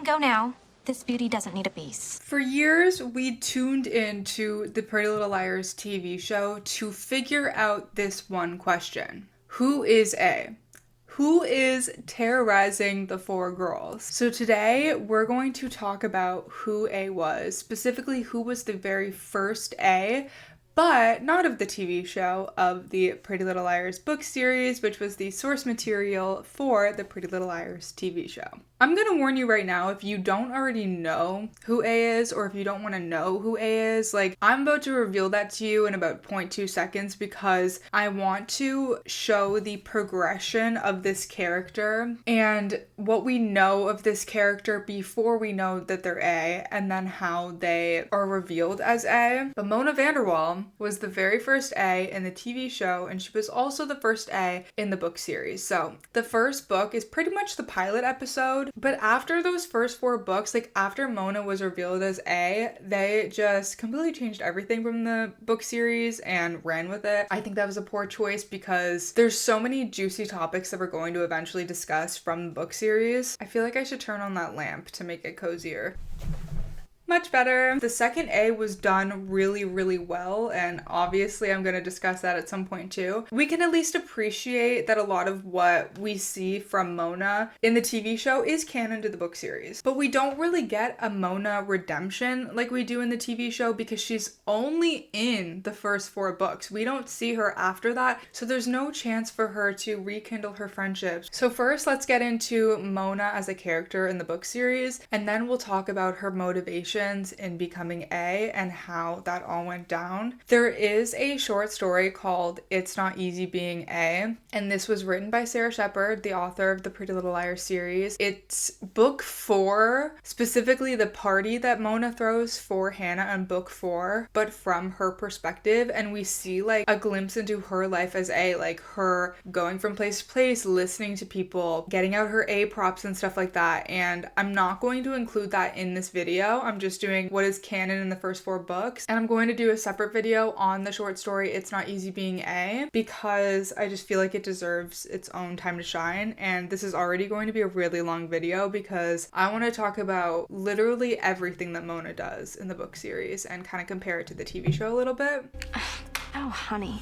go now. This beauty doesn't need a piece. For years, we tuned into the Pretty Little Liars TV show to figure out this one question. Who is A? Who is terrorizing the four girls? So today, we're going to talk about who A was, specifically who was the very first A, but not of the TV show, of the Pretty Little Liars book series, which was the source material for the Pretty Little Liars TV show. I'm gonna warn you right now, if you don't already know who A is, or if you don't want to know who A is, like, I'm about to reveal that to you in about 0.2 seconds because I want to show the progression of this character and what we know of this character before we know that they're A, and then how they are revealed as A. But Mona Vanderwaal was the very first A in the TV show, and she was also the first A in the book series. So the first book is pretty much the pilot episode. But after those first four books, like after Mona was revealed as A, they just completely changed everything from the book series and ran with it. I think that was a poor choice because there's so many juicy topics that we're going to eventually discuss from the book series. I feel like I should turn on that lamp to make it cozier. Much better. The second A was done really, really well, and obviously I'm going to discuss that at some point too. We can at least appreciate that a lot of what we see from Mona in the TV show is canon to the book series. But we don't really get a Mona redemption like we do in the TV show because she's only in the first four books. We don't see her after that, so there's no chance for her to rekindle her friendships. So first, let's get into Mona as a character in the book series, and then we'll talk about her motivation in becoming A and how that all went down. There is a short story called It's Not Easy Being A, and this was written by Sara Shepard, the author of the Pretty Little Liars series. It's book 4, specifically the party that Mona throws for Hanna in book 4, but from her perspective, and we see like a glimpse into her life as A, like her going from place to place, listening to people, getting out her A props and stuff like that. And I'm not going to include that in this video. I'm just doing what is canon in the first 4 books, and I'm going to do a separate video on the short story It's Not Easy Being A because I just feel like it deserves its own time to shine. And this is already going to be a really long video because I want to talk about literally everything that Mona does in the book series and kind of compare it to the TV show a little bit. Oh, honey.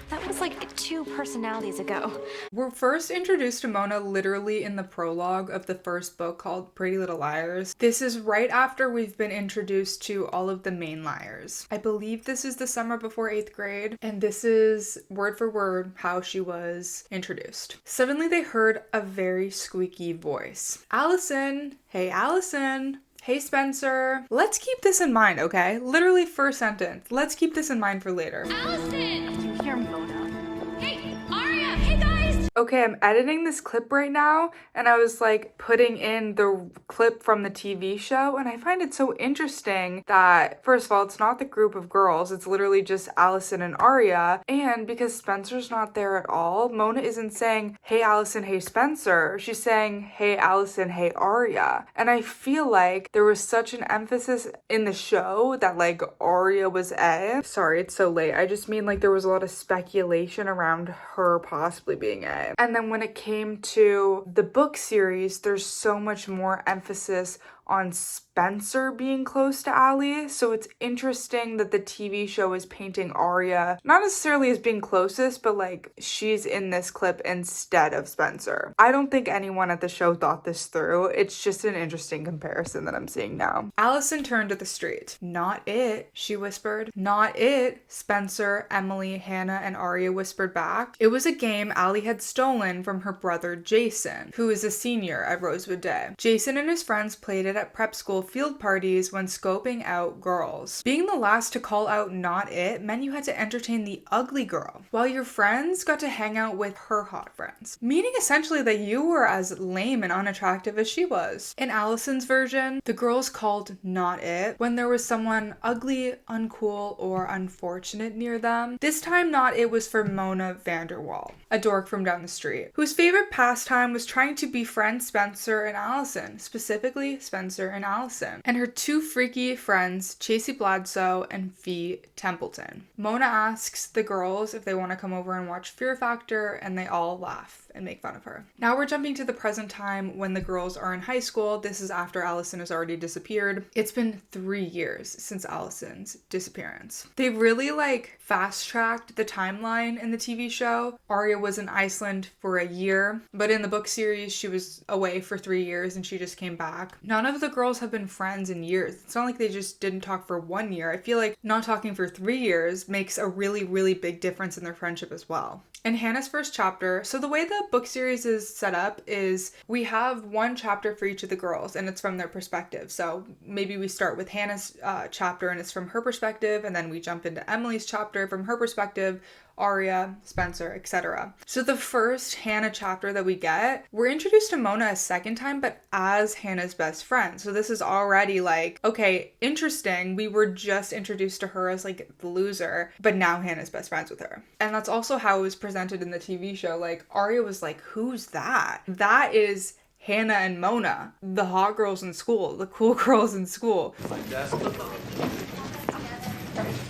That was like 2 personalities ago. We're first introduced to Mona literally in the prologue of the first book called Pretty Little Liars. This is right after we've been introduced to all of the main liars. I believe this is the summer before 8th grade, and this is word for word how she was introduced. Suddenly they heard a very squeaky voice. Allison! Hey, Allison! Hey, Spencer. Let's keep this in mind, okay? Literally first sentence. Let's keep this in mind for later. Allison! You hear Mona? Hey, Aria! Hey, guys! Okay, I'm editing this clip right now, and I was like putting in the clip from the TV show, and I find it so interesting that, first of all, it's not the group of girls, it's literally just Allison and Aria, and because Spencer's not there at all, Mona isn't saying, hey Allison, hey Spencer, she's saying, hey Allison, hey Aria, and I feel like there was such an emphasis in the show that like Aria was A. Sorry, it's so late, I just mean like there was a lot of speculation around her possibly being A. And then when it came to the book series, there's so much more emphasis on Spencer being close to Allie, so it's interesting that the TV show is painting Aria not necessarily as being closest, but like she's in this clip instead of Spencer. I don't think anyone at the show thought this through. It's just an interesting comparison that I'm seeing now. Allison turned to the street. Not it, she whispered. Not it, Spencer, Emily, Hanna, and Aria whispered back. It was a game Allie had stolen from her brother Jason, who is a senior at Rosewood Day. Jason and his friends played it at prep school field parties when scoping out girls. Being the last to call out not it meant you had to entertain the ugly girl, while your friends got to hang out with her hot friends. Meaning essentially that you were as lame and unattractive as she was. In Allison's version, the girls called not it when there was someone ugly, uncool, or unfortunate near them. This time not it was for Mona Vanderwaal, a dork from down the street, whose favorite pastime was trying to befriend Spencer and Allison, specifically Spencer and Allison, and her 2 freaky friends, Chasey Bledsoe and Fee Templeton. Mona asks the girls if they want to come over and watch Fear Factor, and they all laugh and make fun of her. Now we're jumping to the present time when the girls are in high school. This is after Alison has already disappeared. It's been 3 years since Alison's disappearance. They really like fast-tracked the timeline in the TV show. Aria was in Iceland for a year, but in the book series, she was away for 3 years and she just came back. None of the girls have been friends in years. It's not like they just didn't talk for 1 year. I feel like not talking for 3 years makes a really, really big difference in their friendship as well. In Hannah's first chapter, so the way the book series is set up is we have one chapter for each of the girls and it's from their perspective. So maybe we start with Hannah's chapter and it's from her perspective, and then we jump into Emily's chapter from her perspective, Aria, Spencer, etc. So the first Hannah chapter that we get, we're introduced to Mona a second time, but as Hannah's best friend. So this is already like, okay, interesting. We were just introduced to her as like the loser, but now Hannah's best friends with her. And that's also how it was presented in the TV show. Like Aria was like, who's that? That is Hannah and Mona, the hot girls in school, the cool girls in school.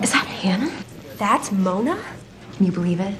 Is that Hannah? That's Mona? Can you believe it?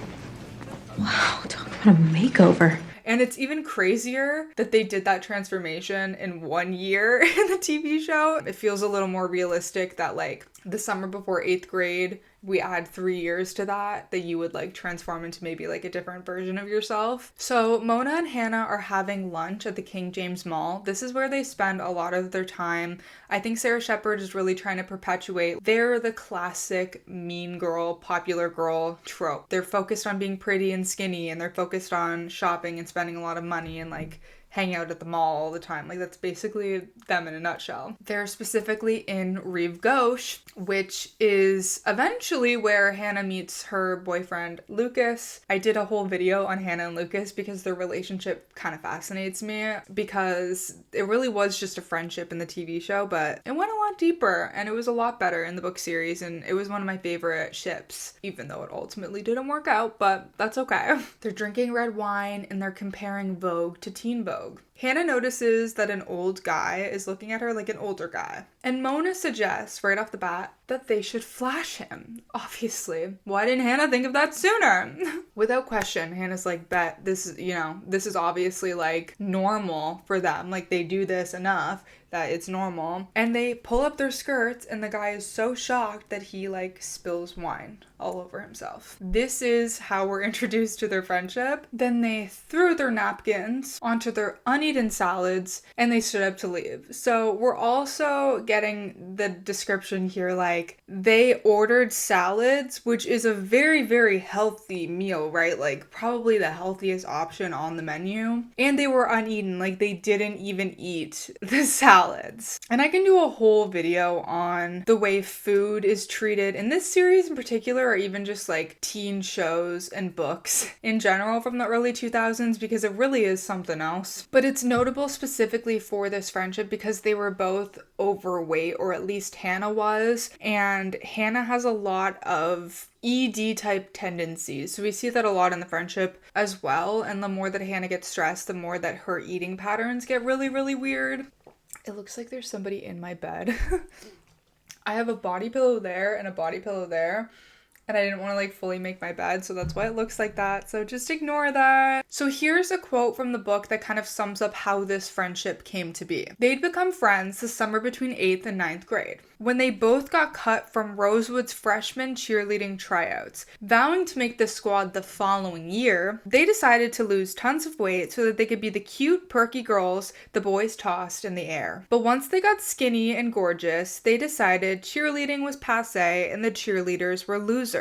Wow, talk about a makeover. And it's even crazier that they did that transformation in 1 year in the TV show. It feels a little more realistic that like the summer before 8th grade, we add 3 years to that you would like transform into maybe like a different version of yourself. So Mona and Hannah are having lunch at the King James Mall. This is where they spend a lot of their time. I think Sarah Shepard is really trying to perpetuate, they're the classic mean girl, popular girl trope. They're focused on being pretty and skinny, and they're focused on shopping and spending a lot of money and like hang out at the mall all the time. Like that's basically them in a nutshell. They're specifically in Rive Gauche, which is eventually where Hannah meets her boyfriend Lucas. I did a whole video on Hannah and Lucas because their relationship kind of fascinates me, because it really was just a friendship in the TV show, but it went a lot deeper and it was a lot better in the book series, and it was one of my favorite ships, even though it ultimately didn't work out, but that's okay. They're drinking red wine and they're comparing Vogue to Teen Vogue. Hannah notices that an old guy is looking at her like an older guy. And Mona suggests right off the bat that they should flash him. Obviously. Why didn't Hannah think of that sooner? Without question, Hannah's like, bet this is, this is obviously like normal for them. Like they do this enough that it's normal. And they pull up their skirts and the guy is so shocked that he like spills wine all over himself. This is how we're introduced to their friendship. Then they threw their napkins onto their uneaten salads and they stood up to leave. So we're also getting the description here like they ordered salads, which is a very, very healthy meal, right? Like probably the healthiest option on the menu. And they were uneaten, like they didn't even eat the salads. And I can do a whole video on the way food is treated in this series in particular, or even just like teen shows and books in general from the early 2000s, because it really is something else. But it's notable specifically for this friendship because they were both overweight, or at least Hannah was, and Hannah has a lot of ED type tendencies. So we see that a lot in the friendship as well, and the more that Hannah gets stressed, the more that her eating patterns get really, really weird. It looks like there's somebody in my bed. I have a body pillow there and a body pillow there, and I didn't want to like fully make my bed, so that's why it looks like that. So just ignore that. So here's a quote from the book that kind of sums up how this friendship came to be. They'd become friends the summer between 8th and 9th grade, when they both got cut from Rosewood's freshman cheerleading tryouts. Vowing to make the squad the following year, they decided to lose tons of weight so that they could be the cute, perky girls the boys tossed in the air. But once they got skinny and gorgeous, they decided cheerleading was passé and the cheerleaders were losers.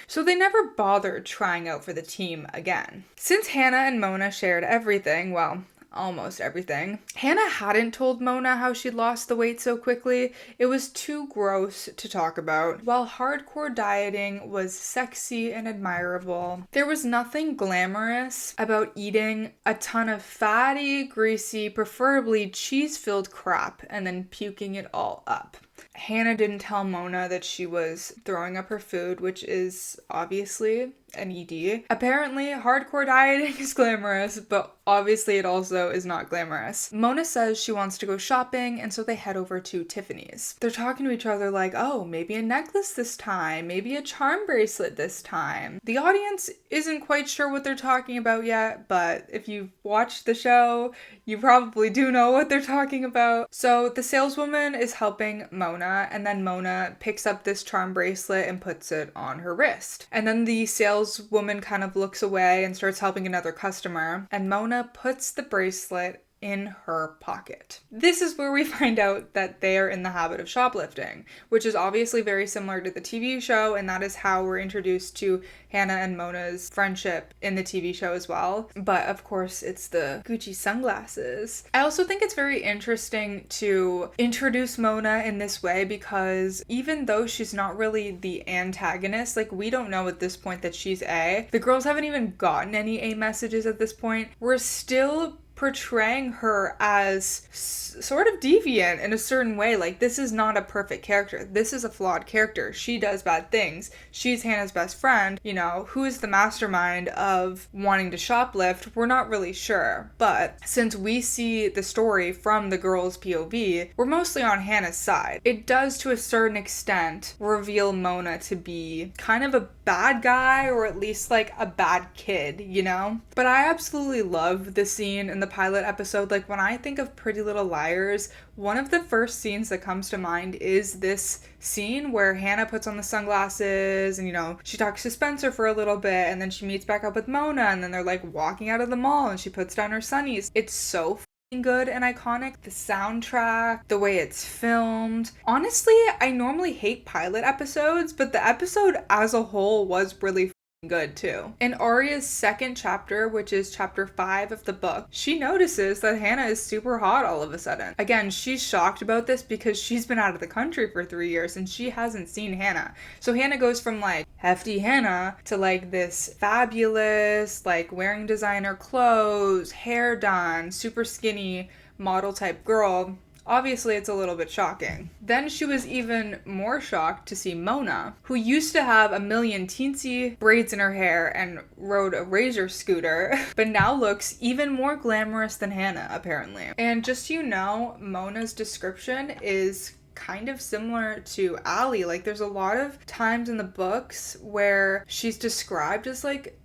So they never bothered trying out for the team again. Since Hannah and Mona shared everything, well, almost everything, Hannah hadn't told Mona how she'd lost the weight so quickly. It was too gross to talk about. While hardcore dieting was sexy and admirable, there was nothing glamorous about eating a ton of fatty, greasy, preferably cheese-filled crap and then puking it all up. Hannah didn't tell Mona that she was throwing up her food, which is obviously an ED. Apparently, hardcore dieting is glamorous, but obviously it also is not glamorous. Mona says she wants to go shopping, and so they head over to Tiffany's. They're talking to each other like, oh, maybe a necklace this time, maybe a charm bracelet this time. The audience isn't quite sure what they're talking about yet, but if you've watched the show, you probably do know what they're talking about. So the saleswoman is helping Mona, and then Mona picks up this charm bracelet and puts it on her wrist. And then the saleswoman kind of looks away and starts helping another customer, and Mona puts the bracelet in her pocket. This is where we find out that they are in the habit of shoplifting, which is obviously very similar to the TV show, and that is how we're introduced to Hanna and Mona's friendship in the TV show as well. But of course, it's the Gucci sunglasses. I also think it's very interesting to introduce Mona in this way because even though she's not really the antagonist, like we don't know at this point that she's A. The girls haven't even gotten any A messages at this point. We're still portraying her as sort of deviant in a certain way. Like, this is not a perfect character. This is a flawed character. She does bad things. She's Hannah's best friend. You know, who is the mastermind of wanting to shoplift? We're not really sure. But since we see the story from the girl's POV, we're mostly on Hannah's side. It does, to a certain extent, reveal Mona to be kind of a bad guy, or at least like a bad kid, you know? But I absolutely love the scene in the pilot episode. Like, when I think of Pretty Little Liars, one of the first scenes that comes to mind is this scene where Hanna puts on the sunglasses and, you know, she talks to Spencer for a little bit, and then she meets back up with Mona, and then they're like walking out of the mall and she puts down her sunnies. It's so good and iconic. The soundtrack, the way it's filmed. Honestly, I normally hate pilot episodes, but the episode as a whole was really good too. In Aria's second chapter, which is chapter 5 of the book, she notices that Hanna is super hot all of a sudden. Again, she's shocked about this because she's been out of the country for 3 years and she hasn't seen Hanna. So Hanna goes from like hefty Hanna to like this fabulous, like wearing designer clothes, hair done, super skinny model type girl. Obviously, it's a little bit shocking. Then she was even more shocked to see Mona, who used to have a million teensy braids in her hair and rode a razor scooter, but now looks even more glamorous than Hanna, apparently. And just so you know, Mona's description is kind of similar to Allie. Like, there's a lot of times in the books where she's described as like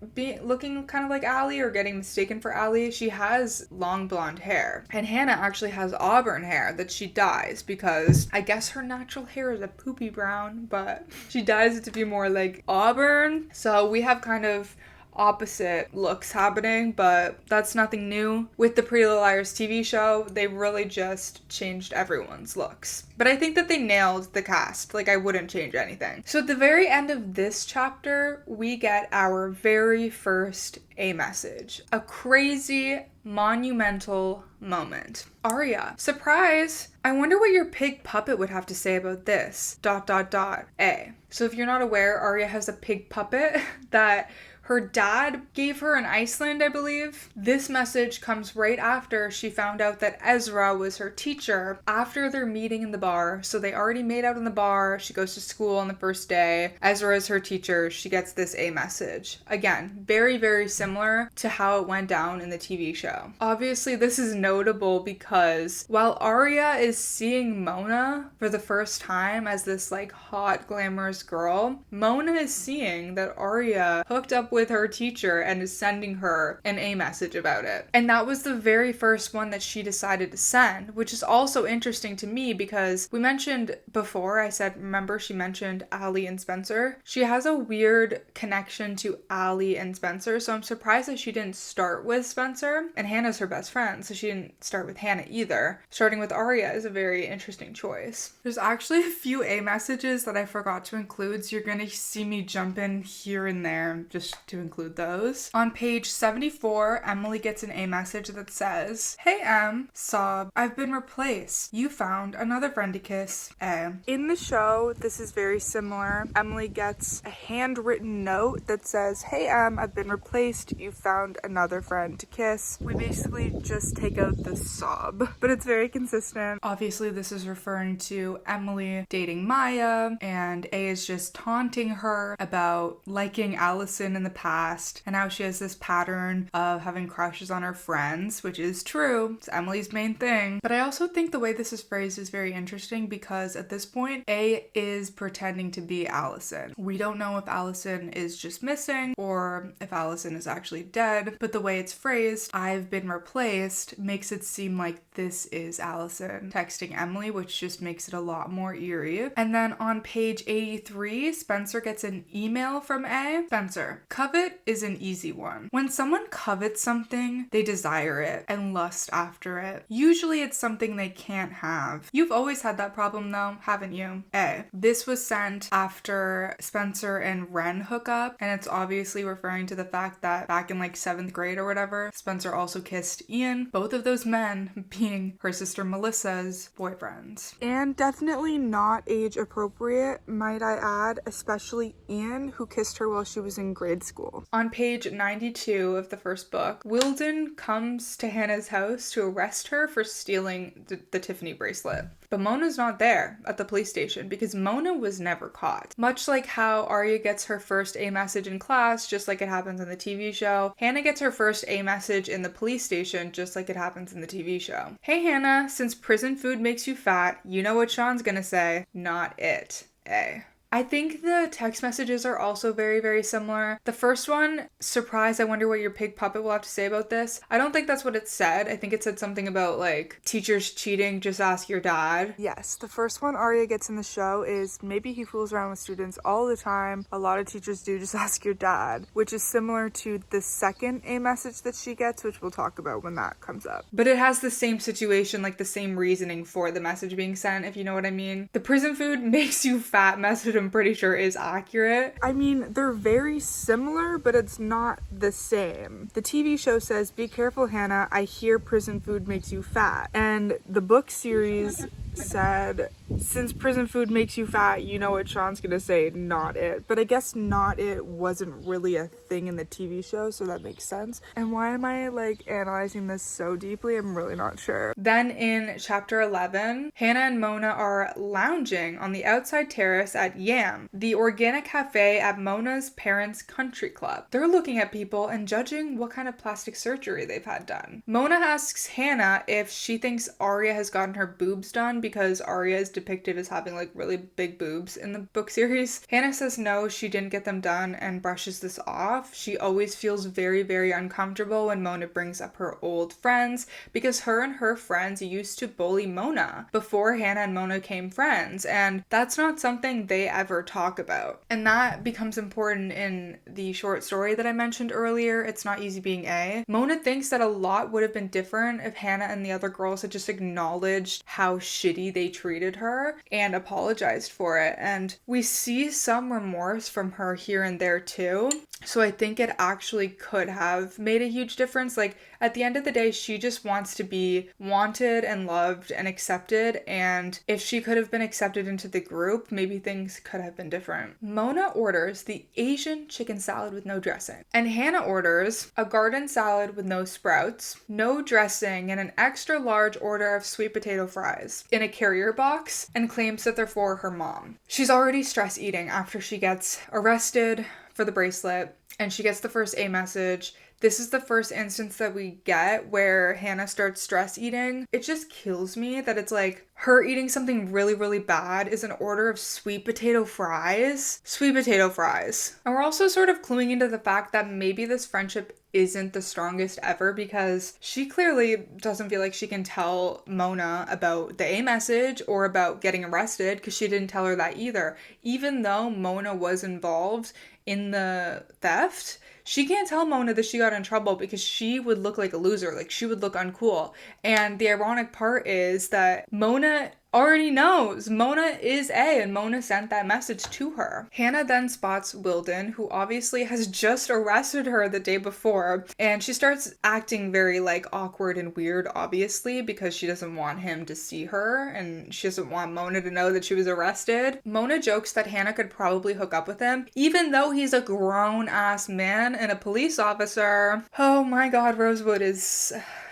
looking kind of like Allie or getting mistaken for Allie. She has long blonde hair, and Hanna actually has auburn hair that she dyes because I guess her natural hair is a poopy brown, but she dyes it to be more like auburn. So we have kind of opposite looks happening, but that's nothing new. With the Pretty Little Liars TV show, they really just changed everyone's looks. But I think that they nailed the cast. Like, I wouldn't change anything. So at the very end of this chapter, we get our very first A message. A crazy, monumental moment. Aria, surprise! I wonder what your pig puppet would have to say about this. ... A. So if you're not aware, Aria has a pig puppet that her dad gave her in Iceland, I believe. This message comes right after she found out that Ezra was her teacher after their meeting in the bar. So they already made out in the bar. She goes to school on the first day. Ezra is her teacher. She gets this A message. Again, very, very similar to how it went down in the TV show. Obviously, this is notable because while Aria is seeing Mona for the first time as this like hot, glamorous girl, Mona is seeing that Aria hooked up with her teacher and is sending her an A message about it. And that was the very first one that she decided to send, which is also interesting to me because we mentioned before, I said, remember she mentioned Allie and Spencer? She has a weird connection to Allie and Spencer, so I'm surprised that she didn't start with Spencer. And Hannah's her best friend, so she didn't start with Hanna either. Starting with Aria is a very interesting choice. There's actually a few A messages that I forgot to include, so you're gonna see me jump in here and there just to include those. On page 74, Emily gets an A message that says, "Hey Em, sob, I've been replaced. You found another friend to kiss." A. In the show, this is very similar. Emily gets a handwritten note that says, "Hey Em, I've been replaced. You found another friend to kiss." We basically just take out the sob, but it's very consistent. Obviously, this is referring to Emily dating Maya, and A is just taunting her about liking Alison in the past and how she has this pattern of having crushes on her friends, which is true. It's Emily's main thing. But I also think the way this is phrased is very interesting because at this point, A is pretending to be Alison. We don't know if Alison is just missing or if Alison is actually dead, but the way it's phrased, I've been replaced, makes it seem like this is Alison texting Emily, which just makes it a lot more eerie. And then on page 83, Spencer gets an email from A. Spencer, covet is an easy one. When someone covets something, they desire it and lust after it. Usually it's something they can't have. You've always had that problem though, haven't you? A. This was sent after Spencer and Ren hook up, and it's obviously referring to the fact that back in like 7th grade or whatever, Spencer also kissed Ian, both of those men being her sister Melissa's boyfriends. And definitely not age appropriate, might I add, especially Ian, who kissed her while she was in grade school. On page 92 of the first book, Wilden comes to Hannah's house to arrest her for stealing the Tiffany bracelet. But Mona's not there at the police station because Mona was never caught. Much like how Aria gets her first A message in class, just like it happens in the TV show, Hannah gets her first A message in the police station, just like it happens in the TV show. Hey Hannah, since prison food makes you fat, you know what Sean's gonna say? Not it. A. I think the text messages are also very, very similar. The first one, surprise, I wonder what your pig puppet will have to say about this. I don't think that's what it said. I think it said something about like teachers cheating, just ask your dad. Yes, the first one Aria gets in the show is maybe he fools around with students all the time. A lot of teachers do, just ask your dad, which is similar to the second A message that she gets, which we'll talk about when that comes up. But it has the same situation, like the same reasoning for the message being sent, if you know what I mean. The prison food makes you fat message, I'm pretty sure is accurate. I mean, they're very similar, but it's not the same. The TV show says, be careful, Hannah, I hear prison food makes you fat. And the book series said, since prison food makes you fat, you know what Sean's gonna say, not it. But I guess not it wasn't really a thing in the TV show, so that makes sense. And why am I like analyzing this so deeply? I'm really not sure. Then in chapter 11, Hannah and Mona are lounging on the outside terrace at Yam, the organic cafe at Mona's parents' country club. They're looking at people and judging what kind of plastic surgery they've had done. Mona asks Hannah if she thinks Aria has gotten her boobs done because Aria is depicted as having like really big boobs in the book series. Hannah says no, she didn't get them done and brushes this off. She always feels very, very uncomfortable when Mona brings up her old friends because her and her friends used to bully Mona before Hannah and Mona became friends, and that's not something they ever talk about. And that becomes important in the short story that I mentioned earlier, It's Not Easy Being A. Mona thinks that a lot would have been different if Hannah and the other girls had just acknowledged how shitty they treated her and apologized for it. And we see some remorse from her here and there too. So I think it actually could have made a huge difference. Like at the end of the day, she just wants to be wanted and loved and accepted. And if she could have been accepted into the group, maybe things could have been different. Mona orders the Asian chicken salad with no dressing. And Hannah orders a garden salad with no sprouts, no dressing, and an extra large order of sweet potato fries in a carrier box, and claims that they're for her mom. She's already stress eating after she gets arrested for the bracelet and she gets the first A message. This is the first instance that we get where Hannah starts stress eating. It just kills me that it's like her eating something really, really bad is an order of sweet potato fries. Sweet potato fries. And we're also sort of cluing into the fact that maybe this friendship isn't the strongest ever because she clearly doesn't feel like she can tell Mona about the A message or about getting arrested because she didn't tell her that either. Even though Mona was involved in the theft, she can't tell Mona that she got in trouble because she would look like a loser, like she would look uncool. And the ironic part is that Mona already knows Mona is A and Mona sent that message to her. Hannah then spots Wilden, who obviously has just arrested her the day before, and she starts acting very like awkward and weird, obviously, because she doesn't want him to see her and she doesn't want Mona to know that she was arrested. Mona jokes that Hannah could probably hook up with him, even though he's a grown-ass man and a police officer. Oh my god, Rosewood is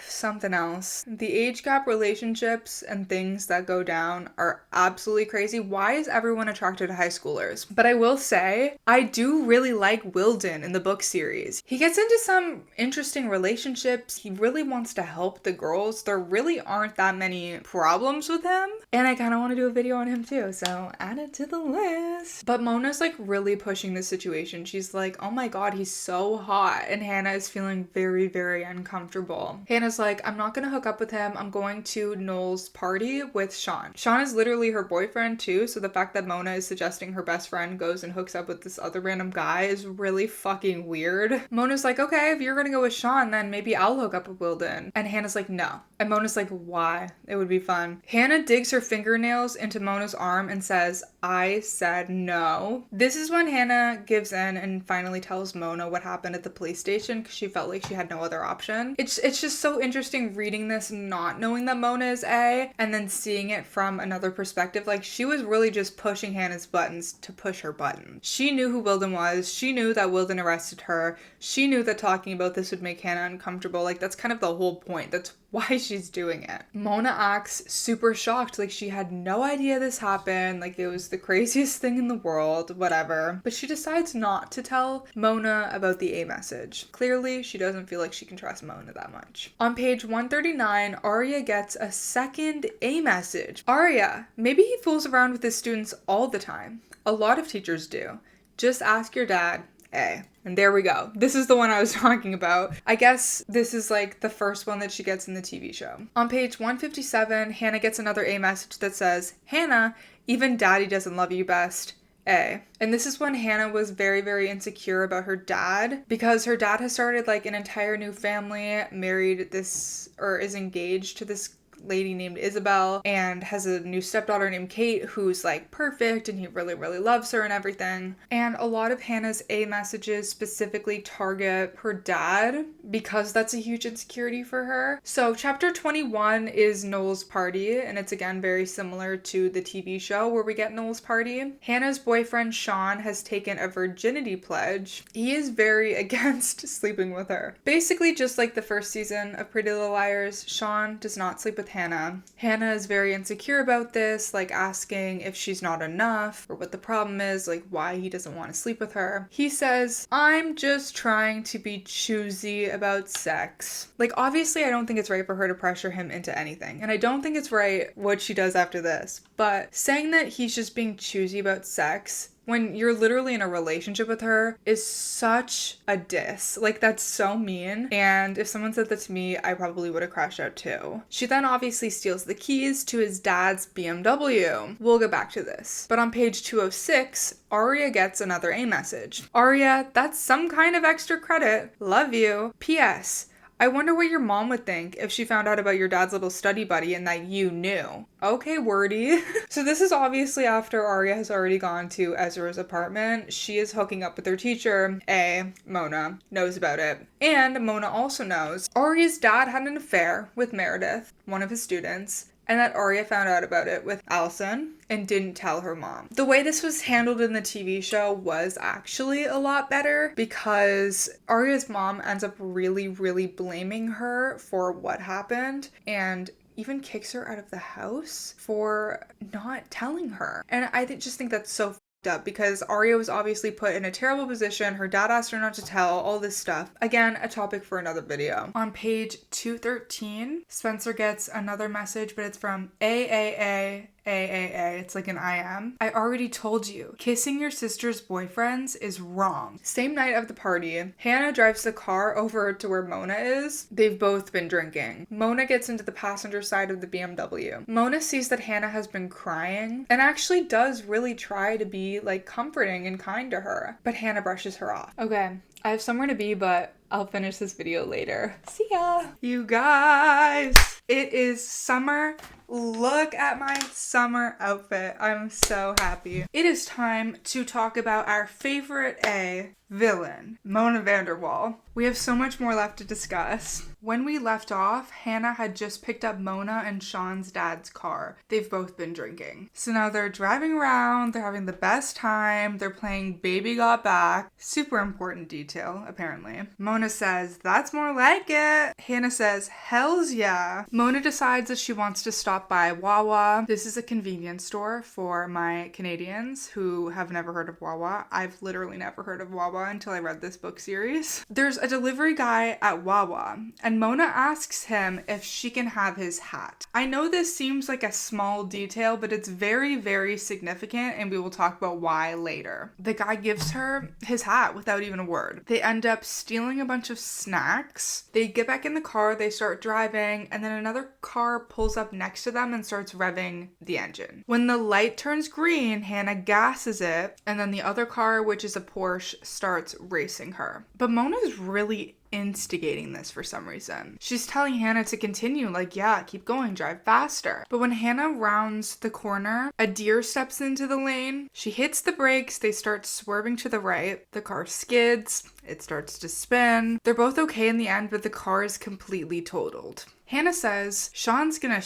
something else. The age gap relationships and things that go down are absolutely crazy. Why is everyone attracted to high schoolers? But I will say, I do really like Wilden in the book series. He gets into some interesting relationships. He really wants to help the girls. There really aren't that many problems with him. And I kind of want to do a video on him too, so add it to the list. But Mona's like really pushing the situation. She's like, oh my god, he's so hot. And Hanna is feeling very, very uncomfortable. Hannah's like, I'm not gonna hook up with him. I'm going to Noel's party with Sean. Sean is literally her boyfriend too, so the fact that Mona is suggesting her best friend goes and hooks up with this other random guy is really fucking weird. Mona's like, okay, if you're gonna go with Sean, then maybe I'll hook up with Wilden. And Hannah's like, no. And Mona's like, why? It would be fun. Hanna digs her fingernails into Mona's arm and says, I said no. This is when Hanna gives in and finally tells Mona what happened at the police station because she felt like she had no other option. It's just so interesting reading this, not knowing that Mona is A, and then seeing it from another perspective. Like, she was really just pushing Hannah's buttons to push her button. She knew who Wilden was. She knew that Wilden arrested her. She knew that talking about this would make Hanna uncomfortable. Like, that's kind of the whole point. That's why she's doing it. Mona acts super shocked, like she had no idea this happened, like it was the craziest thing in the world, whatever. But she decides not to tell Mona about the A message. Clearly, she doesn't feel like she can trust Mona that much. On page 139, Aria gets a second A message. Aria, maybe he fools around with his students all the time. A lot of teachers do. Just ask your dad. A. And there we go. This is the one I was talking about. I guess this is like the first one that she gets in the TV show. On page 157, Hanna gets another A message that says, Hanna, even daddy doesn't love you best. A. And this is when Hanna was very, very insecure about her dad because her dad has started like an entire new family, married this, or is engaged to this lady named Isabel, and has a new stepdaughter named Kate who's like perfect and he really, really loves her and everything. And a lot of Hannah's A messages specifically target her dad because that's a huge insecurity for her. So chapter 21 is Noel's party, and it's again very similar to the TV show where we get Noel's party. Hannah's boyfriend Sean has taken a virginity pledge. He is very against sleeping with her. Basically just like the first season of Pretty Little Liars, Sean does not sleep with Hanna. Hanna is very insecure about this, like asking if she's not enough or what the problem is, like why he doesn't want to sleep with her. He says, I'm just trying to be choosy about sex. Like obviously I don't think it's right for her to pressure him into anything, and I don't think it's right what she does after this, but saying that he's just being choosy about sex when you're literally in a relationship with her is such a diss. Like, that's so mean. And if someone said that to me, I probably would have crashed out too. She then obviously steals the keys to his dad's BMW. We'll get back to this. But on page 206, Aria gets another A message. Aria, that's some kind of extra credit. Love you. P.S. I wonder what your mom would think if she found out about your dad's little study buddy and that you knew. Okay, wordy. So this is obviously after Aria has already gone to Ezra's apartment. She is hooking up with her teacher. A, Mona, knows about it. And Mona also knows Aria's dad had an affair with Meredith, one of his students, and that Aria found out about it with Alison and didn't tell her mom. The way this was handled in the TV show was actually a lot better because Aria's mom ends up really, really blaming her for what happened and even kicks her out of the house for not telling her. And I just think that's so up because Aria was obviously put in a terrible position. Her dad asked her not to tell, all this stuff. Again, a topic for another video. On page 213, Spencer gets another message, but it's from AAA. It's like an IM. I already told you, kissing your sister's boyfriends is wrong. Same night of the party, Hanna drives the car over to where Mona is. They've both been drinking. Mona gets into the passenger side of the BMW. Mona sees that Hanna has been crying and actually does really try to be like comforting and kind to her, but Hanna brushes her off. Okay, I have somewhere to be, but I'll finish this video later. See ya! You guys! It is summer Look at my summer outfit. I'm so happy. It is time to talk about our favorite A villain, Mona Vanderwaal. We have so much more left to discuss. When we left off, Hanna had just picked up Mona and Sean's dad's car. They've both been drinking. So now they're driving around, they're having the best time, they're playing Baby Got Back. Super important detail, apparently. Mona says, "That's more like it." Hanna says, "Hells yeah." Mona decides that she wants to stop by Wawa. This is a convenience store for my Canadians who have never heard of Wawa. I've literally never heard of Wawa until I read this book series. There's a delivery guy at Wawa, and Mona asks him if she can have his hat. I know this seems like a small detail, but it's very, very significant, and we will talk about why later. The guy gives her his hat without even a word. They end up stealing a bunch of snacks. They get back in the car, they start driving, and then another car pulls up next to them and starts revving the engine. When the light turns green, Hanna gasses it, and then the other car, which is a Porsche, starts racing her. But Mona's really instigating this for some reason. She's telling Hanna to continue, like, yeah, keep going, drive faster. But when Hanna rounds the corner, a deer steps into the lane. She hits the brakes, they start swerving to the right. The car skids, it starts to spin. They're both okay in the end, but the car is completely totaled. Hanna says, "Sean's gonna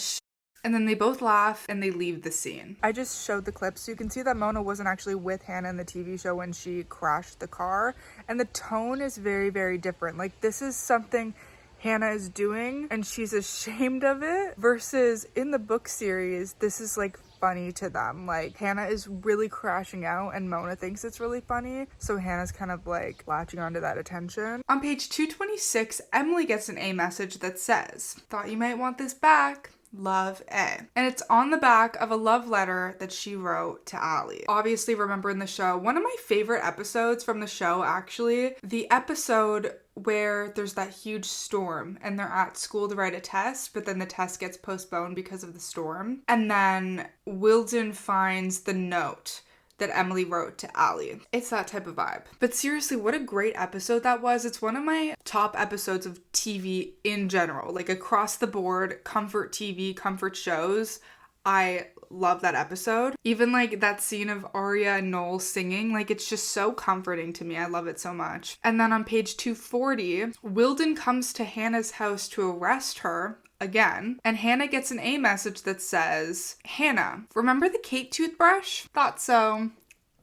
and then they both laugh and they leave the scene. I just showed the clip so you can see that Mona wasn't actually with Hanna in the TV show when she crashed the car. And the tone is very, very different. Like, this is something Hanna is doing and she's ashamed of it, versus in the book series, this is like funny to them. Like, Hanna is really crashing out and Mona thinks it's really funny, so Hannah's kind of like latching onto that attention. On page 226, Emily gets an A message that says, "Thought you might want this back. Love, A." And it's on the back of a love letter that she wrote to Allie. Obviously, remember in the show, one of my favorite episodes from the show, actually, the episode where there's that huge storm and they're at school to write a test, but then the test gets postponed because of the storm. And then Wilden finds the note that Emily wrote to Allie. It's that type of vibe. But seriously, what a great episode that was. It's one of my top episodes of TV in general, like across the board, comfort TV, comfort shows. I love that episode. Even like that scene of Aria and Noel singing, like, it's just so comforting to me. I love it so much. And then on page 240, Wilden comes to Hanna's house to arrest her again, and Hanna gets an A message that says, "Hanna, remember the Kate toothbrush? Thought so.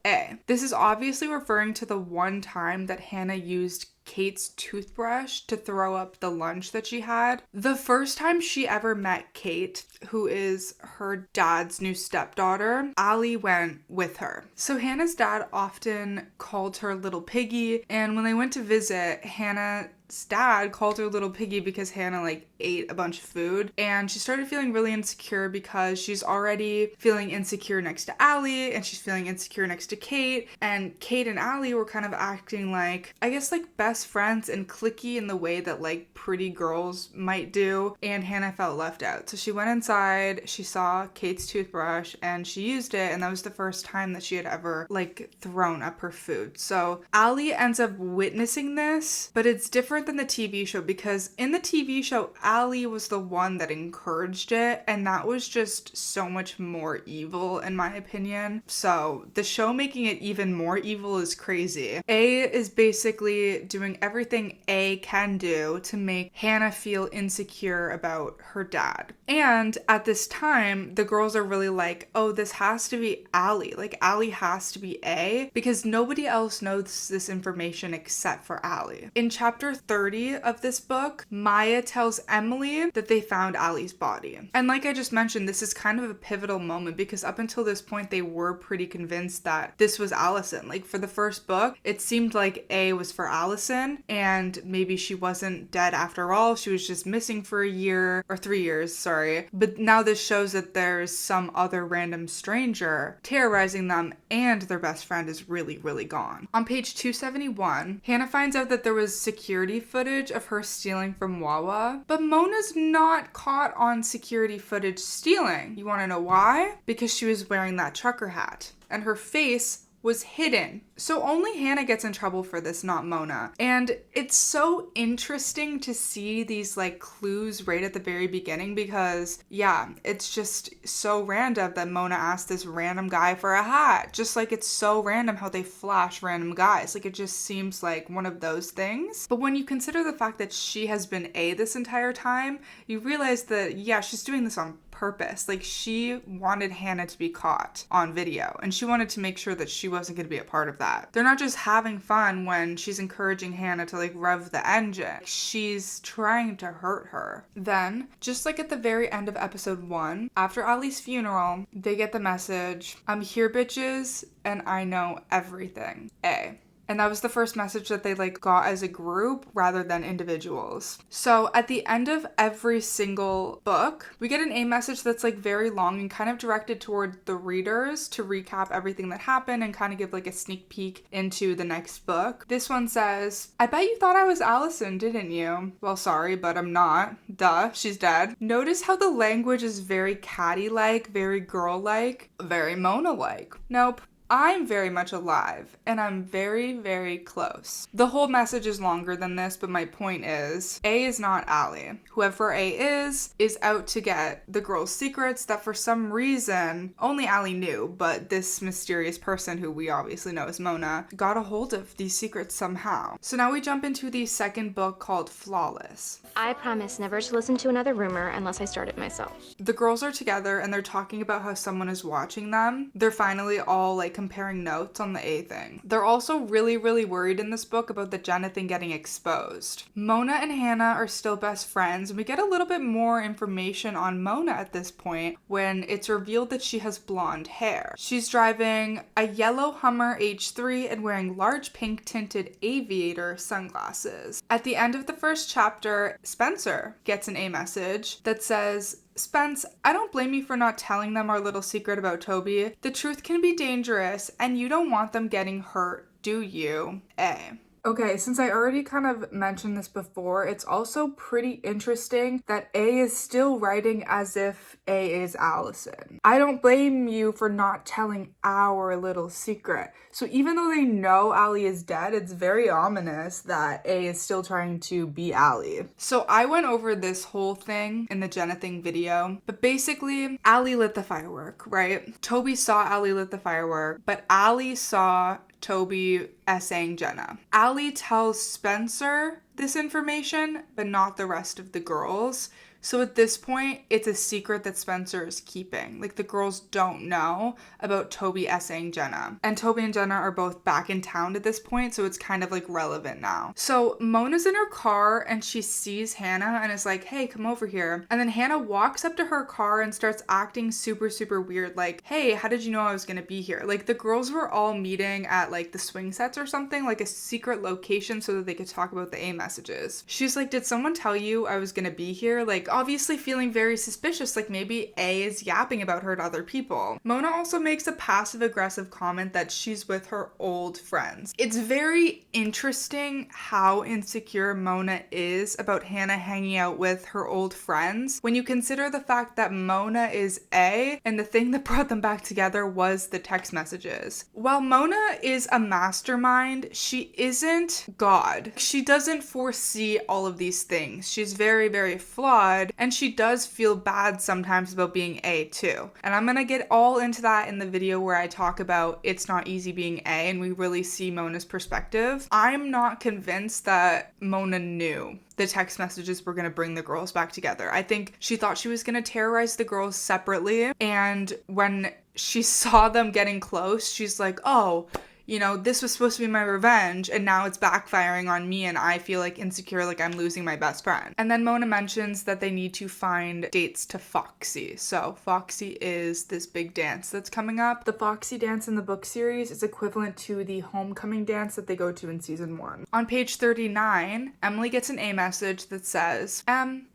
A." This is obviously referring to the one time that Hanna used Kate's toothbrush to throw up the lunch that she had. The first time she ever met Kate, who is her dad's new stepdaughter, Allie went with her. So Hannah's dad often called her Little Piggy, and when they went to visit, Hannah's dad called her Little Piggy because Hanna like ate a bunch of food, and she started feeling really insecure because she's already feeling insecure next to Allie and she's feeling insecure next to Kate, and Kate and Allie were kind of acting like, I guess, like best friends and cliquey in the way that like pretty girls might do, and Hanna felt left out. So she went inside, she saw Kate's toothbrush and she used it, and that was the first time that she had ever like thrown up her food. So Allie ends up witnessing this, but it's different than the TV show because in the TV show, Allie was the one that encouraged it, and that was just so much more evil in my opinion. So the show making it even more evil is crazy. A is basically doing everything A can do to make Hanna feel insecure about her dad. And at this time, the girls are really like, oh, this has to be Allie. Like, Allie has to be A, because nobody else knows this information except for Allie. In chapter 30 of this book, Maya tells Emily that they found Allie's body. And like I just mentioned, this is kind of a pivotal moment because up until this point, they were pretty convinced that this was Alison. Like, for the first book, it seemed like A was for Alison, and maybe she wasn't dead after all. She was just missing for a year or 3 years, sorry. But now this shows that there's some other random stranger terrorizing them, and their best friend is really, really gone. On page 271, Hanna finds out that there was security footage of her stealing from Wawa, but Mona's not caught on security footage stealing. You want to know why? Because she was wearing that trucker hat, and her face was hidden. So only Hanna gets in trouble for this, not Mona. And it's so interesting to see these like clues right at the very beginning because yeah, it's just so random that Mona asked this random guy for a hat. Just like it's so random how they flash random guys. Like it just seems like one of those things. But when you consider the fact that she has been A this entire time, you realize that yeah, she's doing this on purpose. Like she wanted Hanna to be caught on video and she wanted to make sure that she wasn't going to be a part of that. They're not just having fun when she's encouraging Hanna to like rev the engine. She's trying to hurt her. Then, just like at the very end of episode 1, after Ali's funeral, they get the message, "I'm here, bitches, and I know everything. A." And that was the first message that they like got as a group rather than individuals. So at the end of every single book, we get an A message that's like very long and kind of directed toward the readers to recap everything that happened and kind of give like a sneak peek into the next book. This one says, "I bet you thought I was Alison, didn't you? Well, sorry, but I'm not. Duh, she's dead." Notice how the language is very catty-like, very girl-like, very Mona-like. Nope. I'm very much alive, and I'm very, very close. The whole message is longer than this, but my point is, A is not Ali. Whoever A is out to get the girl's secrets that for some reason, only Ali knew, but this mysterious person who we obviously know as Mona, got a hold of these secrets somehow. So now we jump into the second book called Flawless. I promise never to listen to another rumor unless I start it myself. The girls are together and they're talking about how someone is watching them. They're finally all like comparing notes on the A thing. They're also really, really worried in this book about the Jenna thing getting exposed. Mona and Hanna are still best friends, and we get a little bit more information on Mona at this point when it's revealed that she has blonde hair. She's driving a yellow Hummer H3 and wearing large pink tinted aviator sunglasses. At the end of the first chapter, Spencer gets an A message that says, "Spence, I don't blame you for not telling them our little secret about Toby. The truth can be dangerous, and you don't want them getting hurt, do you? A." Okay, since I already kind of mentioned this before, it's also pretty interesting that A is still writing as if A is Alison. I don't blame you for not telling our little secret. So even though they know Ali is dead, it's very ominous that A is still trying to be Ali. So I went over this whole thing in the Jenna thing video, but basically Ali lit the firework, right? Toby saw Ali lit the firework, but Ali saw Toby essaying Jenna. Ali tells Spencer this information, but not the rest of the girls. So at this point, it's a secret that Spencer is keeping. Like, the girls don't know about Toby essaying Jenna. And Toby and Jenna are both back in town at this point, so it's kind of like relevant now. So Mona's in her car and she sees Hanna and is like, "Hey, come over here." And then Hanna walks up to her car and starts acting super, super weird. Like, "Hey, how did you know I was gonna be here?" Like, the girls were all meeting at like the swing sets or something, like a secret location so that they could talk about the A messages. She's like, "Did someone tell you I was gonna be here?" Like, obviously feeling very suspicious, like maybe A is yapping about her to other people. Mona also makes a passive-aggressive comment that she's with her old friends. It's very interesting how insecure Mona is about Hanna hanging out with her old friends when you consider the fact that Mona is A and the thing that brought them back together was the text messages. While Mona is a mastermind, she isn't God. She doesn't foresee all of these things. She's very, very flawed. And she does feel bad sometimes about being A too. And I'm gonna get all into that in the video where I talk about it's not easy being A and we really see Mona's perspective. I'm not convinced that Mona knew the text messages were gonna bring the girls back together. I think she thought she was gonna terrorize the girls separately. And when she saw them getting close, she's like, "Oh, you know, this was supposed to be my revenge and now it's backfiring on me and I feel like insecure, like I'm losing my best friend." And then Mona mentions that they need to find dates to Foxy. So Foxy is this big dance that's coming up. The Foxy dance in the book series is equivalent to the homecoming dance that they go to in season 1. On page 39, Emily gets an A message that says,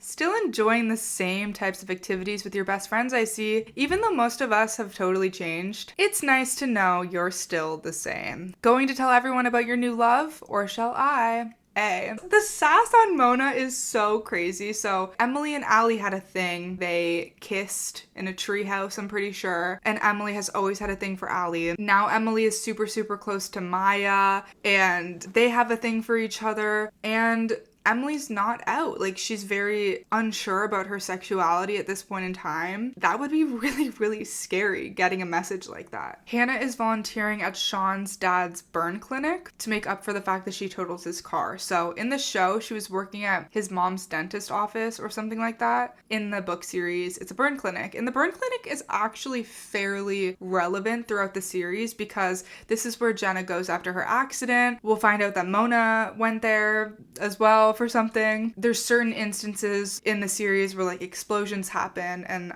"Still enjoying the same types of activities with your best friends, I see. Even though most of us have totally changed, it's nice to know you're still the same. Going to tell everyone about your new love, or shall I?" A. The sass on Mona is so crazy. So Emily and Allie had a thing. They kissed in a treehouse, I'm pretty sure. And Emily has always had a thing for Allie. Now Emily is super, super close to Maya, and they have a thing for each other. And Emily's not out. Like, she's very unsure about her sexuality at this point in time. That would be really, really scary, getting a message like that. Hanna is volunteering at Sean's dad's burn clinic to make up for the fact that she totals his car. So in the show, she was working at his mom's dentist office or something like that. In the book series, it's a burn clinic. And the burn clinic is actually fairly relevant throughout the series because this is where Jenna goes after her accident. We'll find out that Mona went there as well for something. There's certain instances in the series where like explosions happen and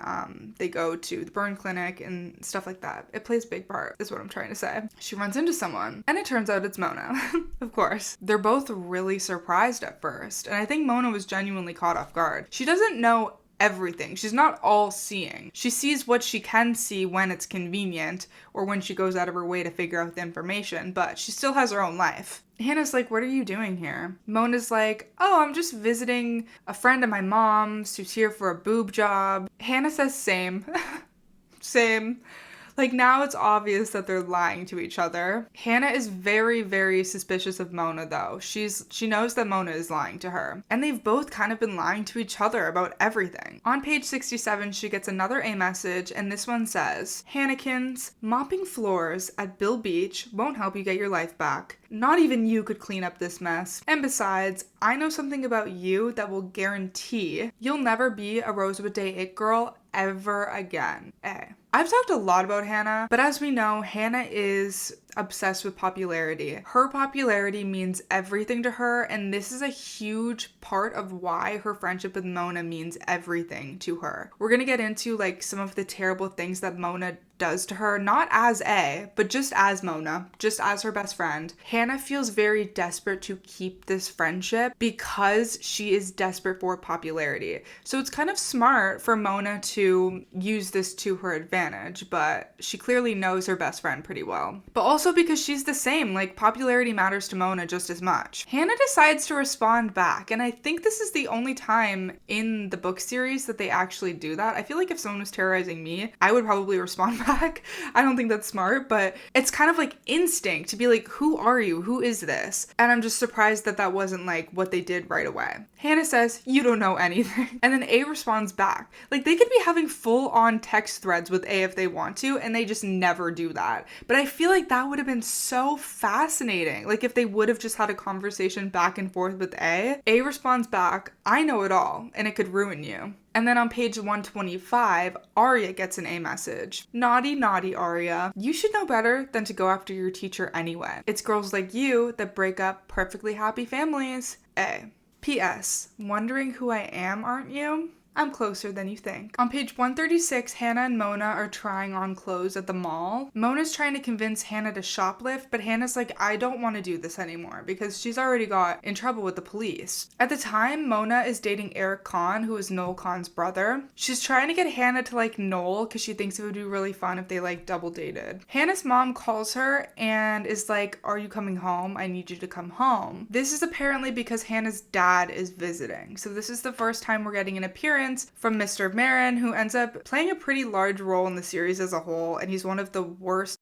they go to the burn clinic and stuff like that. It plays a big part, is what I'm trying to say. She runs into someone and it turns out it's Mona. Of course. They're both really surprised at first, and I think Mona was genuinely caught off guard. She doesn't know everything. She's not all seeing. She sees what she can see when it's convenient or when she goes out of her way to figure out the information, but she still has her own life. Hanna's like, what are you doing here? Mona's like, oh, I'm just visiting a friend of my mom's who's here for a boob job. Hanna says same. Same. Like, now it's obvious that they're lying to each other. Hanna is very, very suspicious of Mona, though. She knows that Mona is lying to her. And they've both kind of been lying to each other about everything. On page 67, she gets another A message, and this one says, Hannakins, mopping floors at Bill Beach won't help you get your life back. Not even you could clean up this mess. And besides, I know something about you that will guarantee you'll never be a Rosewood Day it girl ever again. I've talked a lot about Hanna, but as we know, Hanna is obsessed with popularity. Her popularity means everything to her, and this is a huge part of why her friendship with Mona means everything to her. We're gonna get into like some of the terrible things that Mona does to her, not as A, but just as Mona, just as her best friend. Hanna feels very desperate to keep this friendship because she is desperate for popularity. So it's kind of smart for Mona to use this to her advantage, but she clearly knows her best friend pretty well. But also because she's the same, like popularity matters to Mona just as much. Hanna decides to respond back, and I think this is the only time in the book series that they actually do that. I feel like if someone was terrorizing me, I would probably respond back. I don't think that's smart, but it's kind of like instinct to be like, who are you? Who is this? And I'm just surprised that that wasn't like what they did right away. Hanna says, you don't know anything. And then A responds back. Like, they could be having full on text threads with A if they want to, and they just never do that. But I feel like that would have been so fascinating. Like, if they would have just had a conversation back and forth with A responds back, I know it all, and it could ruin you. And then on page 125, Aria gets an A message. Naughty, naughty, Aria. You should know better than to go after your teacher anyway. It's girls like you that break up perfectly happy families. A. P.S. Wondering who I am, aren't you? I'm closer than you think. On page 136, Hanna and Mona are trying on clothes at the mall. Mona's trying to convince Hanna to shoplift, but Hannah's like, I don't want to do this anymore because she's already got in trouble with the police. At the time, Mona is dating Eric Kahn, who is Noel Kahn's brother. She's trying to get Hanna to like Noel because she thinks it would be really fun if they like double dated. Hannah's mom calls her and is like, are you coming home? I need you to come home. This is apparently because Hannah's dad is visiting. So this is the first time we're getting an appearance from Mr. Marin, who ends up playing a pretty large role in the series as a whole, and he's one of the worst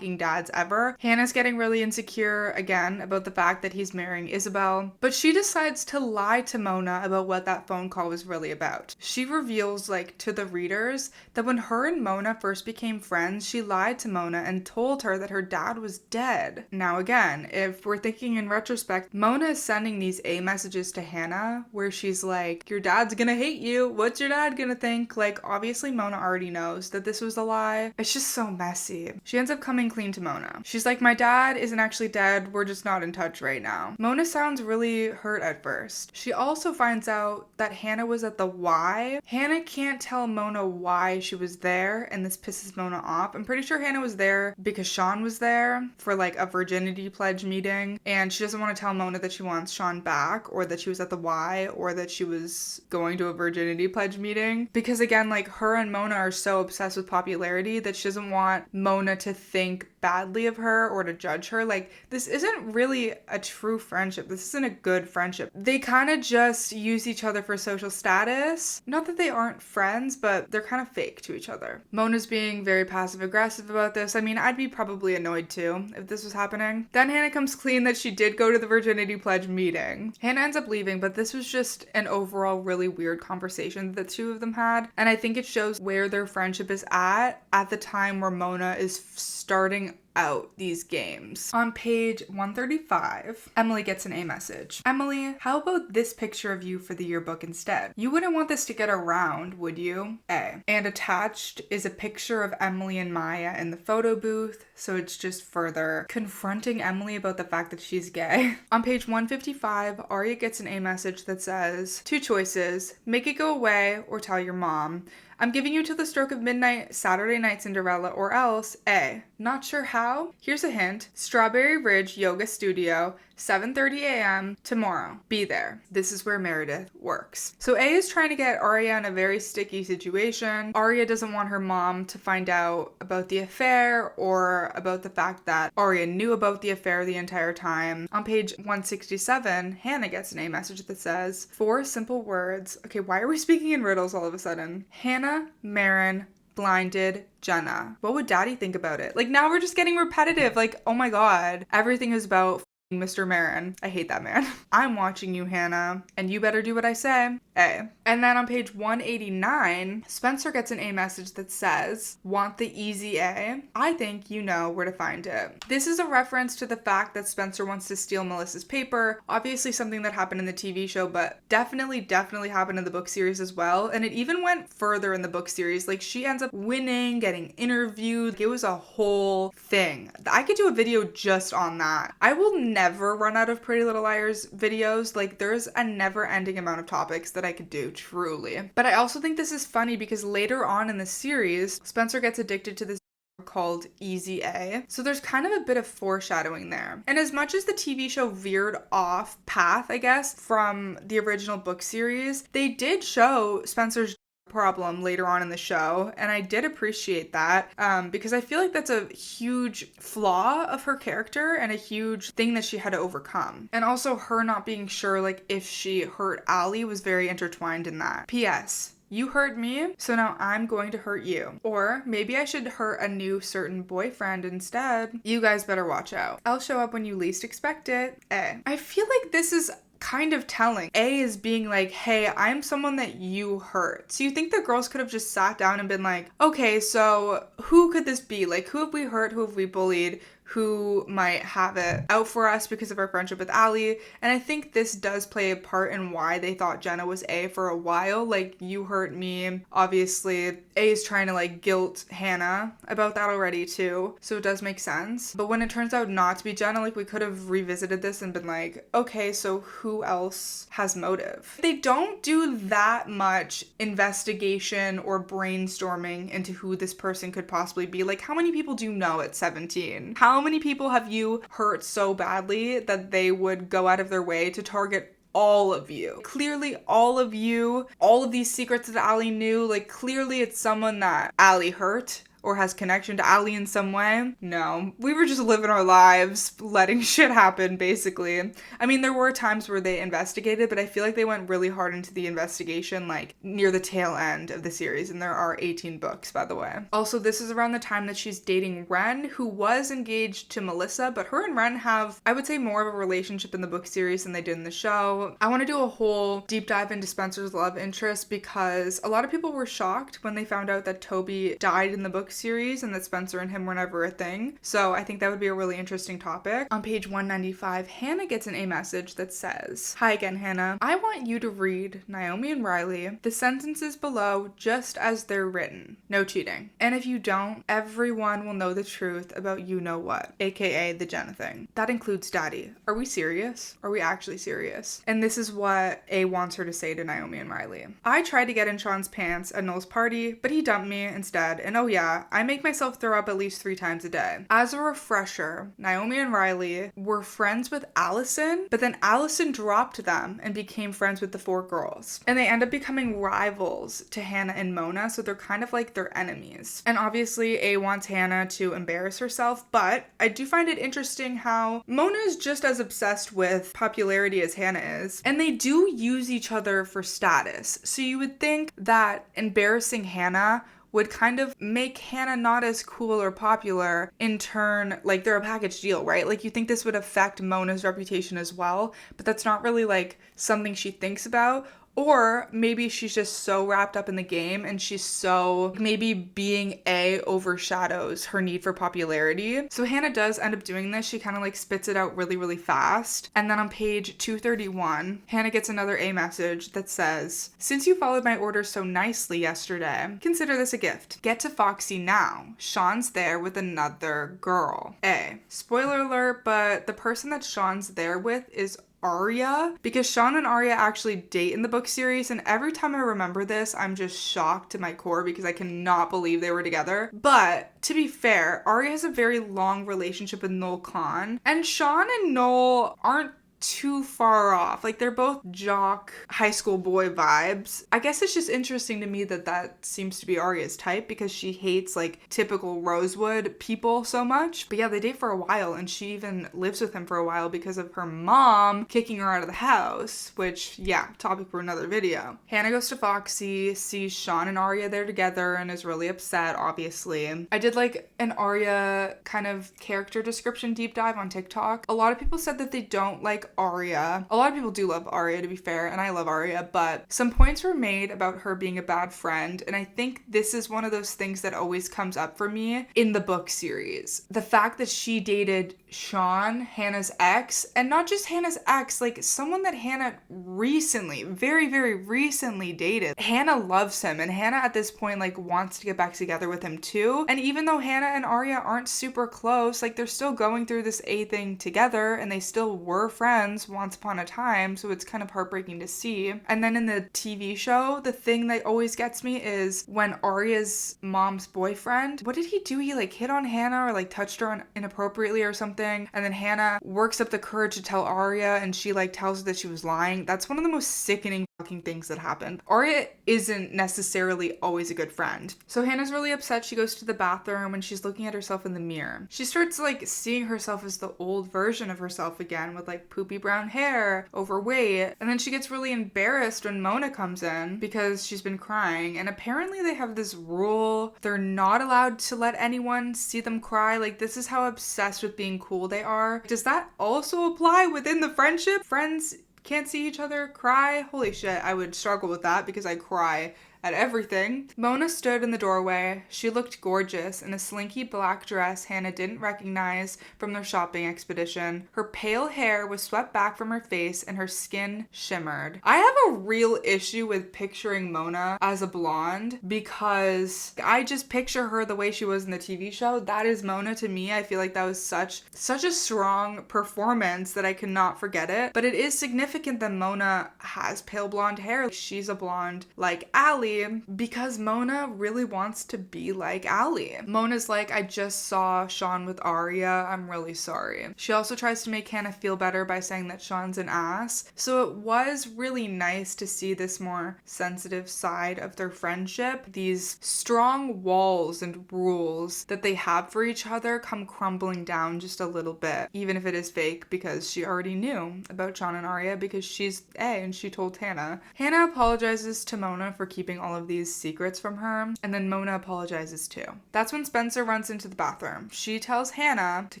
dads ever. Hannah's getting really insecure again about the fact that he's marrying Isabel, but she decides to lie to Mona about what that phone call was really about. She reveals like to the readers that when her and Mona first became friends, she lied to Mona and told her that her dad was dead. Now again, if we're thinking in retrospect, Mona is sending these A messages to Hanna where she's like, your dad's gonna hate you. What's your dad gonna think? Like, obviously Mona already knows that this was a lie. It's just so messy. She ends up coming clean to Mona. She's like, my dad isn't actually dead, we're just not in touch right now. Mona sounds really hurt at first. She also finds out that Hanna was at the Y. Hanna can't tell Mona why she was there, and this pisses Mona off. I'm pretty sure Hanna was there because Sean was there for like a virginity pledge meeting, and she doesn't want to tell Mona that she wants Sean back, or that she was at the Y, or that she was going to a virginity pledge meeting, because again, like, her and Mona are so obsessed with popularity that she doesn't want Mona to think think badly of her or to judge her. Like, this isn't really a true friendship. This isn't a good friendship. They kind of just use each other for social status. Not that they aren't friends, but they're kind of fake to each other. Mona's being very passive aggressive about this. I mean, I'd be probably annoyed too if this was happening. Then Hanna comes clean that she did go to the virginity pledge meeting. Hanna ends up leaving, but this was just an overall really weird conversation that the two of them had. And I think it shows where their friendship is at the time where Mona is starting out these games. On page 135, Emily gets an A message. Emily, how about this picture of you for the yearbook instead? You wouldn't want this to get around, would you? A. And attached is a picture of Emily and Maya in the photo booth, so it's just further confronting Emily about the fact that she's gay. On page 155, Aria gets an A message that says, 2 choices, make it go away or tell your mom. I'm giving you till the stroke of midnight, Saturday night Cinderella, or else A. Not sure how? Here's a hint. Strawberry Ridge Yoga Studio, 7:30 a.m. tomorrow. Be there. This is where Meredith works. So A is trying to get Aria in a very sticky situation. Aria doesn't want her mom to find out about the affair or about the fact that Aria knew about the affair the entire time. On page 167, Hanna gets an A message that says, 4 simple words. Okay, why are we speaking in riddles all of a sudden? Hanna Marin blinded Jenna. What would Daddy think about it? Like, now we're just getting repetitive. Like, oh my god. Everything is about Mr. Marin. I hate that man. I'm watching you, Hanna, and you better do what I say. A. And then on page 189, Spencer gets an A message that says, want the easy A? I think you know where to find it. This is a reference to the fact that Spencer wants to steal Melissa's paper. Obviously something that happened in the TV show, but definitely happened in the book series as well. And it even went further in the book series. Like, she ends up winning, getting interviewed. It was a whole thing. I could do a video just on that. I will never run out of Pretty Little Liars videos. Like, there's a never-ending amount of topics that I could do, truly. But I also think this is funny because later on in the series, Spencer gets addicted to this called Easy A. So there's kind of a bit of foreshadowing there. And as much as the TV show veered off path, I guess, from the original book series, they did show Spencer's problem later on in the show, and I did appreciate that because I feel like that's a huge flaw of her character and a huge thing that she had to overcome. And also her not being sure like if she hurt Allie was very intertwined in that. P.S. You hurt me, so now I'm going to hurt you. Or maybe I should hurt a new certain boyfriend instead. You guys better watch out. I'll show up when you least expect it. A. I feel like this is kind of telling. A is being like, hey, I'm someone that you hurt. So you think the girls could have just sat down and been like, okay, so who could this be? Like, who have we hurt? Who have we bullied? Who might have it out for us because of our friendship with Allie? And I think this does play a part in why they thought Jenna was A for a while. Like, you hurt me. Obviously, A is trying to like guilt Hanna about that already too. So it does make sense. But when it turns out not to be Jenna, like, we could have revisited this and been like, okay, so who else has motive? They don't do that much investigation or brainstorming into who this person could possibly be. Like, how many people do you know at 17? How many people have you hurt so badly that they would go out of their way to target all of you? Clearly all of you, all of these secrets that Allie knew, like, clearly it's someone that Allie hurt or has connection to Allie in some way. No, we were just living our lives, letting shit happen, basically. I mean, there were times where they investigated, but I feel like they went really hard into the investigation, like, near the tail end of the series, and there are 18 books, by the way. Also, this is around the time that she's dating Ren, who was engaged to Melissa, but her and Ren have, I would say, more of a relationship in the book series than they did in the show. I want to do a whole deep dive into Spencer's love interest because a lot of people were shocked when they found out that Toby died in the book series and that Spencer and him were never a thing. So I think that would be a really interesting topic. On page 195, Hanna gets an A message that says, hi again, Hanna. I want you to read Naomi and Riley, the sentences below just as they're written. No cheating. And if you don't, everyone will know the truth about you know what, aka the Jenna thing. That includes Daddy. Are we serious? Are we actually serious? And this is what A wants her to say to Naomi and Riley. I tried to get in Sean's pants at Noel's party, but he dumped me instead. And oh yeah, yeah, I make myself throw up at least 3 times a day. As a refresher, Naomi and Riley were friends with Alison, but then Alison dropped them and became friends with the 4 girls. And they end up becoming rivals to Hanna and Mona, so they're kind of like their enemies. And obviously, A wants Hanna to embarrass herself, but I do find it interesting how Mona is just as obsessed with popularity as Hanna is, and they do use each other for status. So you would think that embarrassing Hanna would kind of make Hanna not as cool or popular. In turn, like, they're a package deal, right? Like, you think this would affect Mona's reputation as well, but that's not really like something she thinks about. Or maybe she's just so wrapped up in the game and she's so, maybe being A overshadows her need for popularity. So Hanna does end up doing this. She kind of like spits it out really, really fast. And then on page 231, Hanna gets another A message that says, "Since you followed my orders so nicely yesterday, consider this a gift. Get to Foxy now. Sean's there with another girl." A. Spoiler alert, but the person that Sean's there with is Aria, because Sean and Aria actually date in the book series, and every time I remember this, I'm just shocked to my core because I cannot believe they were together. But to be fair, Aria has a very long relationship with Noel Kahn, and Sean and Noel aren't too far off. Like, they're both jock high school boy vibes. I guess it's just interesting to me that that seems to be Aria's type, because she hates like typical Rosewood people so much. But yeah, they date for a while, and she even lives with him for a while because of her mom kicking her out of the house, which, yeah, topic for another video. Hanna goes to Foxy, sees Sean and Aria there together, and is really upset, obviously. I did like an Aria kind of character description deep dive on TikTok. A lot of people said that they don't like Aria. A lot of people do love Aria, to be fair, and I love Aria, but some points were made about her being a bad friend, and I think this is one of those things that always comes up for me in the book series. The fact that she dated Sean, Hanna's ex, and not just Hanna's ex, like someone that Hanna recently, very, very recently dated. Hanna loves him, and Hanna at this point like wants to get back together with him too. And even though Hanna and Aria aren't super close, like they're still going through this A thing together, and they still were friends once upon a time, so it's kind of heartbreaking to see. And then in the TV show, the thing that always gets me is when Aria's mom's boyfriend, what did he do? He like hit on Hanna or like touched her inappropriately or something, and then Hanna works up the courage to tell Aria, and she like tells her that she was lying. That's one of the most sickening fucking things that happened. Aria isn't necessarily always a good friend. So Hannah's really upset. She goes to the bathroom and she's looking at herself in the mirror. She starts like seeing herself as the old version of herself again, with like poopy brown hair, overweight, and then she gets really embarrassed when Mona comes in because she's been crying. And apparently they have this rule, they're not allowed to let anyone see them cry. Like, this is how obsessed with being cool they are. Does that also apply within the friendship? Friends can't see each other cry? Holy shit, I would struggle with that because I cry at everything. Mona stood in the doorway. She looked gorgeous in a slinky black dress Hanna didn't recognize from their shopping expedition. Her pale hair was swept back from her face and her skin shimmered. I have a real issue with picturing Mona as a blonde because I just picture her the way she was in the TV show. That is Mona to me. I feel like that was such a strong performance that I cannot forget it. But it is significant that Mona has pale blonde hair. She's a blonde like Allie, because Mona really wants to be like Allie. Mona's like, "I just saw Sean with Aria. I'm really sorry." She also tries to make Hanna feel better by saying that Sean's an ass. So it was really nice to see this more sensitive side of their friendship. These strong walls and rules that they have for each other come crumbling down just a little bit, even if it is fake, because she already knew about Sean and Aria because she's A and she told Hanna. Hanna apologizes to Mona for keeping all of these secrets from her, and then Mona apologizes too. That's when Spencer runs into the bathroom. She tells Hanna to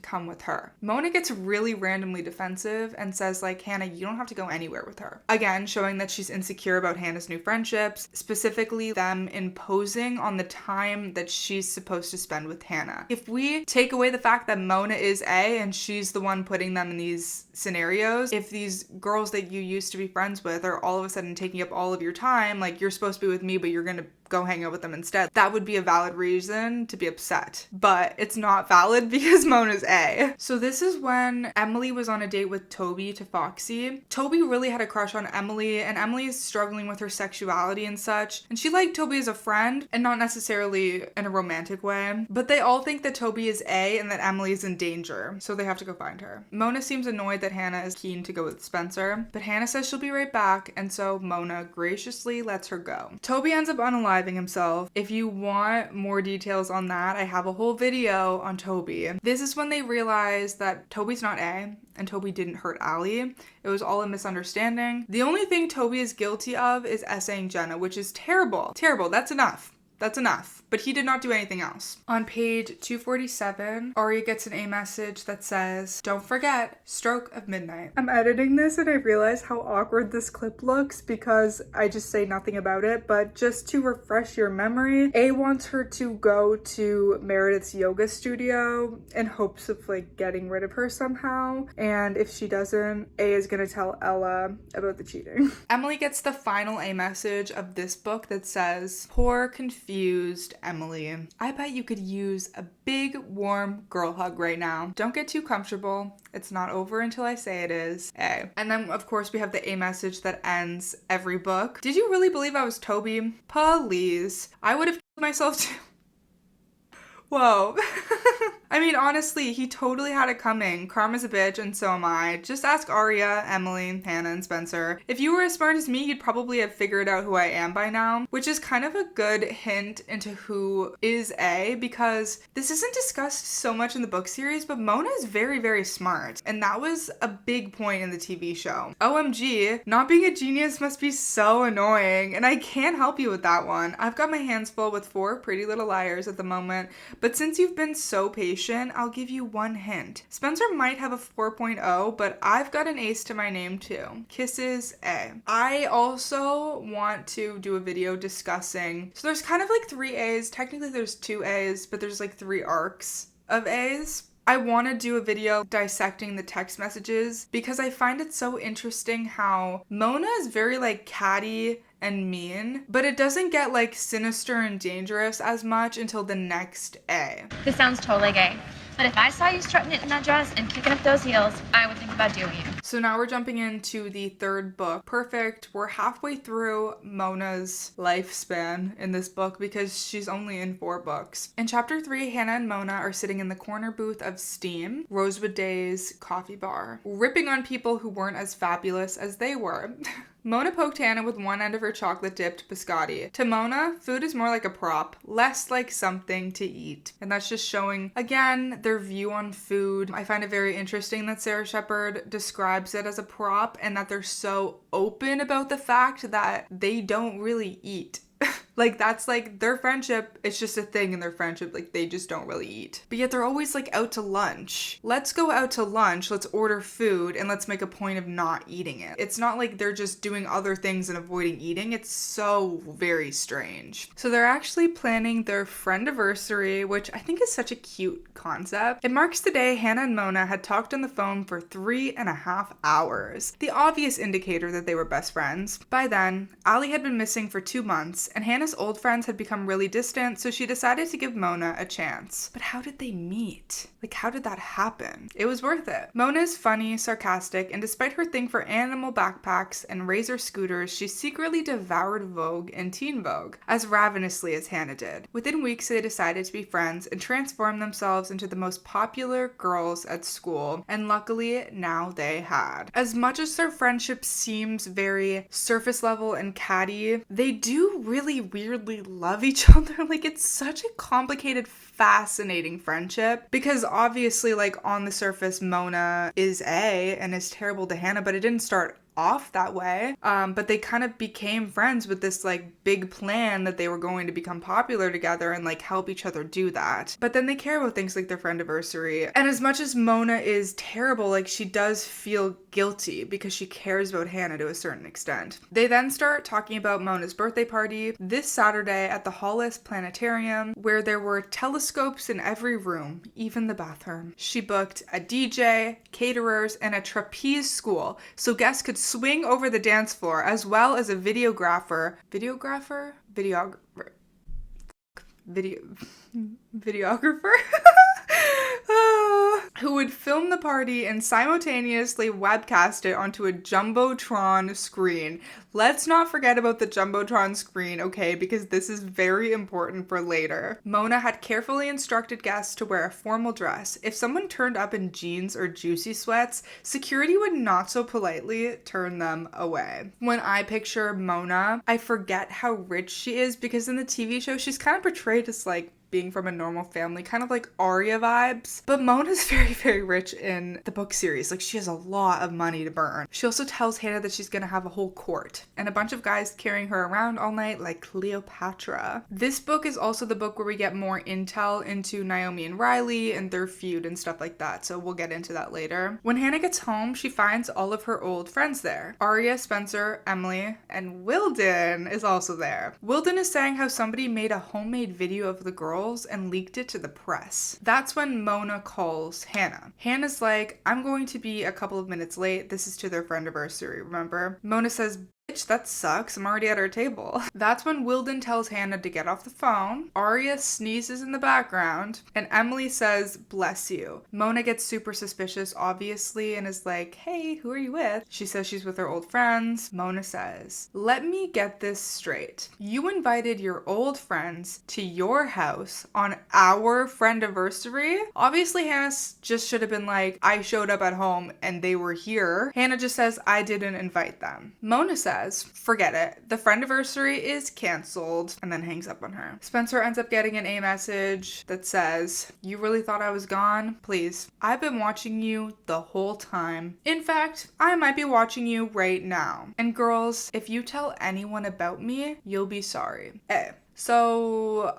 come with her. Mona gets really randomly defensive and says like, "Hanna, you don't have to go anywhere with her." Again, showing that she's insecure about Hannah's new friendships, specifically them imposing on the time that she's supposed to spend with Hanna. If we take away the fact that Mona is A and she's the one putting them in these scenarios, if these girls that you used to be friends with are all of a sudden taking up all of your time, like, you're supposed to be with me, but you're gonna go hang out with them instead. That would be a valid reason to be upset. But it's not valid because Mona's A. So this is when Emily was on a date with Toby to Foxy. Toby really had a crush on Emily, and Emily is struggling with her sexuality and such. And she liked Toby as a friend, and not necessarily in a romantic way. But they all think that Toby is A and that Emily is in danger, so they have to go find her. Mona seems annoyed that Hanna is keen to go with Spencer, but Hanna says she'll be right back, and so Mona graciously lets her go. Toby ends up unaliving himself. If you want more details on that, I have a whole video on Toby. This is when they realize that Toby's not A, and Toby didn't hurt Allie. It was all a misunderstanding. The only thing Toby is guilty of is essaying Jenna, which is terrible. Terrible, that's enough. That's enough. But he did not do anything else. On page 247, Aria gets an A message that says, "Don't forget, stroke of midnight." I'm editing this and I realize how awkward this clip looks because I just say nothing about it, but just to refresh your memory, A wants her to go to Meredith's yoga studio in hopes of like getting rid of her somehow. And if she doesn't, A is gonna tell Ella about the cheating. Emily gets the final A message of this book that says, "Poor, confused Emily. I bet you could use a big, warm girl hug right now. Don't get too comfortable. It's not over until I say it is. A." And then, of course, we have the A message that ends every book. Did you really believe I was Toby? Please. I would have killed myself too. Whoa. I mean, honestly, he totally had it coming. Karma's a bitch, and so am I. Just ask Aria, Emily, Hanna, and Spencer. If you were as smart as me, you'd probably have figured out who I am by now, which is kind of a good hint into who is A, because this isn't discussed so much in the book series, but Mona is very, very smart, and that was a big point in the TV show. OMG, not being a genius must be so annoying, and I can't help you with that one. I've got my hands full with 4 Pretty Little Liars at the moment, but since you've been so patient, I'll give you one hint. Spencer might have a 4.0, but I've got an ace to my name too. Kisses, A. I also want to do a video discussing, so there's kind of like 3 A's. Technically there's 2 A's, but there's like 3 arcs of A's. I want to do a video dissecting the text messages because I find it so interesting how Mona is very like catty and mean, but it doesn't get like sinister and dangerous as much until the next A. This sounds totally gay, but if I saw you strutting it in that dress and kicking up those heels, I would think about doing you. So now we're jumping into the 3rd book. Perfect. We're halfway through Mona's lifespan in this book because she's only in 4 books. In chapter 3, Hanna and Mona are sitting in the corner booth of Steam, Rosewood Days coffee bar, ripping on people who weren't as fabulous as they were. Mona poked Hanna with one end of her chocolate-dipped biscotti. To Mona, food is more like a prop, less like something to eat. And that's just showing, again, their view on food. I find it very interesting that Sara Shepard describes it as a prop and that they're so open about the fact that they don't really eat. Like, that's like their friendship, it's just a thing in their friendship, like they just don't really eat. But yet they're always like out to lunch. Let's go out to lunch, let's order food, and let's make a point of not eating it. It's not like they're just doing other things and avoiding eating. It's so very strange. So they're actually planning their friendiversary, which I think is such a cute concept. It marks the day Hanna and Mona had talked on the phone for 3.5 hours. The obvious indicator that they were best friends. By then, Allie had been missing for 2 months, and Hanna's old friends had become really distant, so she decided to give Mona a chance. But how did they meet? Like, how did that happen? It was worth it. Mona is funny, sarcastic, and despite her thing for animal backpacks and razor scooters, she secretly devoured Vogue and Teen Vogue as ravenously as Hanna did. Within weeks, they decided to be friends and transform themselves into the most popular girls at school, and luckily, now they had. As much as their friendship seems very surface level and catty, they do really weirdly love each other. Like, it's such a complicated, fascinating friendship because obviously, like, on the surface, Mona is A and is terrible to Hanna, but it didn't start off that way, but they kind of became friends with this like big plan that they were going to become popular together and like help each other do that. But then they care about things like their friendiversary, and as much as Mona is terrible, like she does feel guilty because she cares about Hanna to a certain extent. They then start talking about Mona's birthday party this Saturday at the Hollis Planetarium, where there were telescopes in every room, even the bathroom. She booked a DJ, caterers, and a trapeze school so guests could swing over the dance floor, as well as a videographer. videographer who would film the party and simultaneously webcast it onto a Jumbotron screen. Let's not forget about the Jumbotron screen, okay, because this is very important for later. Mona had carefully instructed guests to wear a formal dress. If someone turned up in jeans or juicy sweats, security would not so politely turn them away. When I picture Mona, I forget how rich she is because in the TV show, she's kind of portrayed as like being from a normal family, kind of like Aria vibes. But Mona's very, very rich in the book series. Like, she has a lot of money to burn. She also tells Hanna that she's gonna have a whole court and a bunch of guys carrying her around all night like Cleopatra. This book is also the book where we get more intel into Naomi and Riley and their feud and stuff like that, so we'll get into that later. When Hanna gets home, she finds all of her old friends there. Aria, Spencer, Emily, and Wilden is also there. Wilden is saying how somebody made a homemade video of the girls and leaked it to the press. That's when Mona calls Hanna. Hannah's like, I'm going to be a couple of minutes late. This is to their friendiversary, remember? Mona says, bitch, that sucks. I'm already at our table. That's when Wilden tells Hanna to get off the phone. Aria sneezes in the background, and Emily says, bless you. Mona gets super suspicious, obviously, and is like, hey, who are you with? She says she's with her old friends. Mona says, let me get this straight. You invited your old friends to your house on our friendiversary? Obviously, Hanna just should have been like, I showed up at home and they were here. Hanna just says, I didn't invite them. Mona says, forget it. The friendiversary is canceled, and then hangs up on her. Spencer ends up getting an A message that says, you really thought I was gone? Please. I've been watching you the whole time. In fact, I might be watching you right now. And girls, if you tell anyone about me, you'll be sorry. So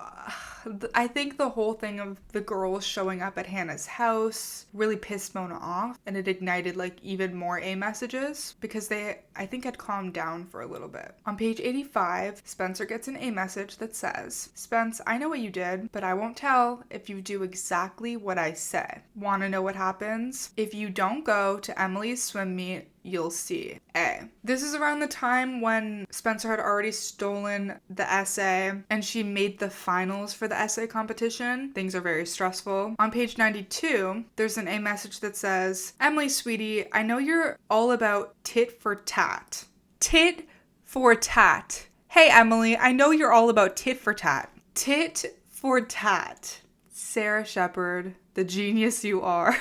I think the whole thing of the girls showing up at Hannah's house really pissed Mona off, and it ignited like even more A messages because they, I think, had calmed down for a little bit. On page 85, Spencer gets an A message that says, Spence, I know what you did, but I won't tell if you do exactly what I say. Want to know what happens? If you don't go to Emily's swim meet, you'll see. A. This is around the time when Spencer had already stolen the essay and she made the finals for the essay competition. Things are very stressful. On page 92, there's an A message that says, Emily, sweetie, I know you're all about tit for tat. Tit for tat. Hey, Emily, I know you're all about tit for tat. Tit for tat. Sara Shepard, the genius you are.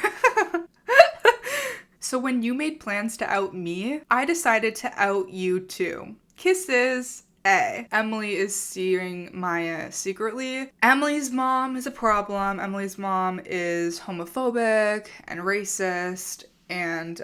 So when you made plans to out me, I decided to out you too. Kisses. A. Emily is seeing Maya secretly. Emily's mom is a problem. Emily's mom is homophobic and racist, and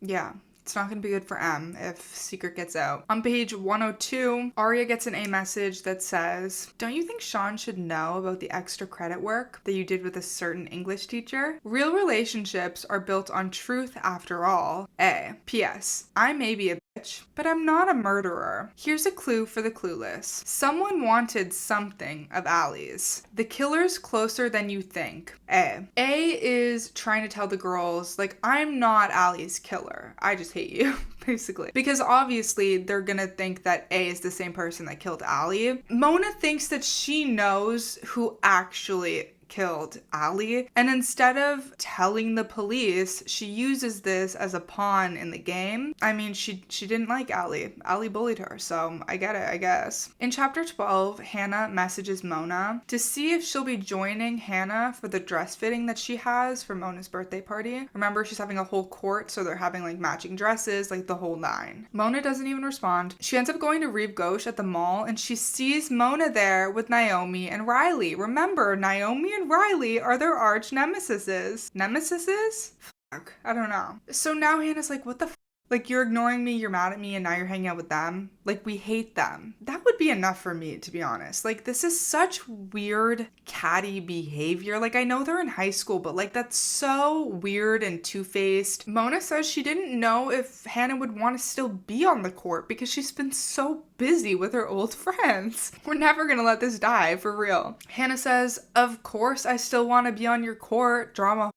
yeah. It's not going to be good for Em if secret gets out. On page 102, Aria gets an A message that says, don't you think Sean should know about the extra credit work that you did with a certain English teacher? Real relationships are built on truth after all. A. P.S. I may be a bitch, but I'm not a murderer. Here's a clue for the clueless. Someone wanted something of Allie's. The killer's closer than you think. A. A is trying to tell the girls, like, I'm not Allie's killer. I just hate you, basically. Because obviously they're gonna think that A is the same person that killed Allie. Mona thinks that she knows who actually killed Allie, and instead of telling the police, she uses this as a pawn in the game. I mean, she didn't like Allie. Allie bullied her, so I get it, I guess. In chapter 12, Hanna messages Mona to see if she'll be joining Hanna for the dress fitting that she has for Mona's birthday party. Remember, she's having a whole court, so they're having like matching dresses, like the whole nine. Mona doesn't even respond. She ends up going to Rive Gauche at the mall, and she sees Mona there with Naomi and Riley. Remember, Naomi and Riley are their arch nemesises. Nemesises? Fuck, I don't know. So now Hannah's like, what the fuck? Like, you're ignoring me, you're mad at me, and now you're hanging out with them? Like, we hate them. That would be enough for me, to be honest. Like, this is such weird catty behavior. Like, I know they're in high school, but like, that's so weird and two-faced. Mona says she didn't know if Hanna would want to still be on the court because she's been so busy with her old friends. We're never gonna let this die, for real. Hanna says, of course I still want to be on your court, drama.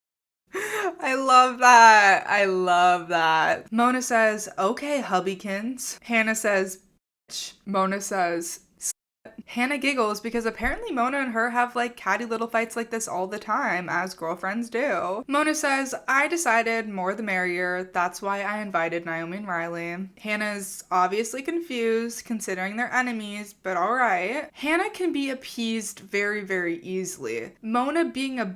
I love that. I love that. Mona says, okay, hubbykins. Hanna says, bitch. Mona says, Hanna giggles because apparently Mona and her have like catty little fights like this all the time, as girlfriends do. Mona says, I decided more the merrier. That's why I invited Naomi and Riley. Hanna's obviously confused considering they're enemies, but alright. Hanna can be appeased very, very easily. Mona being a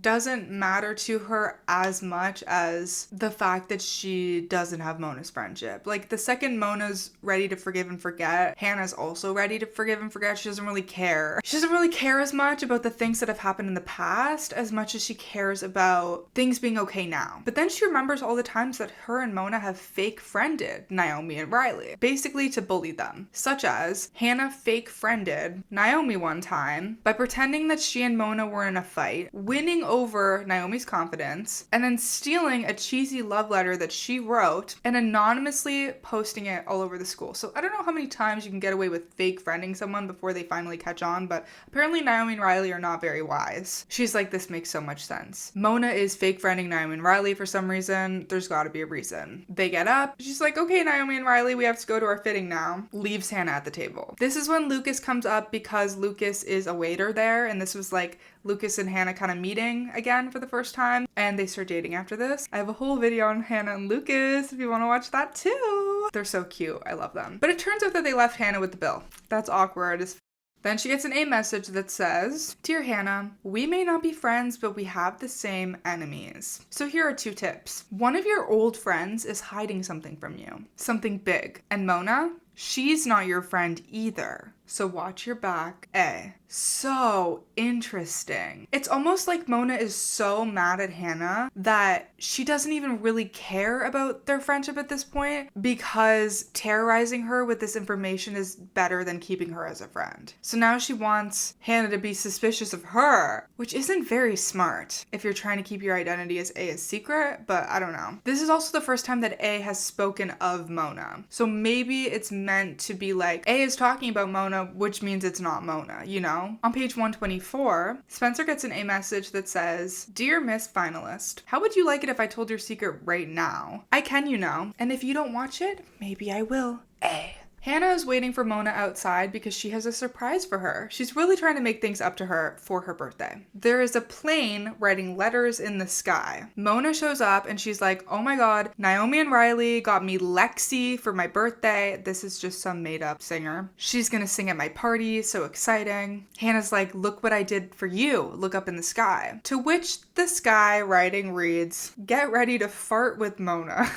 doesn't matter to her as much as the fact that she doesn't have Mona's friendship. Like, the second Mona's ready to forgive and forget, Hanna's also ready to forgive and forget. She doesn't really care. She doesn't really care as much about the things that have happened in the past as much as she cares about things being okay now. But then she remembers all the times that her and Mona have fake friended Naomi and Riley, basically to bully them. Such as Hanna fake friended Naomi one time by pretending that she and Mona were in a fight, winning over Naomi's confidence, and then stealing a cheesy love letter that she wrote and anonymously posting it all over the school. So I don't know how many times you can get away with fake friending someone before they finally catch on, but apparently Naomi and Riley are not very wise. She's like, this makes so much sense. Mona is fake friending Naomi and Riley for some reason. There's gotta be a reason. They get up. She's like, okay, Naomi and Riley, we have to go to our fitting now. Leaves Hanna at the table. This is when Lucas comes up because Lucas is a waiter there, and this was like Lucas and Hanna kind of meeting again for the first time, and they start dating after this. I have a whole video on Hanna and Lucas if you want to watch that too. They're so cute. I love them. But it turns out that they left Hanna with the bill. That's awkward as Then she gets an A message that says, Dear Hanna, we may not be friends, but we have the same enemies. So here are 2 tips. One of your old friends is hiding something from you. Something big. And Mona, she's not your friend either. So watch your back. A. So interesting. It's almost like Mona is so mad at Hanna that she doesn't even really care about their friendship at this point, because terrorizing her with this information is better than keeping her as a friend. So now she wants Hanna to be suspicious of her, which isn't very smart if you're trying to keep your identity as A a secret, but I don't know. This is also the first time that A has spoken of Mona. So maybe it's meant to be like, A is talking about Mona, which means it's not Mona, you know? On page 124, Spencer gets an A message that says, Dear Miss Finalist, how would you like it if I told your secret right now? I can, you know, and if you don't watch it, maybe I will. A. Hanna is waiting for Mona outside because she has a surprise for her. She's really trying to make things up to her for her birthday. There is a plane writing letters in the sky. Mona shows up and she's like, oh my god, Naomi and Riley got me Lexi for my birthday. This is just some made up singer. She's gonna sing at my party, so exciting. Hanna's like, look what I did for you. Look up in the sky. To which the sky writing reads, get ready to fart with Mona.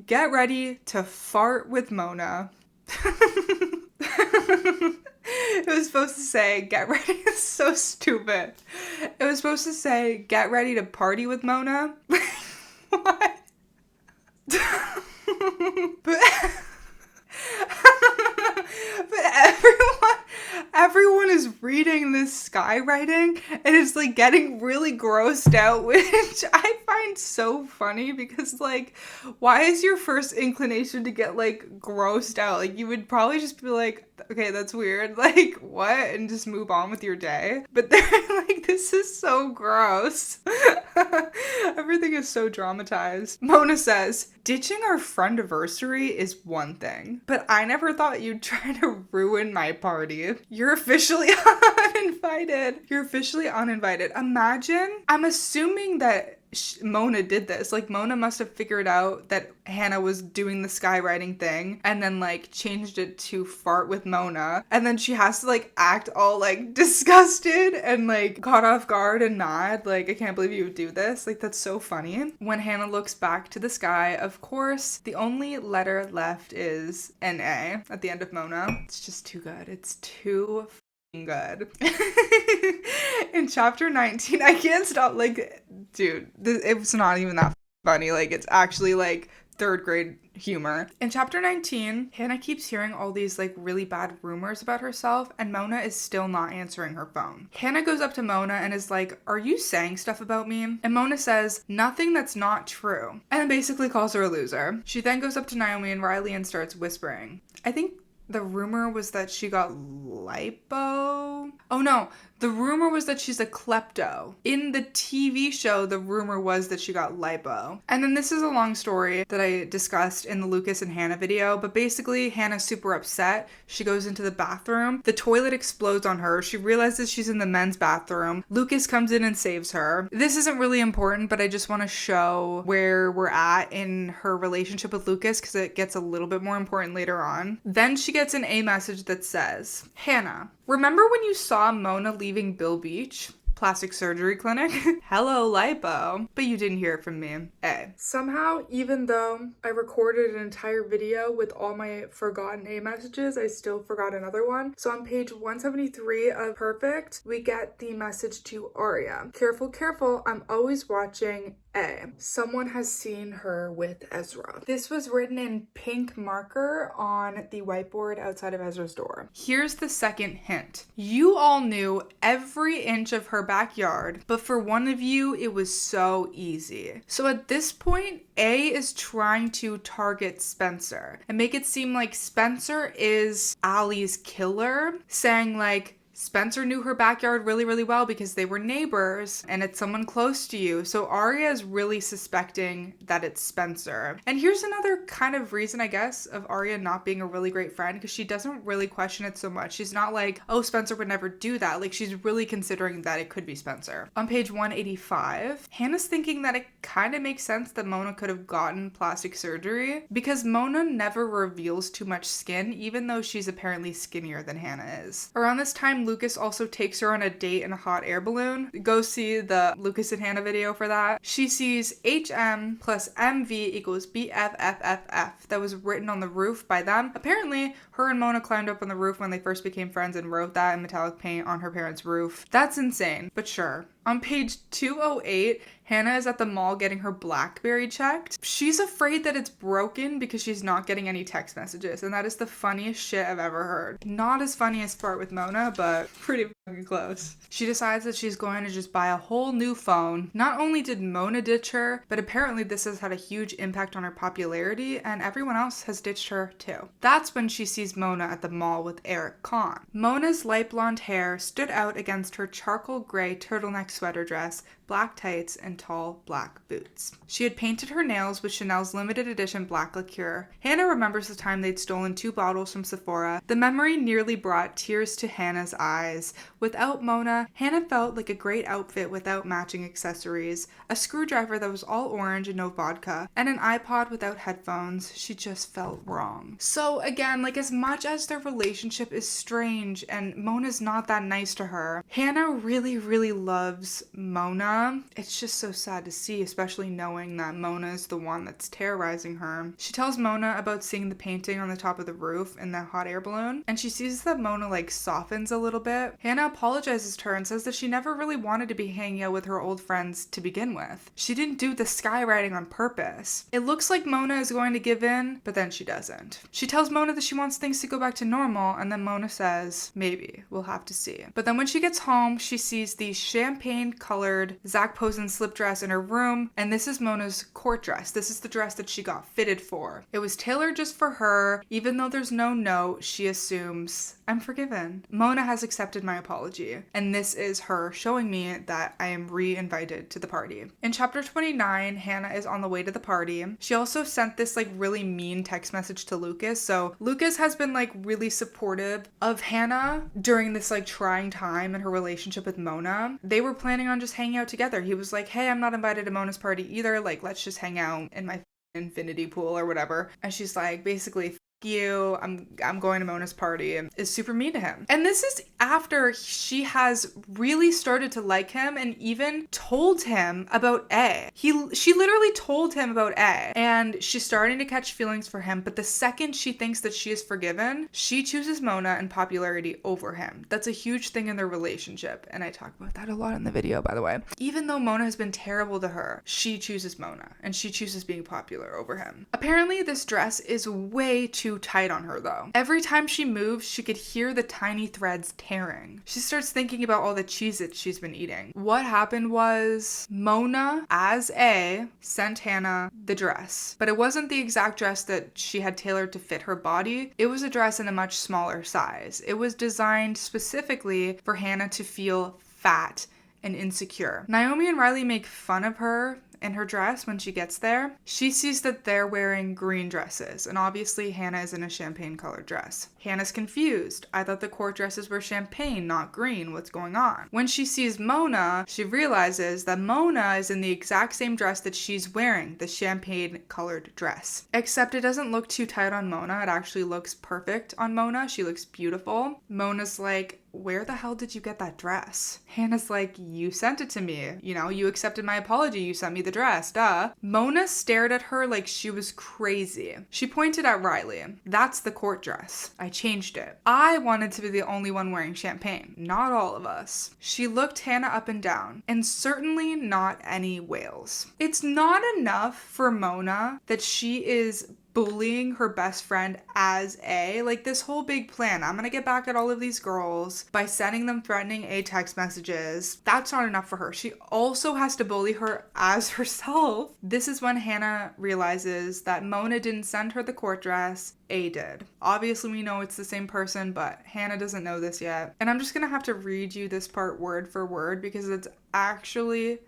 Get ready to fart with Mona. It was supposed to say, get ready. It's so stupid. It was supposed to say, get ready to party with Mona. What? But everyone is reading this skywriting and it's like getting really grossed out, which I find so funny because like, why is your first inclination to get like grossed out? Like, you would probably just be like, okay, that's weird, like what, and just move on with your day. But they're like, this is so gross. Everything is so dramatized. Mona says, ditching our friendiversary is one thing, but I never thought you'd try to ruin my party. You're officially uninvited. You're officially uninvited. Imagine, I'm assuming that Mona did this. Like, Mona must have figured out that Hanna was doing the skywriting thing and then like changed it to fart with Mona, and then she has to like act all like disgusted and like caught off guard and nod like, I can't believe you would do this. Like, that's so funny. When Hanna looks back to the sky, of course the only letter left is an A at the end of Mona. It's just too good. It's too good. In chapter 19, I can't stop, like, dude, it's not even that funny. Like, it's actually like 3rd grade humor. In chapter 19, Hanna keeps hearing all these like really bad rumors about herself, and Mona is still not answering her phone. Hanna goes up to Mona and is like, are you saying stuff about me? And Mona says, nothing that's not true, and then basically calls her a loser. She then goes up to Naomi and Riley and starts whispering. I think the rumor was that she got lipo. Oh no, The rumor was that she's a klepto. In the TV show, the rumor was that she got lipo. And then this is a long story that I discussed in the Lucas and Hanna video, but basically Hannah's super upset. She goes into the bathroom. The toilet explodes on her. She realizes she's in the men's bathroom. Lucas comes in and saves her. This isn't really important, but I just want to show where we're at in her relationship with Lucas because it gets a little bit more important later on. Then she gets an A message that says, Hannah, remember when you saw Mona leaving Bill Beach? Plastic surgery clinic? Hello, lipo. But you didn't hear it from me. A. Somehow, even though I recorded an entire video with all my forgotten A messages, I still forgot another one. So on page 173 of Perfect, we get the message to Aria. Careful, careful, I'm always watching. A. Someone has seen her with Ezra. This was written in pink marker on the whiteboard outside of Ezra's door. Here's the second hint. You all knew every inch of her backyard, but for one of you, it was so easy. So at this point, A is trying to target Spencer and make it seem like Spencer is Allie's killer, saying like, Spencer knew her backyard really, really well because they were neighbors and it's someone close to you. So Aria is really suspecting that it's Spencer. And here's another kind of reason, I guess, of Aria not being a really great friend because she doesn't really question it so much. She's not like, oh, Spencer would never do that. Like she's really considering that it could be Spencer. On page 185, Hannah's thinking that it kind of makes sense that Mona could have gotten plastic surgery because Mona never reveals too much skin, even though she's apparently skinnier than Hannah is. Around this time, Lucas also takes her on a date in a hot air balloon. Go see the Lucas and Hanna video for that. She sees HM plus MV equals BFFFF that was written on the roof by them. Apparently, her and Mona climbed up on the roof when they first became friends and wrote that in metallic paint on her parents' roof. That's insane, but sure. On page 208, Hannah is at the mall getting her BlackBerry checked. She's afraid that it's broken because she's not getting any text messages, and that is the funniest shit I've ever heard. Not as funny as part with Mona, but pretty fucking close. She decides that she's going to just buy a whole new phone. Not only did Mona ditch her, but apparently this has had a huge impact on her popularity, and everyone else has ditched her too. That's when she sees Mona at the mall with Eric Kahn. Mona's light blonde hair stood out against her charcoal gray turtleneck sweater dress, black tights, and tall black boots. She had painted her nails with Chanel's limited edition black liqueur. Hannah remembers the time they'd stolen 2 bottles from Sephora. The memory nearly brought tears to Hannah's eyes. Without Mona, Hannah felt like a great outfit without matching accessories, a screwdriver that was all orange and no vodka, and an iPod without headphones. She just felt wrong. So again, like as much as their relationship is strange and Mona's not that nice to her, Hannah really, really loves Mona. It's just so sad to see, especially knowing that Mona is the one that's terrorizing her. She tells Mona about seeing the painting on the top of the roof in the hot air balloon, and she sees that Mona like softens a little bit. Hannah apologizes to her and says that she never really wanted to be hanging out with her old friends to begin with. She didn't do the skywriting on purpose. It looks like Mona is going to give in, but then she doesn't. She tells Mona that she wants things to go back to normal, and then Mona says, maybe, we'll have to see. But then when she gets home, she sees the champagne-colored Zac Posen slip dress in her room, and this is Mona's court dress. This is the dress that she got fitted for. It was tailored just for her. Even though there's no note, she assumes, I'm forgiven. Mona has accepted my apology, and this is her showing me that I am re-invited to the party. In chapter 29, Hannah is on the way to the party. She also sent this like really mean text message to Lucas. So Lucas has been like really supportive of Hannah during this like trying time in her relationship with Mona. They were planning on just hanging out together. He was like, hey, I'm not invited to Mona's party either. Like, let's just hang out in my infinity pool or whatever. And she's like, basically, you, I'm going to Mona's party, and is super mean to him. And this is after she has really started to like him and even told him about A. She literally told him about A, and she's starting to catch feelings for him, but the second she thinks that she is forgiven, she chooses Mona and popularity over him. That's a huge thing in their relationship, and I talk about that a lot in the video, by the way. Even though Mona has been terrible to her, she chooses Mona, and she chooses being popular over him. Apparently, this dress is way too too tight on her though. Every time she moves, she could hear the tiny threads tearing. She starts thinking about all the Cheez-Its she's been eating. What happened was Mona, as A, sent Hanna the dress, but it wasn't the exact dress that she had tailored to fit her body. It was a dress in a much smaller size. It was designed specifically for Hanna to feel fat and insecure. Naomi and Riley make fun of her in her dress when she gets there. She sees that they're wearing green dresses, and obviously Hanna is in a champagne colored dress. Hanna's confused. I thought the court dresses were champagne, not green. What's going on? When she sees Mona, she realizes that Mona is in the exact same dress that she's wearing, the champagne colored dress. Except it doesn't look too tight on Mona. It actually looks perfect on Mona. She looks beautiful. Mona's like, where the hell did you get that dress? Hanna's like, you sent it to me. You know, you accepted my apology. You sent me the dress, duh. Mona stared at her like she was crazy. She pointed at Riley. That's the court dress. I changed it. I wanted to be the only one wearing champagne, not all of us. She looked Hanna up and down, and certainly not any whales. It's not enough for Mona that she is bullying her best friend as A. Like, this whole big plan, I'm gonna get back at all of these girls by sending them threatening A text messages. That's not enough for her. She also has to bully her as herself. This is when Hanna realizes that Mona didn't send her the court dress, A did. Obviously we know it's the same person, but Hanna doesn't know this yet. And I'm just gonna have to read you this part word for word because it's actually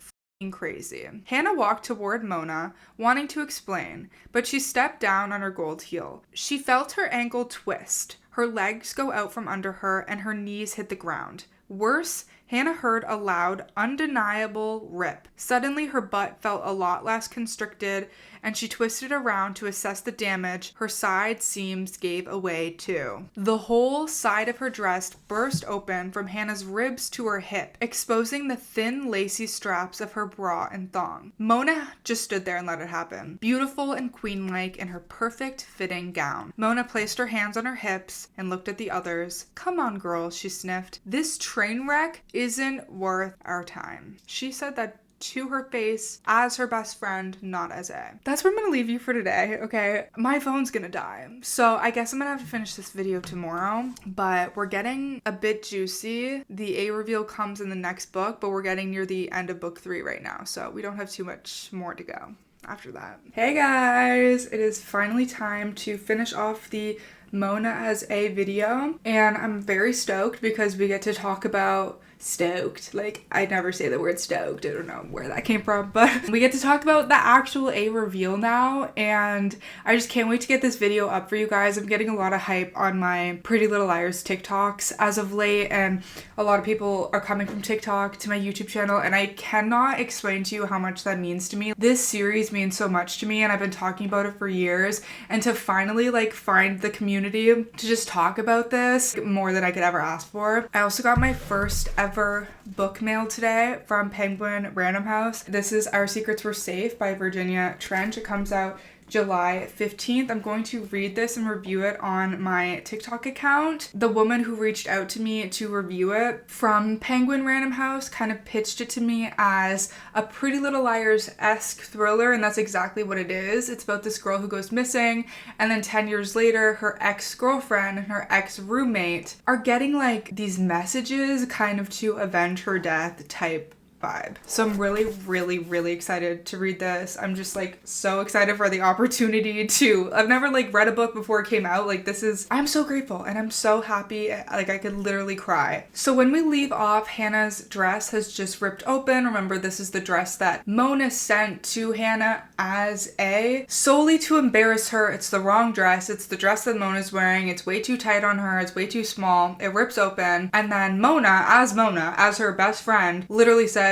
crazy. Hanna walked toward Mona, wanting to explain, but she stepped down on her gold heel. She felt her ankle twist, her legs go out from under her, and her knees hit the ground. Worse, Hanna heard a loud, undeniable rip. Suddenly, her butt felt a lot less constricted, and she twisted around to assess the damage. Her side seams gave away too. The whole side of her dress burst open from Hanna's ribs to her hip, exposing the thin, lacy straps of her bra and thong. Mona just stood there and let it happen, beautiful and queen-like in her perfect fitting gown. Mona placed her hands on her hips and looked at the others. Come on, girls, she sniffed. This train wreck isn't worth our time. She said that to her face as her best friend, not as A. That's where I'm gonna leave you for today, okay? My phone's gonna die. So I guess I'm gonna have to finish this video tomorrow, but we're getting a bit juicy. The A reveal comes in the next book, but we're getting near the end of book 3 right now, so we don't have too much more to go after that. Hey guys, it is finally time to finish off the Mona as A video, and I'm very stoked because we get to talk about stoked. Like, I never say the word stoked. I don't know where that came from, but we get to talk about the actual A reveal now, and I just can't wait to get this video up for you guys. I'm getting a lot of hype on my Pretty Little Liars TikToks as of late, and a lot of people are coming from TikTok to my YouTube channel, and I cannot explain to you how much that means to me. This series means so much to me, and I've been talking about it for years, and to finally like find the community to just talk about this, more than I could ever ask for. I also got my first ever book mail today from Penguin Random House. This is Our Secrets Were Safe by Virginia Trench. It comes out July 15th. I'm going to read this and review it on my TikTok account. The woman who reached out to me to review it from Penguin Random House kind of pitched it to me as a Pretty Little Liars-esque thriller, and that's exactly what it is. It's about this girl who goes missing, and then 10 years later, her ex-girlfriend and her ex-roommate are getting like these messages kind of to avenge her death type vibe. So I'm really excited to read this. I'm just like so excited for the opportunity to, I've never like read a book before it came out. Like, this is, I'm so grateful and I'm so happy. Like, I could literally cry. So when we leave off, Hanna's dress has just ripped open. Remember, this is the dress that Mona sent to Hanna as A, solely to embarrass her. It's the wrong dress. It's the dress that Mona's wearing. It's way too tight on her. It's way too small. It rips open. And then Mona, as her best friend, literally says,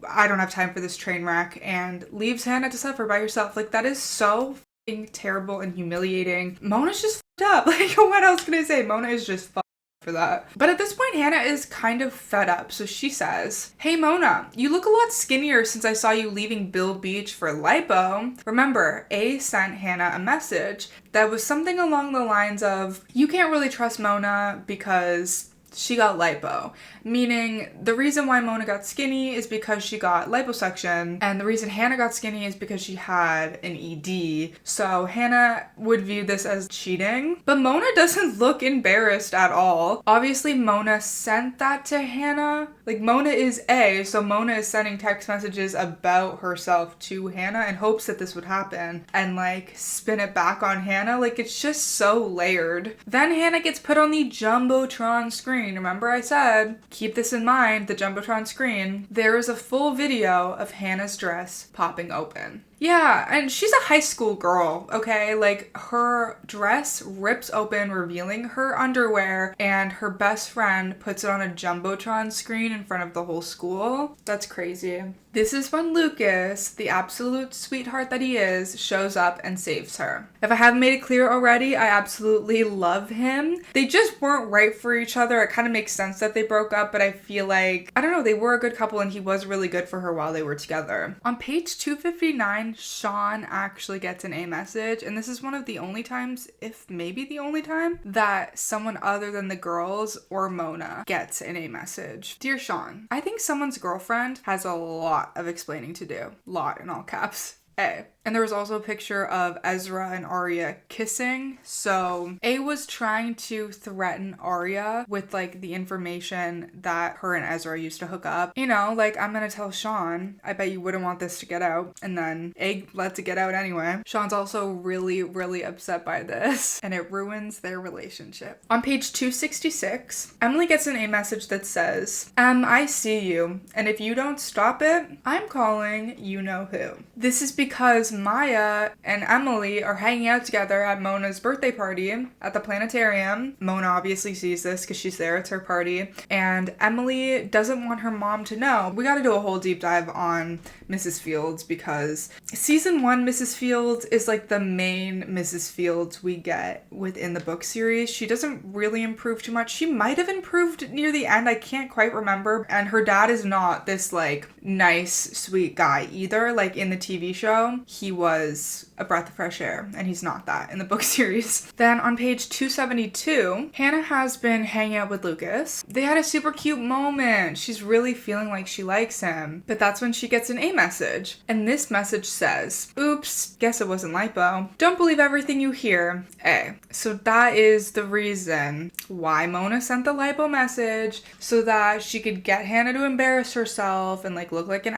I don't have time for this train wreck, and leaves Hanna to suffer by herself. Like, that is so f***ing terrible and humiliating. Mona's just f***ed up. Like, what else can I say? Mona is just f***ed for that. But at this point, Hanna is kind of fed up, so she says, hey Mona, you look a lot skinnier since I saw you leaving Bill Beach for lipo. Remember, A sent Hanna a message that was something along the lines of, you can't really trust Mona because she got lipo, meaning the reason why Mona got skinny is because she got liposuction, and the reason Hanna got skinny is because she had an ED. So Hanna would view this as cheating, but Mona doesn't look embarrassed at all. Obviously, Mona sent that to Hanna. Like, Mona is A, so Mona is sending text messages about herself to Hanna in hopes that this would happen and like spin it back on Hanna. Like, it's just so layered. Then Hanna gets put on the Jumbotron screen. Remember I said, keep this in mind, the Jumbotron screen. There is a full video of Hanna's dress popping open. Yeah, and she's a high school girl, okay? Like, her dress rips open, revealing her underwear, and her best friend puts it on a Jumbotron screen in front of the whole school. That's crazy. This is when Lucas, the absolute sweetheart that he is, shows up and saves her. If I haven't made it clear already, I absolutely love him. They just weren't right for each other. It kind of makes sense that they broke up, but I feel like, I don't know, they were a good couple and he was really good for her while they were together. On page 259, Sean actually gets an A message, and this is one of the only times, if maybe the only time, that someone other than the girls or Mona gets an A message. Dear Sean, I think someone's girlfriend has a lot of explaining to do. Lot in all caps. A. And there was also a picture of Ezra and Aria kissing. So A was trying to threaten Aria with like the information that her and Ezra used to hook up. You know, like, I'm gonna tell Sean, I bet you wouldn't want this to get out. And then A lets it get out anyway. Sean's also really, really upset by this, and it ruins their relationship. On page 266, Emily gets an A message that says, I see you, and if you don't stop it, I'm calling you know who. This is because Maya and Emily are hanging out together at Mona's birthday party at the planetarium. Mona obviously sees this because she's there, it's her party, and Emily doesn't want her mom to know. We gotta do a whole deep dive on Mrs. Fields because season 1 Mrs. Fields is like the main Mrs. Fields we get within the book series. She doesn't really improve too much. She might have improved near the end, I can't quite remember, and her dad is not this like nice, sweet guy either. Like, in the TV show, he was a breath of fresh air, and he's not that in the book series. Then on page 272, Hanna has been hanging out with Lucas. They had a super cute moment. She's really feeling like she likes him, but that's when she gets an A message, and this message says, oops, guess it wasn't lipo. Don't believe everything you hear, A. So that is the reason why Mona sent the lipo message, so that she could get Hanna to embarrass herself and like look like an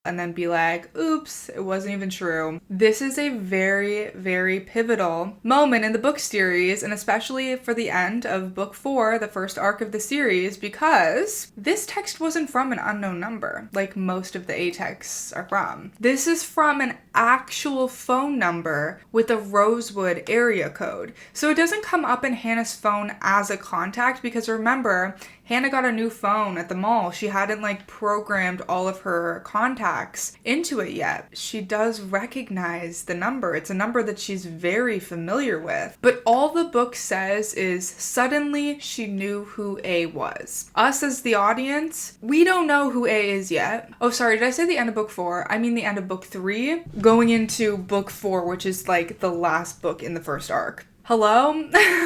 and then be like, oops, it wasn't even true. This is a very, very pivotal moment in the book series, and especially for the end of book 4, the first arc of the series, because this text wasn't from an unknown number, like most of the A texts are from. This is from an actual phone number with a Rosewood area code. So it doesn't come up in Hanna's phone as a contact, because remember, Hanna got a new phone at the mall. She hadn't like programmed all of her contacts into it yet. She does recognize the number. It's a number that she's very familiar with. But all the book says is suddenly she knew who A was. Us as the audience, we don't know who A is yet. Oh, sorry, did I say the end of book 4? I mean the end of book 3, going into book 4, which is like the last book in the first arc. Hello?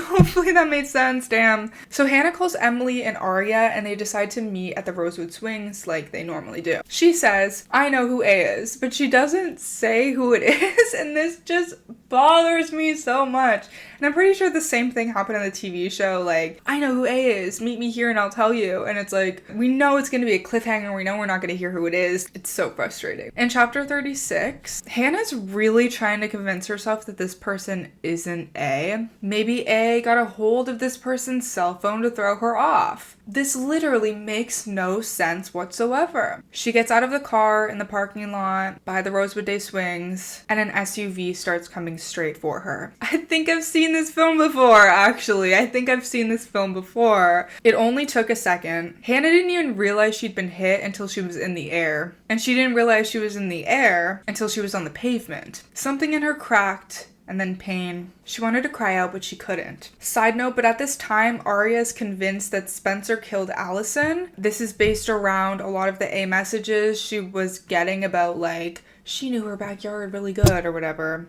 Hopefully that made sense, damn. So Hanna calls Emily and Aria, and they decide to meet at the Rosewood Swings like they normally do. She says, I know who A is, but she doesn't say who it is, and this just bothers me so much. And I'm pretty sure the same thing happened in the TV show, like, I know who A is, meet me here and I'll tell you. And it's like, we know it's gonna be a cliffhanger, we know we're not gonna hear who it is. It's so frustrating. In chapter 36, Hannah's really trying to convince herself that this person isn't A. Maybe A got a hold of this person's cell phone to throw her off. This literally makes no sense whatsoever. She gets out of the car in the parking lot by the Rosewood Day Swings, and an SUV starts coming straight for her. I think I've seen this film before, actually. I think I've seen this film before. It only took a second. Hanna didn't even realize she'd been hit until she was in the air. And she didn't realize she was in the air until she was on the pavement. Something in her cracked, and then pain. She wanted to cry out, but she couldn't. Side note, but at this time, Aria is convinced that Spencer killed Alison. This is based around a lot of the A messages she was getting about, like, she knew her backyard really good or whatever.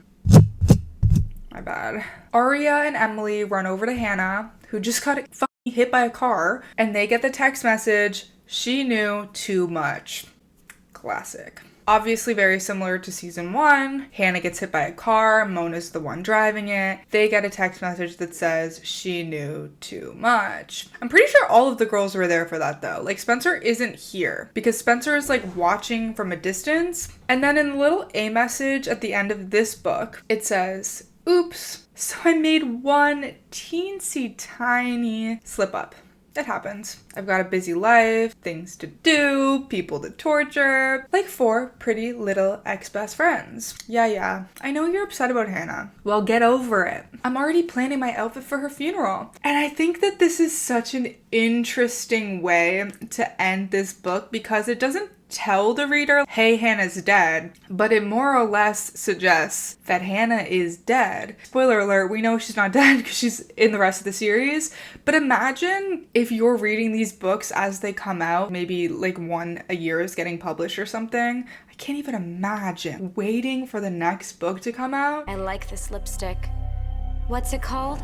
My bad. Aria and Emily run over to Hanna, who just got fucking hit by a car, and they get the text message, "She knew too much." Classic. Obviously very similar to season 1. Hanna gets hit by a car, Mona's the one driving it. They get a text message that says, "She knew too much." I'm pretty sure all of the girls were there for that though. Like Spencer isn't here because Spencer is like watching from a distance. And then in the little A message at the end of this book, it says, "Oops, so I made one teensy tiny slip up. It happens. I've got a busy life, things to do, people to torture, like 4 pretty little ex-best friends. Yeah. I know you're upset about Hanna. Well, get over it. I'm already planning my outfit for her funeral." And I think that this is such an interesting way to end this book because it doesn't tell the reader, "Hey, Hanna's dead," but it more or less suggests that Hanna is dead. Spoiler alert, we know she's not dead because she's in the rest of the series, but imagine if you're reading these books as they come out, maybe like one a year is getting published or something. I can't even imagine waiting for the next book to come out. I like this lipstick. What's it called?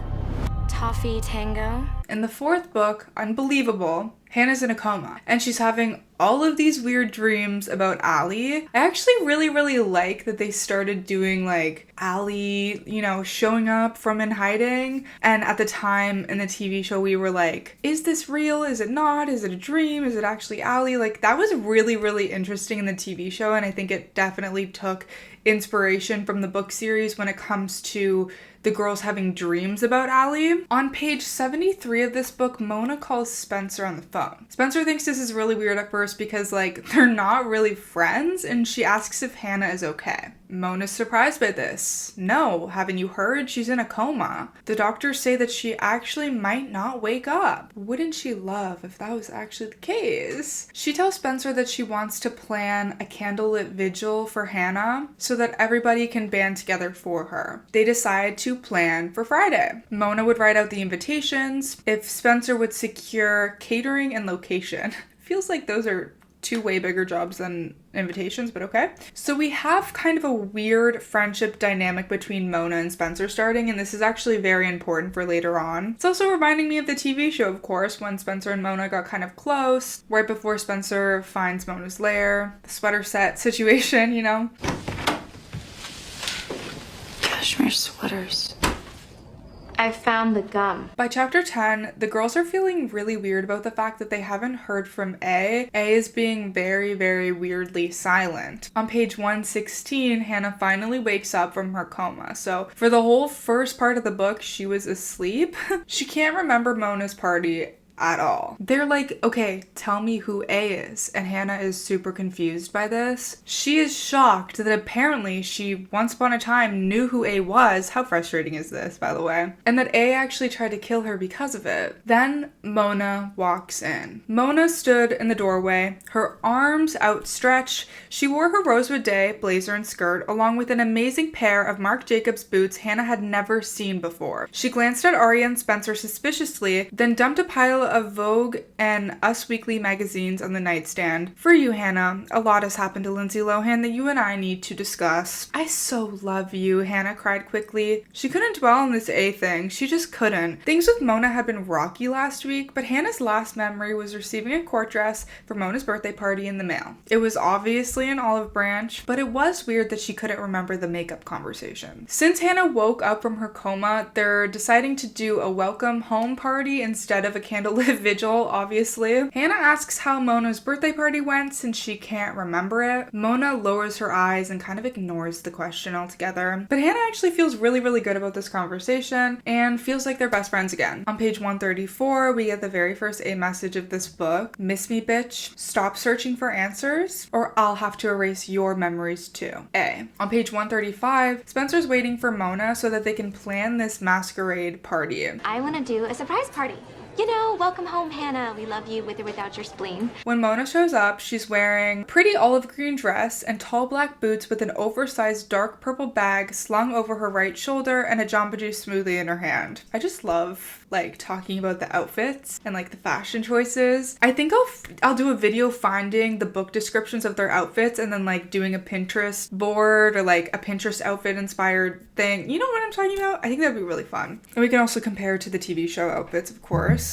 Toffee Tango? In the 4th book, unbelievable, Hannah's in a coma and she's having all of these weird dreams about Allie. I actually really like that they started doing like Allie, you know, showing up from in hiding. And at the time in the TV show, we were like, is this real? Is it not? Is it a dream? Is it actually Allie? Like that was really interesting in the TV show. And I think it definitely took inspiration from the book series when it comes to the girls having dreams about Allie. On page 73 of this book, Mona calls Spencer on the phone. Spencer thinks this is really weird at first because like they're not really friends, and she asks if Hanna is okay. Mona's surprised by this. "No, haven't you heard? She's in a coma. The doctors say that she actually might not wake up." Wouldn't she love if that was actually the case? She tells Spencer that she wants to plan a candlelit vigil for Hanna so that everybody can band together for her. They decide to plan for Friday. Mona would write out the invitations if Spencer would secure catering and location. Feels like those are 2 way bigger jobs than invitations, but okay. So we have kind of a weird friendship dynamic between Mona and Spencer starting, and this is actually very important for later on. It's also reminding me of the TV show, of course, when Spencer and Mona got kind of close, right before Spencer finds Mona's lair, the sweater set situation, you know? Cashmere sweaters. I found the gum. By chapter 10, the girls are feeling really weird about the fact that they haven't heard from A. A is being very weirdly silent. On page 116, Hanna finally wakes up from her coma. So for the whole first part of the book, she was asleep. She can't remember Mona's party at all. They're like, "Okay, tell me who A is." And Hanna is super confused by this. She is shocked that apparently she once upon a time knew who A was. How frustrating is this, by the way? And that A actually tried to kill her because of it. Then Mona walks in. Mona stood in the doorway, her arms outstretched. She wore her Rosewood Day blazer and skirt along with an amazing pair of Marc Jacobs boots Hanna had never seen before. She glanced at Aria and Spencer suspiciously, then dumped a pile of Vogue and Us Weekly magazines on the nightstand. "For you, Hanna, a lot has happened to Lindsay Lohan that you and I need to discuss." "I so love you," Hanna cried quickly. She couldn't dwell on this A thing. She just couldn't. Things with Mona had been rocky last week, but Hannah's last memory was receiving a court dress for Mona's birthday party in the mail. It was obviously an olive branch, but it was weird that she couldn't remember the makeup conversation. Since Hanna woke up from her coma, they're deciding to do a welcome home party instead of a candlelit vigil, obviously. Hanna asks how Mona's birthday party went since she can't remember it. Mona lowers her eyes and kind of ignores the question altogether. But Hanna actually feels really good about this conversation and feels like they're best friends again. On page 134, we get the very first A message of this book. "Miss me, bitch? Stop searching for answers, or I'll have to erase your memories too." A. On page 135, Spencer's waiting for Mona so that they can plan this masquerade party. I want to do a surprise party. You know, welcome home, Hanna. We love you with or without your spleen. When Mona shows up, she's wearing a pretty olive green dress and tall black boots with an oversized dark purple bag slung over her right shoulder and a Jamba Juice smoothie in her hand. I just love like talking about the outfits and like the fashion choices. I think I'll do a video finding the book descriptions of their outfits and then like doing a Pinterest board or like a Pinterest outfit inspired thing. You know what I'm talking about? I think that'd be really fun. And we can also compare to the TV show outfits, of course.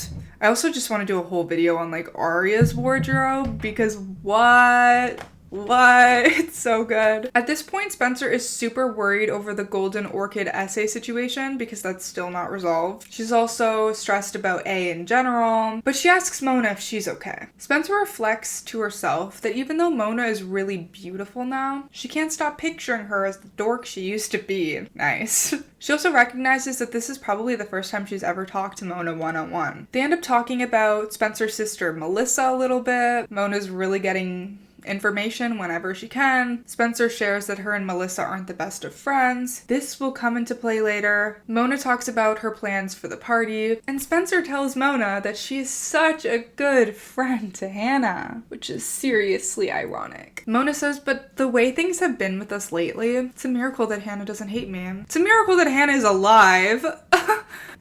I also just want to do a whole video on like Aria's wardrobe because what? It's so good. At this point, Spencer is super worried over the golden orchid essay situation because that's still not resolved. She's also stressed about A in general, but she asks Mona if she's okay. Spencer reflects to herself that even though Mona is really beautiful now, she can't stop picturing her as the dork she used to be. Nice. She also recognizes that this is probably the first time she's ever talked to Mona one-on-one. They end up talking about Spencer's sister Melissa a little bit. Mona's really getting information whenever she can. Spencer shares that her and Melissa aren't the best of friends. This will come into play later. Mona talks about her plans for the party, and Spencer tells Mona that she is such a good friend to Hanna, which is seriously ironic. Mona says, but the way things have been with us lately, it's a miracle that Hanna doesn't hate me. It's a miracle that Hanna is alive.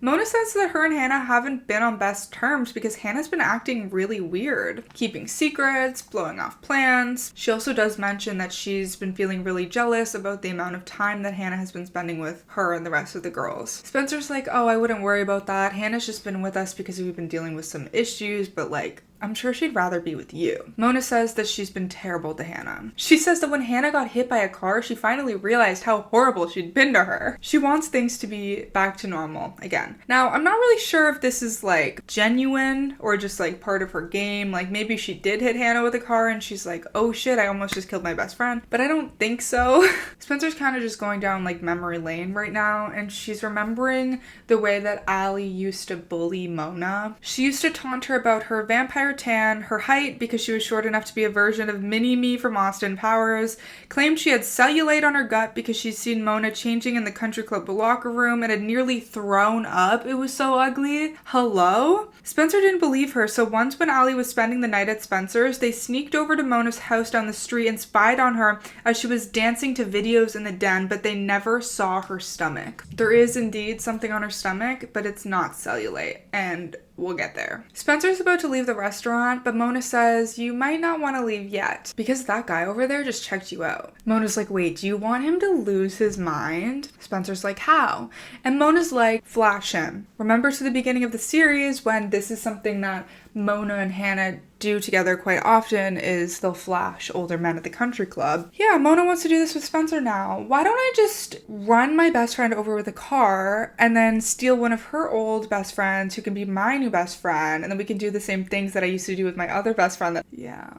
Mona says that her and Hanna haven't been on best terms because Hanna's been acting really weird, keeping secrets, blowing off plans. She also does mention that she's been feeling really jealous about the amount of time that Hanna has been spending with her and the rest of the girls. Spencer's like, oh, I wouldn't worry about that. Hanna's just been with us because we've been dealing with some issues, but like, I'm sure she'd rather be with you. Mona says that she's been terrible to Hanna. She says that when Hanna got hit by a car, she finally realized how horrible she'd been to her. She wants things to be back to normal again. Now, I'm not really sure if this is like genuine or just like part of her game. Like maybe she did hit Hanna with a car and she's like, oh shit, I almost just killed my best friend. But I don't think so. Spencer's kind of just going down like memory lane right now, and she's remembering the way that Allie used to bully Mona. She used to taunt her about her vampire tan, her height because she was short enough to be a version of Mini-Me from Austin Powers, claimed she had cellulite on her gut because she'd seen Mona changing in the country club locker room and had nearly thrown up. It was so ugly. Hello? Spencer didn't believe her, so once when Allie was spending the night at Spencer's, they sneaked over to Mona's house down the street and spied on her as she was dancing to videos in the den, but they never saw her stomach. There is indeed something on her stomach, but it's not cellulite, and we'll get there. Spencer's about to leave the restaurant, but Mona says, you might not want to leave yet because that guy over there just checked you out. Mona's like, wait, do you want him to lose his mind? Spencer's like, how? And Mona's like, flash him. Remember to the beginning of the series when this is something that Mona and Hanna do together quite often is they'll flash older men at the country club. Yeah, Mona wants to do this with Spencer now. Why don't I just run my best friend over with a car and then steal one of her old best friends who can be my new best friend, and then we can do the same things that I used to do with my other best friend. Yeah.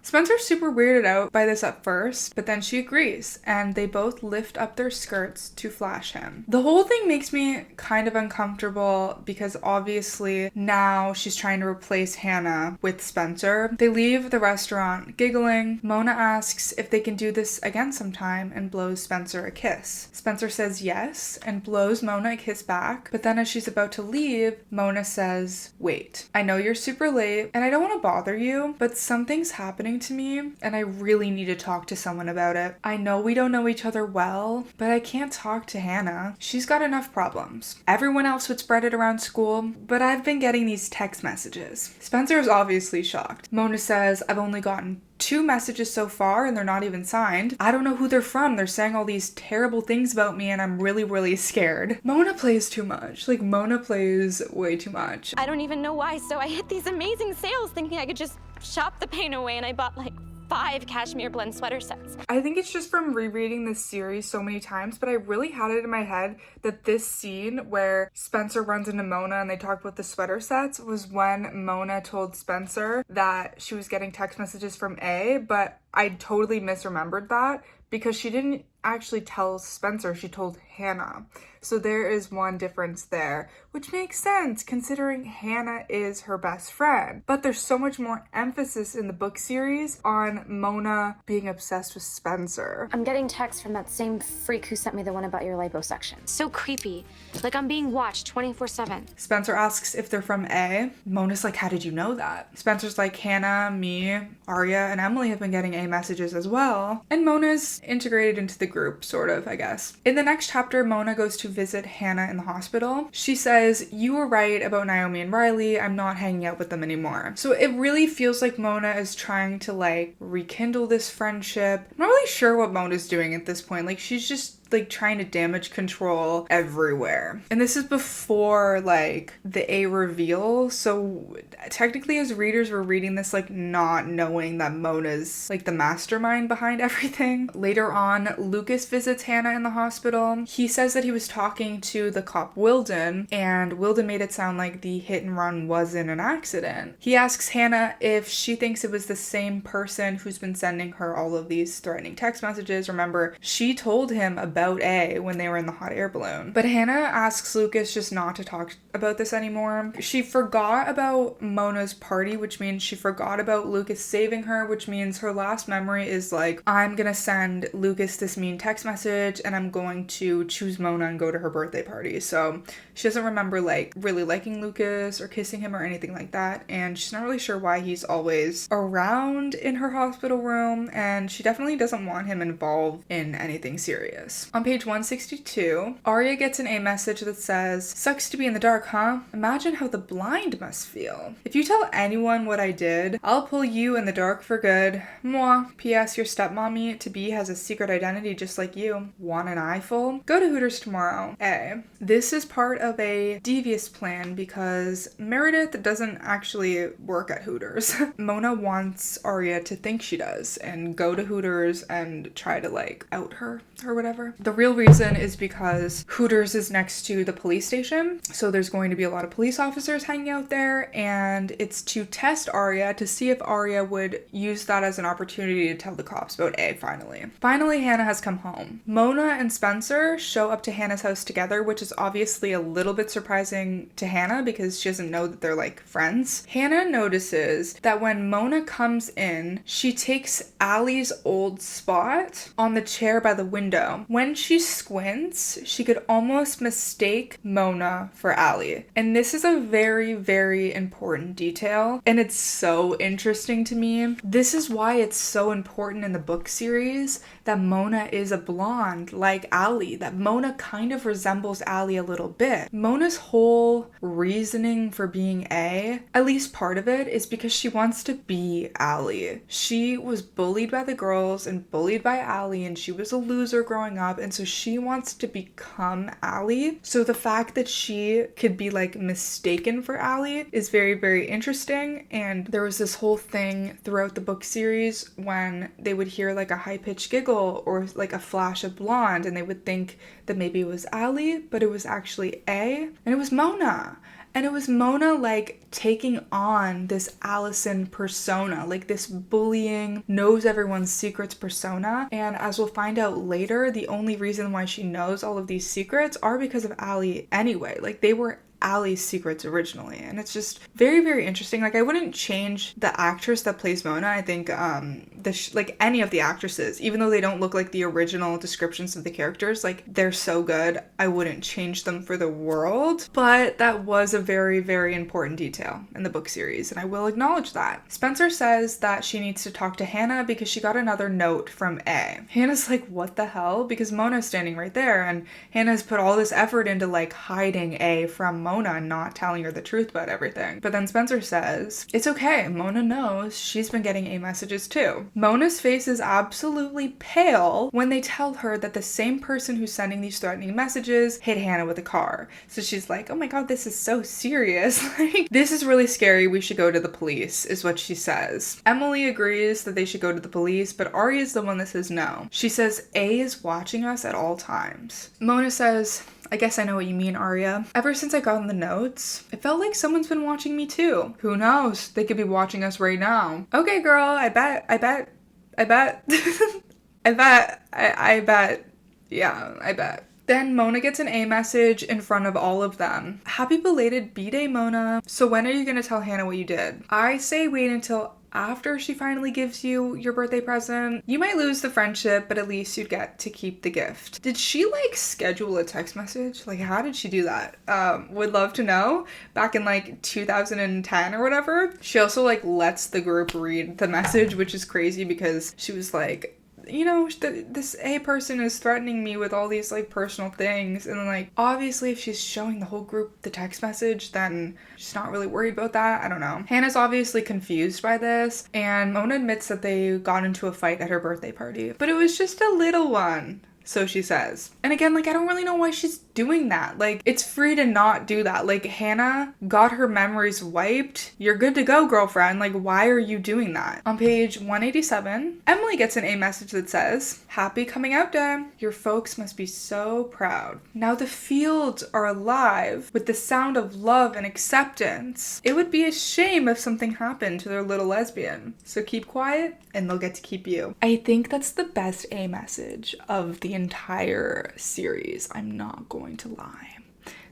Spencer's super weirded out by this at first, but then she agrees, and they both lift up their skirts to flash him. The whole thing makes me kind of uncomfortable because obviously now she's trying to replace Hanna with Spencer. They leave the restaurant giggling. Mona asks if they can do this again sometime and blows Spencer a kiss. Spencer says yes and blows Mona a kiss back, but then as she's about to leave, Mona says, wait, I know you're super late and I don't want to bother you, but something's happening to me and I really need to talk to someone about it. I know we don't know each other well, but I can't talk to Hanna. She's got enough problems. Everyone else would spread it around school, but I've been getting these text messages. Spencer is obviously shocked. Mona says, I've only gotten 2 messages so far and they're not even signed. I don't know who they're from. They're saying all these terrible things about me and I'm really, really scared. Mona plays too much. Like, Mona plays way too much. I don't even know why, so I hit these amazing sales thinking I could just shop the pain away, and I bought like 5 cashmere blend sweater sets. I think it's just from rereading this series so many times, but I really had it in my head that this scene where Spencer runs into Mona and they talk about the sweater sets was when Mona told Spencer that she was getting text messages from A, but I totally misremembered that because she didn't actually tell Spencer, she told Hanna. So there is one difference there, which makes sense considering Hanna is her best friend. But there's so much more emphasis in the book series on Mona being obsessed with Spencer. I'm getting texts from that same freak who sent me the one about your liposuction. So creepy. Like I'm being watched 24/7. Spencer asks if they're from A. Mona's like, how did you know that? Spencer's like, Hanna, me, Aria, and Emily have been getting A messages as well. And Mona's integrated into the group, sort of, I guess. In the next chapter, Mona goes to visit Hanna in the hospital. She says, you were right about Naomi and Riley. I'm not hanging out with them anymore. So it really feels like Mona is trying to like rekindle this friendship. I'm not really sure what Mona's doing at this point. Like she's just like trying to damage control everywhere. And this is before like the A reveal. So technically as readers we're reading this like not knowing that Mona's like the mastermind behind everything. Later on, Lucas visits Hanna in the hospital. He says that he was talking to the cop Wilden, and Wilden made it sound like the hit and run wasn't an accident. He asks Hanna if she thinks it was the same person who's been sending her all of these threatening text messages. Remember, she told him about A when they were in the hot air balloon. But Hanna asks Lucas just not to talk about this anymore. She forgot about Mona's party, which means she forgot about Lucas saving her, which means her last memory is like, I'm gonna send Lucas this mean text message and I'm going to choose Mona and go to her birthday party. So she doesn't remember like really liking Lucas or kissing him or anything like that, and she's not really sure why he's always around in her hospital room, and she definitely doesn't want him involved in anything serious. On page 162, Aria gets an A message that says, "Sucks to be in the dark, huh? Imagine how the blind must feel. If you tell anyone what I did, I'll pull you in the dark for good. Mwah. P.S. Your stepmommy to be has a secret identity just like you. Want an eyeful? Go to Hooters tomorrow. A." This is part of a devious plan because Meredith doesn't actually work at Hooters. Mona wants Aria to think she does and go to Hooters and try to like out her or whatever. The real reason is because Hooters is next to the police station, so there's going to be a lot of police officers hanging out there, and it's to test Aria to see if Aria would use that as an opportunity to tell the cops about A finally. Finally, Hanna has come home. Mona and Spencer show up to Hannah's house together, which is obviously a little bit surprising to Hanna because she doesn't know that they're like friends. Hanna notices that when Mona comes in, she takes Allie's old spot on the chair by the window. When she squints, she could almost mistake Mona for Allie. And this is a very, very important detail, and it's so interesting to me. This is why it's so important in the book series that Mona is a blonde like Allie, that Mona kind of resembles Allie a little bit. Mona's whole reasoning for being A, at least part of it, is because she wants to be Allie. She was bullied by the girls and bullied by Allie, and she was a loser growing up, and so she wants to become Allie. So the fact that she could be like mistaken for Allie is very, very interesting. And there was this whole thing throughout the book series when they would hear like a high-pitched giggle or like a flash of blonde, and they would think that maybe it was Allie, but it was actually A, and it was Mona. And it was Mona like taking on this Alison persona, like this bullying, knows everyone's secrets persona. And as we'll find out later, the only reason why she knows all of these secrets are because of Allie anyway. Like they were Allie's secrets originally, and it's just very, very interesting. Like I wouldn't change the actress that plays Mona. I think like any of the actresses, even though they don't look like the original descriptions of the characters, like they're so good, I wouldn't change them for the world. But that was a very, very important detail in the book series, and I will acknowledge that. Spencer says that she needs to talk to Hanna because she got another note from A. Hannah's like, what the hell? Because Mona's standing right there, and Hannah's put all this effort into like hiding A from Mona and not telling her the truth about everything. But then Spencer says, it's okay, Mona knows, she's been getting A messages too. Mona's face is absolutely pale when they tell her that the same person who's sending these threatening messages hit Hanna with a car. So she's like, oh my god, this is so serious. Like, this is really scary, we should go to the police, is what she says. Emily agrees that they should go to the police, but Aria is the one that says no. She says A is watching us at all times. Mona says, I guess I know what you mean, Aria. Ever since I got in the notes, it felt like someone's been watching me too. Who knows? They could be watching us right now. Okay, girl, I bet. Yeah, I bet. Then Mona gets an A message in front of all of them. Happy belated B-Day, Mona. So when are you gonna tell Hanna what you did? I say wait until after she finally gives you your birthday present. You might lose the friendship, but at least you'd get to keep the gift. Did she like schedule a text message? Like how did she do that? Would love to know. Back in like 2010 or whatever. She also like lets the group read the message, which is crazy because she was like, you know, this A person is threatening me with all these like personal things, and then like obviously if she's showing the whole group the text message, then she's not really worried about that. I don't know. Hannah's obviously confused by this, and Mona admits that they got into a fight at her birthday party, but it was just a little one. So she says. And again, like, I don't really know why she's doing that. Like, it's free to not do that. Like, Hanna got her memories wiped. You're good to go, girlfriend. Like, why are you doing that? On page 187, Emily gets an A message that says, "Happy coming out day. Your folks must be so proud. Now the fields are alive with the sound of love and acceptance. It would be a shame if something happened to their little lesbian. So keep quiet and they'll get to keep you." I think that's the best A message of the entire series. I'm not going to lie.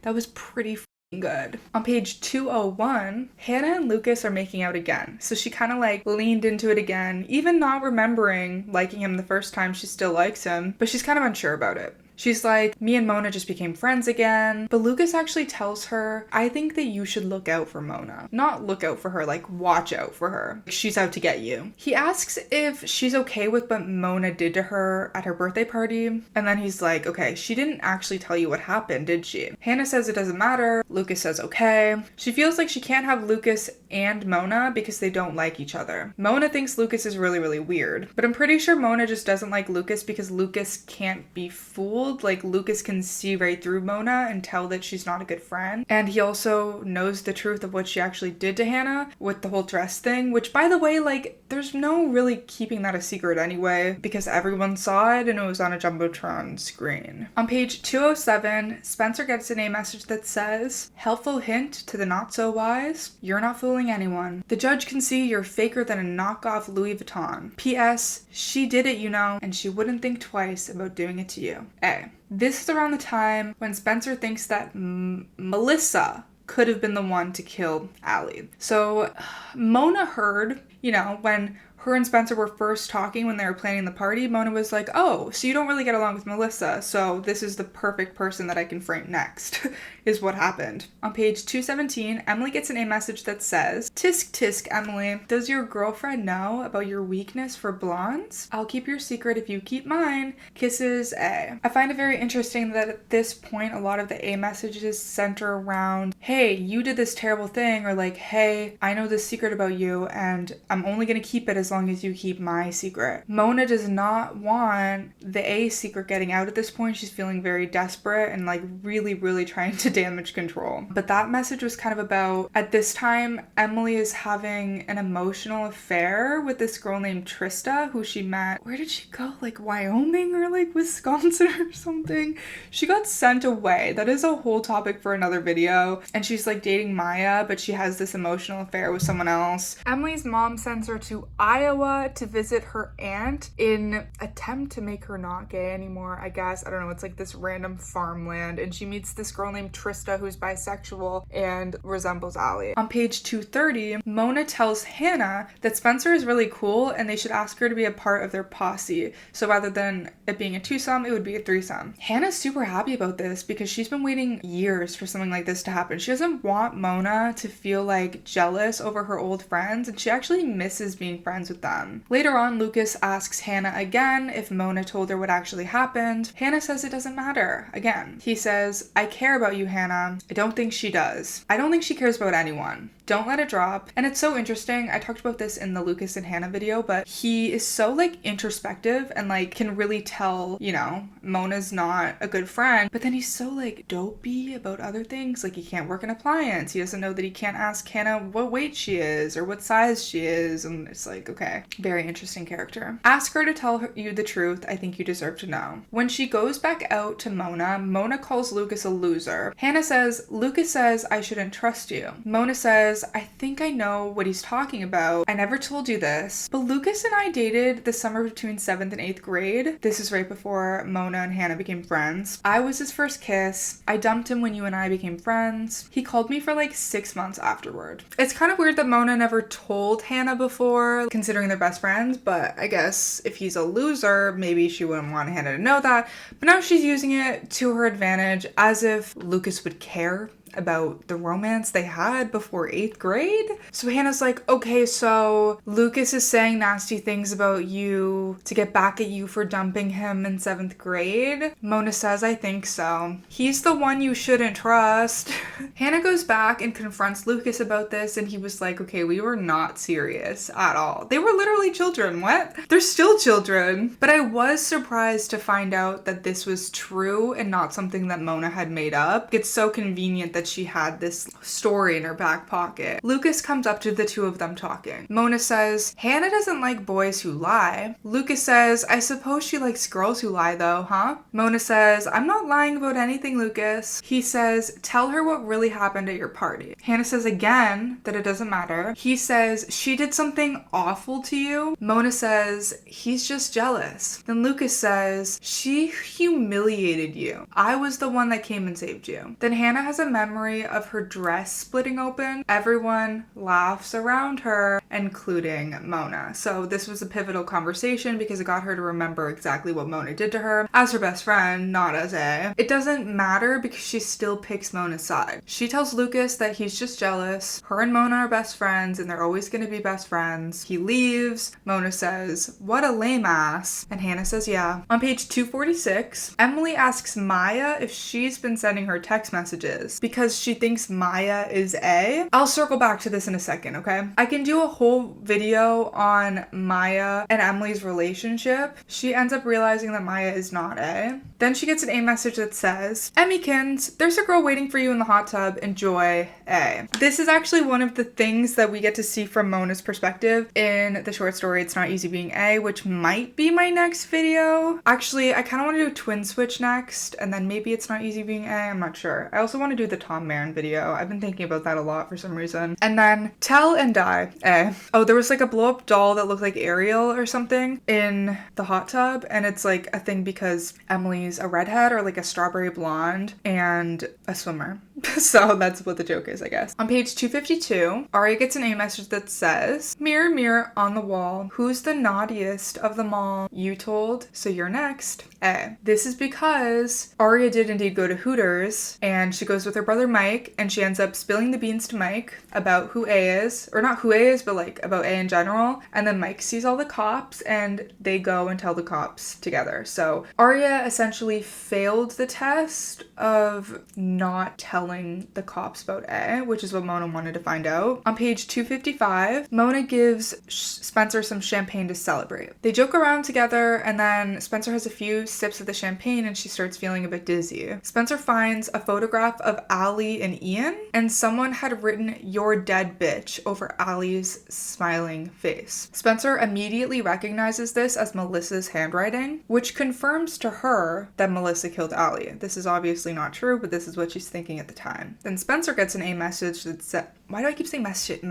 That was pretty good. On page 201, Hanna and Lucas are making out again. So she kind of like leaned into it again, even not remembering liking him the first time. She still likes him, but she's kind of unsure about it. She's like, "Me and Mona just became friends again." But Lucas actually tells her, "I think that you should look out for Mona." Not look out for her, like watch out for her. She's out to get you. He asks if she's okay with what Mona did to her at her birthday party. And then he's like, "Okay, she didn't actually tell you what happened, did she?" Hanna says it doesn't matter. Lucas says okay. She feels like she can't have Lucas and Mona because they don't like each other. Mona thinks Lucas is really, really weird. But I'm pretty sure Mona just doesn't like Lucas because Lucas can't be fooled. Like, Lucas can see right through Mona and tell that she's not a good friend. And he also knows the truth of what she actually did to Hanna with the whole dress thing, which, by the way, like, there's no really keeping that a secret anyway because everyone saw it and it was on a Jumbotron screen. On page 207, Spencer gets an A message that says, "Helpful hint to the not so wise, you're not fooling anyone. The judge can see you're faker than a knockoff Louis Vuitton. P.S. She did it, you know, and she wouldn't think twice about doing it to you." A. This is around the time when Spencer thinks that Melissa could have been the one to kill Allie. So Mona heard, you know, when her and Spencer were first talking when they were planning the party, Mona was like, "Oh, so you don't really get along with Melissa, so this is the perfect person that I can frame next," is what happened. On page 217, Emily gets an A message that says, "Tisk tisk, Emily, does your girlfriend know about your weakness for blondes? I'll keep your secret if you keep mine. Kisses, A." I find it very interesting that at this point, a lot of the A messages center around, "Hey, you did this terrible thing," or like, "Hey, I know this secret about you, and I'm only gonna keep it as long as you keep my secret." Mona does not want the A secret getting out at this point. She's feeling very desperate and like really, really trying to damage control. But that message was kind of about, at this time, Emily is having an emotional affair with this girl named Trista, who she met. Where did she go? Like Wyoming or like Wisconsin or something? She got sent away. That is a whole topic for another video. And she's like dating Maya, but she has this emotional affair with someone else. Emily's mom sends her to Iowa to visit her aunt in attempt to make her not gay anymore, I guess. I don't know. It's like this random farmland. And she meets this girl named Trista who's bisexual and resembles Allie. On page 230, Mona tells Hanna that Spencer is really cool and they should ask her to be a part of their posse. So rather than it being a twosome, it would be a threesome. Hanna's super happy about this because she's been waiting years for something like this to happen. She doesn't want Mona to feel like jealous over her old friends, and she actually misses being friends with them. Later on, Lucas asks Hanna again if Mona told her what actually happened. Hanna says it doesn't matter. Again, he says, "I care about you, Hanna." I don't think she does. I don't think she cares about anyone. Don't let it drop. And it's so interesting. I talked about this in the Lucas and Hanna video, but he is so like introspective and like can really tell, you know, Mona's not a good friend, but then he's so like dopey about other things. Like he can't work an appliance. He doesn't know that he can't ask Hanna what weight she is or what size she is. And it's like, okay, very interesting character. Ask her to tell you the truth. I think you deserve to know. When she goes back out to Mona, Mona calls Lucas a loser. Hanna says, "Lucas says I shouldn't trust you." Mona says, "I think I know what he's talking about. I never told you this, but Lucas and I dated the summer between 7th and 8th grade. This is right before Mona and Hanna became friends. I was his first kiss. I dumped him when you and I became friends. He called me for like 6 months afterward." It's kind of weird that Mona never told Hanna before, considering they're best friends, but I guess if he's a loser, maybe she wouldn't want Hanna to know that. But now she's using it to her advantage as if Lucas would care about the romance they had before 8th grade. So Hannah's like, okay, so Lucas is saying nasty things about you to get back at you for dumping him in 7th grade. Mona says, I think so. He's the one you shouldn't trust. Hannah goes back and confronts Lucas about this, and he was like, okay, we were not serious at all. They were literally children. What? They're still children. But I was surprised to find out that this was true and not something that Mona had made up. It's so convenient that she had this story in her back pocket. Lucas comes up to the two of them talking. Mona says, Hannah doesn't like boys who lie. Lucas says, I suppose she likes girls who lie though, huh? Mona says, I'm not lying about anything, Lucas. He says, tell her what really happened at your party. Hannah says again that it doesn't matter. He says, she did something awful to you. Mona says, he's just jealous. Then Lucas says, she humiliated you. I was the one that came and saved you. Then Hannah has a memory of her dress splitting open. Everyone laughs around her, including Mona. So this was a pivotal conversation because it got her to remember exactly what Mona did to her as her best friend, not as a. It doesn't matter because she still picks Mona's side. She tells Lucas that he's just jealous. Her and Mona are best friends and they're always going to be best friends. He leaves. Mona says, what a lame ass. And Hannah says, yeah. On page 246, Emily asks Maya if she's been sending her text messages because she thinks Maya is A. I'll circle back to this in a second, okay? I can do a whole video on Maya and Emily's relationship. She ends up realizing that Maya is not A. Then she gets an A message that says, Emmykins, there's a girl waiting for you in the hot tub. Enjoy, A. This is actually one of the things that we get to see from Mona's perspective in the short story It's Not Easy Being A, which might be my next video. Actually, I kind of want to do a twin switch next, and then maybe It's Not Easy Being A, I'm not sure. I also want to do the Tom Marin video. I've been thinking about that a lot for some reason. And then Tell and Die, A. Oh, there was like a blow-up doll that looked like Ariel or something in the hot tub, and it's like a thing because Emily's a redhead or like a strawberry blonde and a swimmer. So that's what the joke is, I guess. On page 252, Aria gets an A message that says, Mirror, mirror on the wall, who's the naughtiest of them all? You told, so you're next. A. This is because Aria did indeed go to Hooters, and she goes with her brother Mike, and she ends up spilling the beans to Mike about who A is, or not who A is, but like about A in general. And then Mike sees all the cops, and they go and tell the cops together. So Aria essentially failed the test of not telling the cops about A, which is what Mona wanted to find out. On page 255, Mona gives Spencer some champagne to celebrate. They joke around together, and then Spencer has a few sips of the champagne and she starts feeling a bit dizzy. Spencer finds a photograph of Allie and Ian, and someone had written "You're dead, bitch" over Allie's smiling face. Spencer immediately recognizes this as Melissa's handwriting, which confirms to her that Melissa killed Allie. This is obviously not true, but this is what she's thinking at the time. Then Spencer gets an A message that says, why do I keep saying message?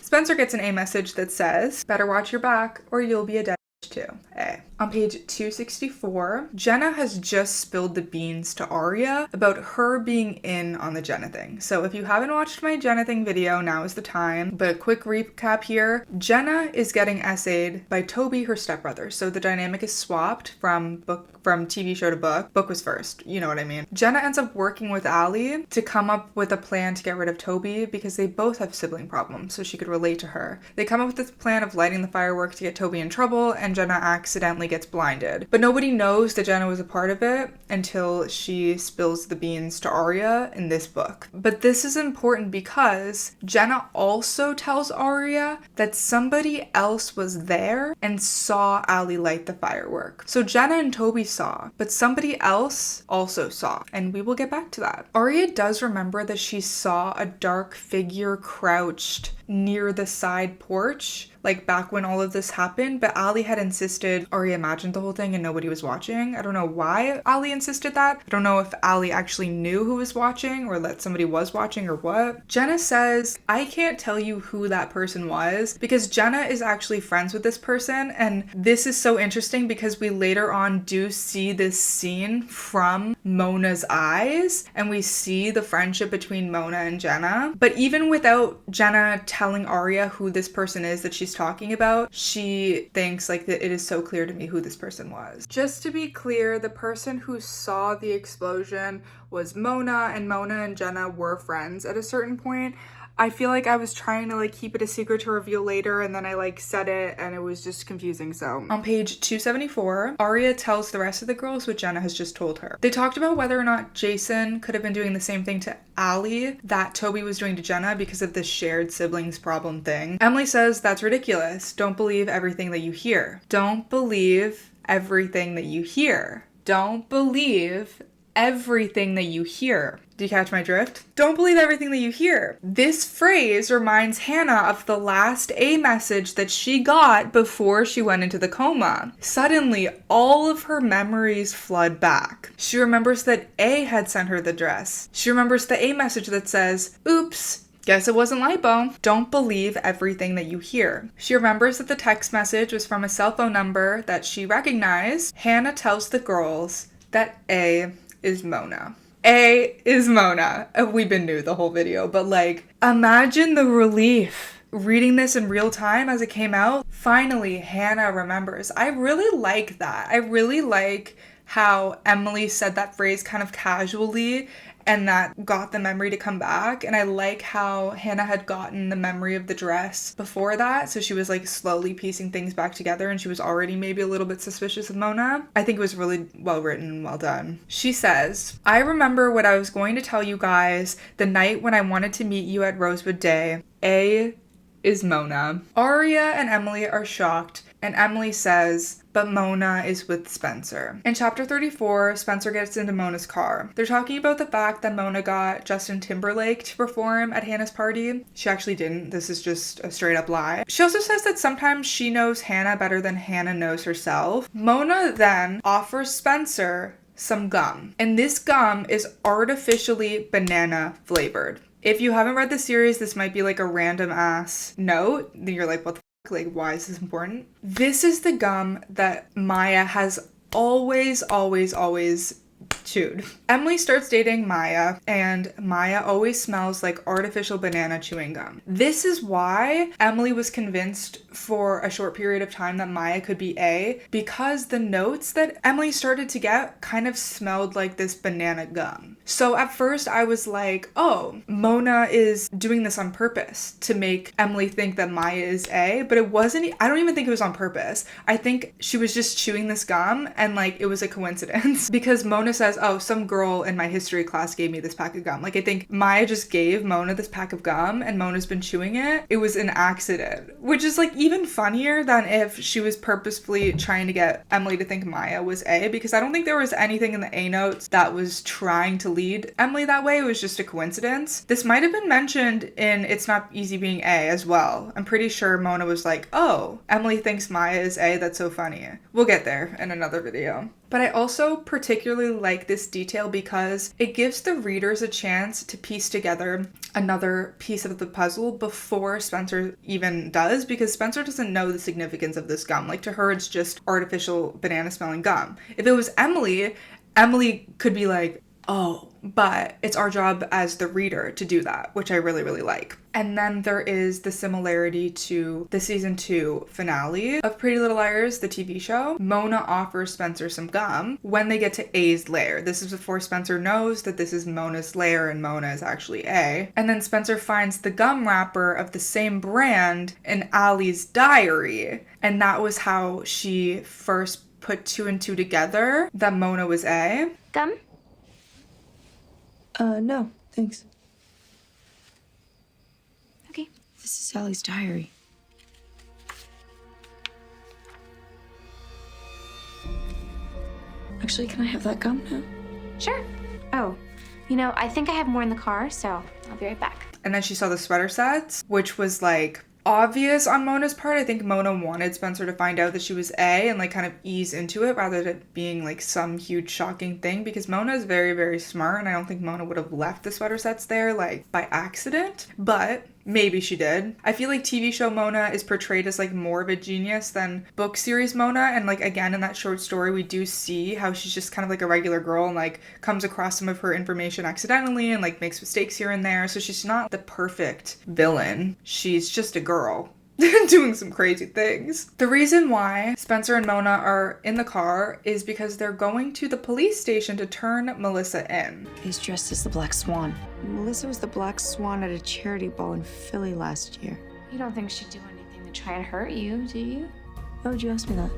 Spencer gets an A message that says, better watch your back or you'll be a dead too. A. On page 264, Jenna has just spilled the beans to Aria about her being in on the Jenna thing. So if you haven't watched my Jenna thing video, now is the time. But a quick recap here. Jenna is getting essayed by Toby, her stepbrother. So the dynamic is swapped from TV show to book. Book was first, you know what I mean. Jenna ends up working with Allie to come up with a plan to get rid of Toby because they both have sibling problems, so she could relate to her. They come up with this plan of lighting the firework to get Toby in trouble, and Jenna accidentally gets blinded. But nobody knows that Jenna was a part of it until she spills the beans to Aria in this book. But this is important because Jenna also tells Aria that somebody else was there and saw Allie light the firework. So Jenna and Toby saw, but somebody else also saw, and we will get back to that. Aria does remember that she saw a dark figure crouched near the side porch, like back when all of this happened, but Allie had insisted Aria imagined the whole thing and nobody was watching. I don't know why Allie insisted that. I don't know if Allie actually knew who was watching or that somebody was watching or what. Jenna says, I can't tell you who that person was because Jenna is actually friends with this person, and this is so interesting because we later on do see this scene from Mona's eyes and we see the friendship between Mona and Jenna. But even without Jenna telling Aria who this person is that she's talking about, she thinks like that it is so clear to me who this person was. Just to be clear, the person who saw the explosion was Mona, and Mona and Jenna were friends at a certain point. I feel like I was trying to like keep it a secret to reveal later, and then I like said it and it was just confusing. So on page 274, Aria tells the rest of the girls what Jenna has just told her. They talked about whether or not Jason could have been doing the same thing to Allie that Toby was doing to Jenna because of this shared siblings problem thing. Emily says that's ridiculous. Don't believe everything that you hear. Don't believe everything that you hear. Don't believe everything that you hear. Do you catch my drift? Don't believe everything that you hear. This phrase reminds Hanna of the last A message that she got before she went into the coma. Suddenly, all of her memories flood back. She remembers that A had sent her the dress. She remembers the A message that says, "Oops, guess it wasn't lipo." Don't believe everything that you hear. She remembers that the text message was from a cell phone number that she recognized. Hanna tells the girls that A is Mona. A is Mona. We've been new the whole video, but like, imagine the relief reading this in real time as it came out. Finally, Hanna remembers. I really like that. I really like how Emily said that phrase kind of casually and that got the memory to come back. And I like how Hanna had gotten the memory of the dress before that. So she was like slowly piecing things back together and she was already maybe a little bit suspicious of Mona. I think it was really well written and well done. She says, "I remember what I was going to tell you guys the night when I wanted to meet you at Rosewood Day. A is Mona." Aria and Emily are shocked, and Emily says, "But Mona is with Spencer." In chapter 34, Spencer gets into Mona's car. They're talking about the fact that Mona got Justin Timberlake to perform at Hannah's party. She actually didn't. This is just a straight up lie. She also says that sometimes she knows Hanna better than Hanna knows herself. Mona then offers Spencer some gum, and this gum is artificially banana flavored. If you haven't read the series, this might be like a random ass note. You're like, what the fuck? Like, why is this important? This is the gum that Maya has always chewed. Emily starts dating Maya, and Maya always smells like artificial banana chewing gum. This is why Emily was convinced for a short period of time that Maya could be A, because the notes that Emily started to get kind of smelled like this banana gum. So at first I was like, oh, Mona is doing this on purpose to make Emily think that Maya is A, but it wasn't. I don't even think it was on purpose. I think she was just chewing this gum and like it was a coincidence because Mona says, oh, some girl in my history class gave me this pack of gum. Like I think Maya just gave Mona this pack of gum and Mona's been chewing it. It was an accident, which is like even funnier than if she was purposefully trying to get Emily to think Maya was A, because I don't think there was anything in the A notes that was trying to lead Emily that way. It was just a coincidence. This might have been mentioned in It's Not Easy Being A as well. I'm pretty sure Mona was like, oh, Emily thinks Maya is A. That's so funny. We'll get there in another video. But I also particularly like this detail because it gives the readers a chance to piece together another piece of the puzzle before Spencer even does, because Spencer doesn't know the significance of this gum. Like to her, it's just artificial banana smelling gum. If it was Emily, Emily could be like, oh, but it's our job as the reader to do that, which I really, really like. And then there is the similarity to the season 2 finale of Pretty Little Liars, the TV show. Mona offers Spencer some gum when they get to A's lair. This is before Spencer knows that this is Mona's lair and Mona is actually A. And then Spencer finds the gum wrapper of the same brand in Allie's diary. And that was how she first put 2 and 2 together that Mona was A. Gum? No, thanks. Okay. This is Sally's diary. Actually, can I have that gum now? Sure. Oh, you know, I think I have more in the car, so I'll be right back. And then she saw the sweater sets, which was like obvious on Mona's part. I think Mona wanted Spencer to find out that she was A and like kind of ease into it rather than being like some huge shocking thing, because Mona is very, very smart and I don't think Mona would have left the sweater sets there like by accident. But Maybe she did. I feel like TV show Mona is portrayed as like more of a genius than book series Mona. And like, again, in that short story, we do see how she's just kind of like a regular girl and like comes across some of her information accidentally and like makes mistakes here and there. So she's not the perfect villain. She's just a girl doing some crazy things. The reason why Spencer and Mona are in the car is because they're going to the police station to turn Melissa in. He's dressed as the Black Swan. Melissa was the Black Swan at a charity ball in Philly last year. You don't think she'd do anything to try and hurt you, do you? Why would you ask me that?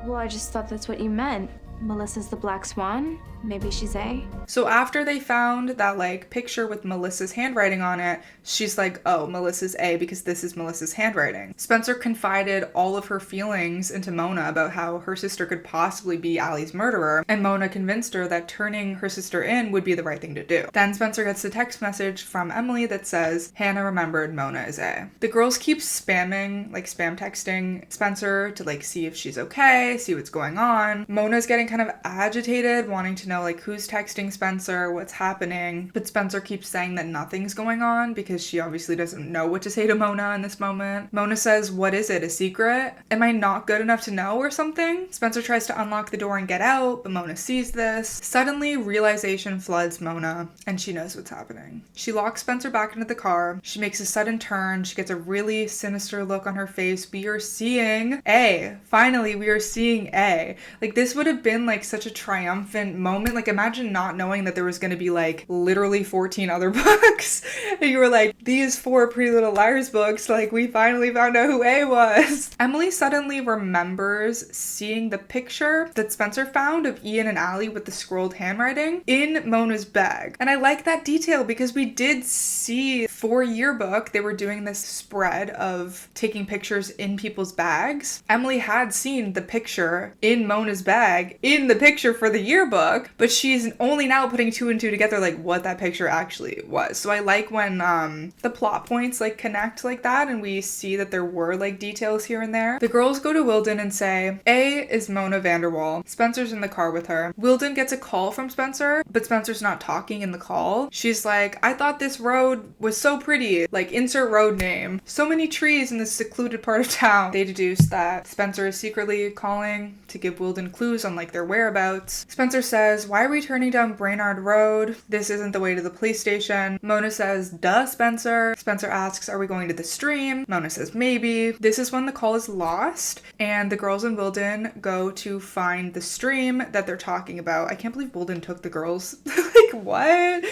Well, I just thought that's what you meant. Melissa's the Black Swan? Maybe she's A? So after they found that like picture with Melissa's handwriting on it, she's like, oh, Melissa's A because this is Melissa's handwriting. Spencer confided all of her feelings into Mona about how her sister could possibly be Allie's murderer, and Mona convinced her that turning her sister in would be the right thing to do. Then Spencer gets a text message from Emily that says, Hannah remembered Mona is A. The girls keep spam texting Spencer to like see if she's okay, see what's going on. Mona's getting kind of agitated, wanting to know like who's texting Spencer, what's happening, but Spencer keeps saying that nothing's going on because she obviously doesn't know what to say to Mona in this moment. Mona says, what is it, a secret? Am I not good enough to know or something? Spencer tries to unlock the door and get out, but Mona sees this. Suddenly, realization floods Mona, and she knows what's happening. She locks Spencer back into the car. She makes a sudden turn. She gets a really sinister look on her face. We are seeing A. Finally, we are seeing A. Like, this would have been like such a triumphant moment. Like, imagine not knowing that there was going to be like literally 14 other books. And you were like, these 4 Pretty Little Liars books, like we finally found out who A was. Emily suddenly remembers seeing the picture that Spencer found of Ian and Allie with the scrolled handwriting in Mona's bag. And I like that detail because we did see for yearbook, they were doing this spread of taking pictures in people's bags. Emily had seen the picture in Mona's bag in the picture for the yearbook, but she's only now putting 2 and 2 together, like what that picture actually was. So I like when the plot points like connect like that and we see that there were like details here and there. The girls go to Wilden and say, A is Mona Vanderwaal. Spencer's in the car with her. Wilden gets a call from Spencer, but Spencer's not talking in the call. She's like, I thought this road was so pretty, like insert road name. So many trees in this secluded part of town. They deduce that Spencer is secretly calling to give Wilden clues on like their whereabouts. Spencer says, why are we turning down Brainerd Road? This isn't the way to the police station. Mona says, duh, Spencer. Spencer asks, are we going to the stream? Mona says, maybe. This is when the call is lost and the girls in Wilden go to find the stream that they're talking about. I can't believe Wilden took the girls. Like, what?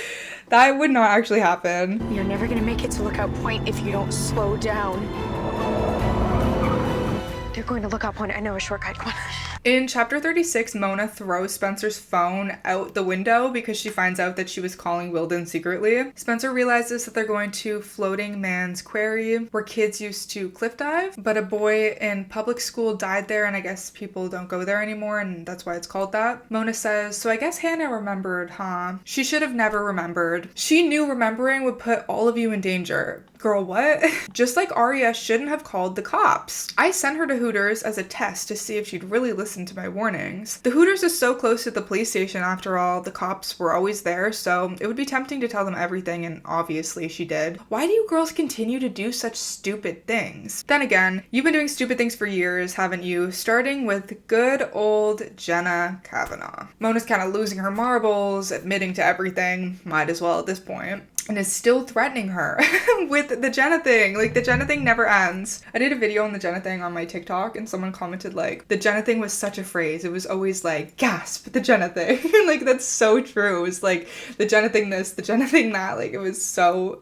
That would not actually happen. You're never gonna make it to Lookout Point if you don't slow down. They're going to Lookout Point. I know a shortcut. Come on. In chapter 36, Mona throws Spencer's phone out the window because she finds out that she was calling Wilden secretly. Spencer realizes that they're going to Floating Man's Quarry, where kids used to cliff dive, but a boy in public school died there, and I guess people don't go there anymore, and that's why it's called that. Mona says, so I guess Hannah remembered, huh? She should have never remembered. She knew remembering would put all of you in danger. Girl, what? Just like Aria shouldn't have called the cops. I sent her to Hooters as a test to see if she'd really listen to my warnings. The Hooters is so close to the police station after all. The cops were always there, so it would be tempting to tell them everything, and obviously she did. Why do you girls continue to do such stupid things? Then again, you've been doing stupid things for years, haven't you? Starting with good old Jenna Cavanaugh. Mona's kind of losing her marbles, admitting to everything, might as well at this point, and is still threatening her with the Jenna thing. Like, the Jenna thing never ends. I did a video on the Jenna thing on my TikTok, and someone commented, like, the Jenna thing was such a phrase. It was always like, gasp, the Jenna thing. Like, that's so true. It was like, the Jenna thing this, the Jenna thing that. Like, it was so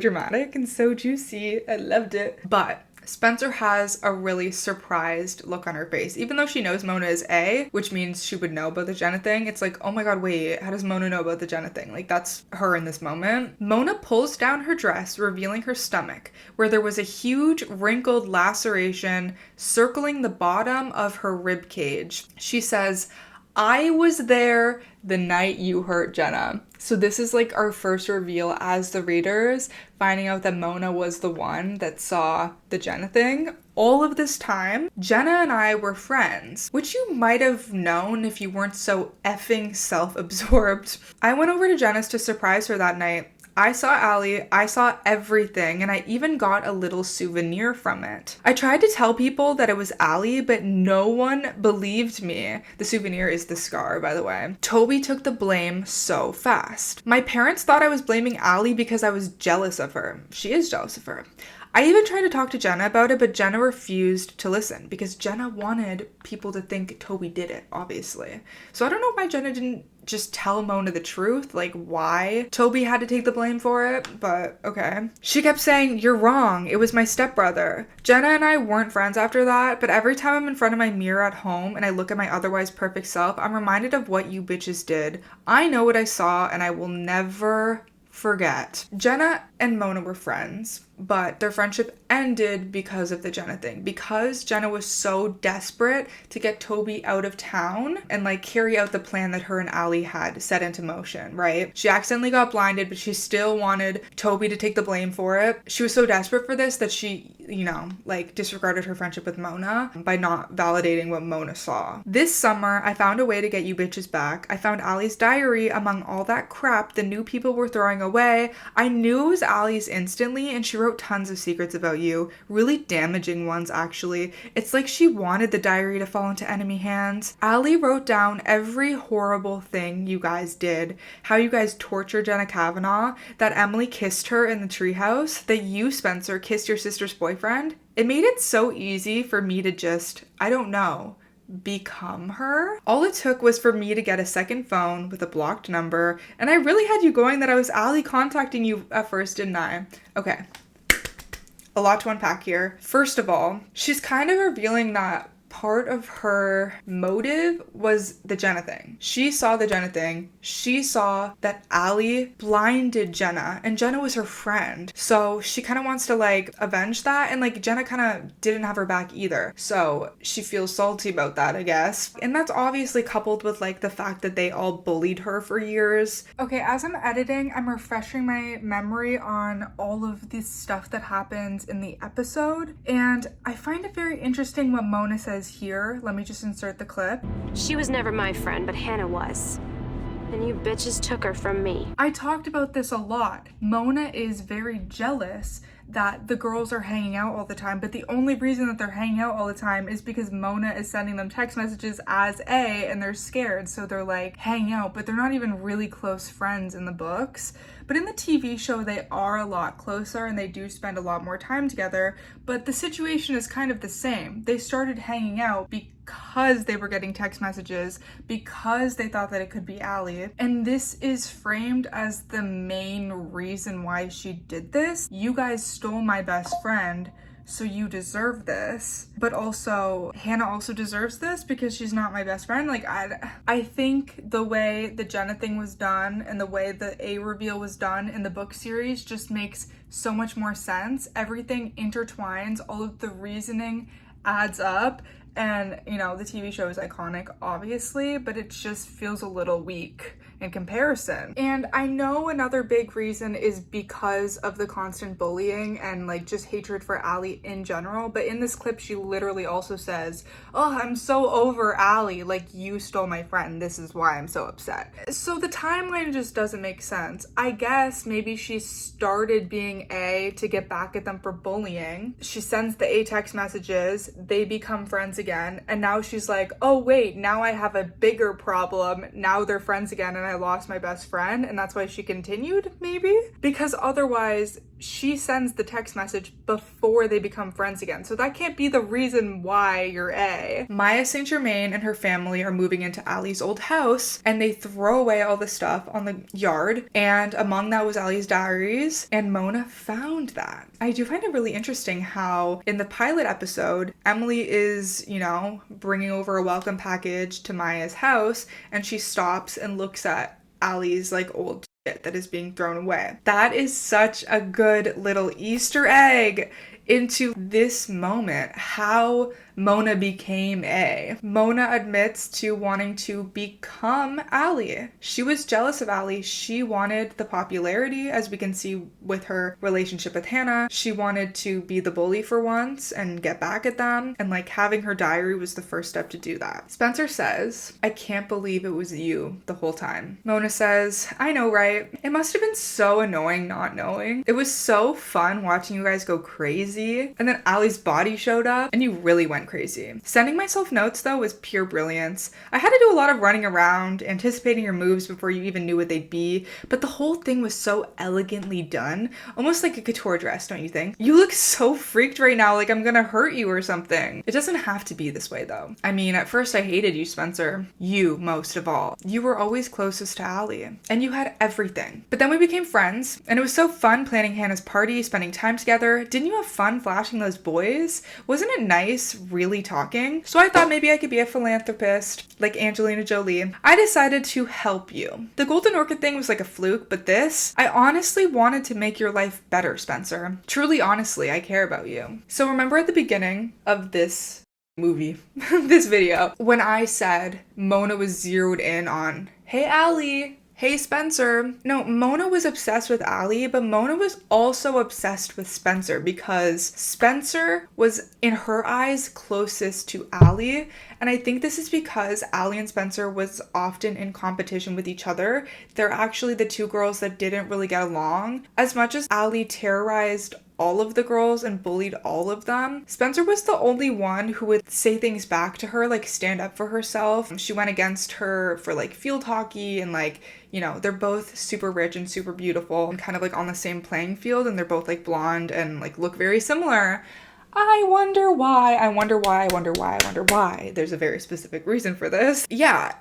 dramatic and so juicy. I loved it. But Spencer has a really surprised look on her face. Even though she knows Mona is A, which means she would know about the Jenna thing, it's like, oh my god, wait, how does Mona know about the Jenna thing? Like, that's her in this moment. Mona pulls down her dress, revealing her stomach, where there was a huge wrinkled laceration circling the bottom of her rib cage. She says, I was there the night you hurt Jenna. So this is like our first reveal as the readers, finding out that Mona was the one that saw the Jenna thing. All of this time, Jenna and I were friends, which you might have known if you weren't so effing self-absorbed. I went over to Jenna's to surprise her that night. I saw Allie, I saw everything, and I even got a little souvenir from it. I tried to tell people that it was Allie, but no one believed me. The souvenir is the scar, by the way. Toby took the blame so fast. My parents thought I was blaming Allie because I was jealous of her. She is jealous of her. I even tried to talk to Jenna about it, but Jenna refused to listen because Jenna wanted people to think Toby did it, obviously. So I don't know why Jenna didn't just tell Mona the truth, like why Toby had to take the blame for it, but okay. She kept saying, "You're wrong, it was my stepbrother." Jenna and I weren't friends after that, but every time I'm in front of my mirror at home and I look at my otherwise perfect self, I'm reminded of what you bitches did. I know what I saw and I will never forget. Jenna and Mona were friends, but their friendship ended because of the Jenna thing. Because Jenna was so desperate to get Toby out of town and like carry out the plan that her and Allie had set into motion, right? She accidentally got blinded, but she still wanted Toby to take the blame for it. She was so desperate for this that she, you know, like disregarded her friendship with Mona by not validating what Mona saw. This summer, I found a way to get you bitches back. I found Allie's diary among all that crap the new people were throwing away. I knew it was Allie's instantly, and she wrote tons of secrets about you, really damaging ones actually. It's like she wanted the diary to fall into enemy hands. Allie wrote down every horrible thing you guys did, how you guys tortured Jenna Cavanaugh, that Emily kissed her in the treehouse, that you, Spencer, kissed your sister's boyfriend. It made it so easy for me to just, I don't know, become her. All it took was for me to get a second phone with a blocked number, and I really had you going that I was Allie contacting you at first, didn't I? Okay. A lot to unpack here. First of all, she's kind of revealing that part of her motive was the Jenna thing. She saw the Jenna thing. She saw that Allie blinded Jenna, and Jenna was her friend. So she kind of wants to like avenge that, and like Jenna kind of didn't have her back either. So she feels salty about that, I guess. And that's obviously coupled with like the fact that they all bullied her for years. Okay, as I'm editing, I'm refreshing my memory on all of this stuff that happens in the episode, and I find it very interesting what Mona says here. Let me just insert the clip. She was never my friend, but Hannah was. And you bitches took her from me. I talked about this a lot. Mona is very jealous that the girls are hanging out all the time, but the only reason that they're hanging out all the time is because Mona is sending them text messages as A, and they're scared, so they're like hanging out, but they're not even really close friends in the books. But in the TV show, they are a lot closer and they do spend a lot more time together, but the situation is kind of the same. They started hanging out because they were getting text messages, because they thought that it could be Allie. And this is framed as the main reason why she did this. You guys stole my best friend, so you deserve this. But also, Hannah also deserves this because she's not my best friend. Like, I think the way the Jenna thing was done and the way the A reveal was done in the book series just makes so much more sense. Everything intertwines, all of the reasoning adds up. And, you know, the TV show is iconic, obviously, but it just feels a little weak in comparison. And I know another big reason is because of the constant bullying and like just hatred for Allie in general. But in this clip, she literally also says, "Oh, I'm so over Allie. Like, you stole my friend. This is why I'm so upset." So the timeline just doesn't make sense. I guess maybe she started being A to get back at them for bullying. She sends the A text messages. They become friends again. And now she's like, oh wait, now I have a bigger problem. Now they're friends again and I lost my best friend. And that's why she continued, maybe? Because otherwise, she sends the text message before they become friends again. So that can't be the reason why you're A. Maya St. Germain and her family are moving into Allie's old house, and they throw away all the stuff on the yard, and among that was Allie's diaries, and Mona found that. I do find it really interesting how in the pilot episode, Emily is, you know, bringing over a welcome package to Maya's house, and she stops and looks at Allie's like old that is being thrown away. That is such a good little Easter egg into this moment, how Mona became A. Mona admits to wanting to become Allie. She was jealous of Allie. She wanted the popularity, as we can see with her relationship with Hanna. She wanted to be the bully for once and get back at them, and like having her diary was the first step to do that. Spencer says, I can't believe it was you the whole time. Mona says, I know, right? It must have been so annoying not knowing. It was so fun watching you guys go crazy. And then Allie's body showed up and you really went crazy. Sending myself notes though was pure brilliance. I had to do a lot of running around, anticipating your moves before you even knew what they'd be, but the whole thing was so elegantly done, almost like a couture dress, don't you think? You look so freaked right now, like I'm gonna hurt you or something. It doesn't have to be this way though. I mean, at first I hated you, Spencer. You, most of all. You were always closest to Allie, and you had everything. But then we became friends, and it was so fun planning Hannah's party, spending time together. Didn't you have fun flashing those boys? Wasn't it nice really talking? So I thought maybe I could be a philanthropist, like Angelina Jolie. I decided to help you. The Golden Orchid thing was like a fluke, but this, I honestly wanted to make your life better, Spencer. Truly, honestly, I care about you. So remember at the beginning of this movie, this video, when I said Mona was zeroed in on, hey, Allie, hey, Spencer. No, Mona was obsessed with Allie, but Mona was also obsessed with Spencer because Spencer was, in her eyes, closest to Allie. And I think this is because Allie and Spencer was often in competition with each other. They're actually the two girls that didn't really get along. As much as Allie terrorized all of the girls and bullied all of them, Spencer was the only one who would say things back to her, like stand up for herself. She went against her for like field hockey and like, you know, they're both super rich and super beautiful and kind of like on the same playing field, and they're both like blonde and like look very similar. I wonder why, I wonder why, I wonder why, I wonder why. There's a very specific reason for this. Yeah,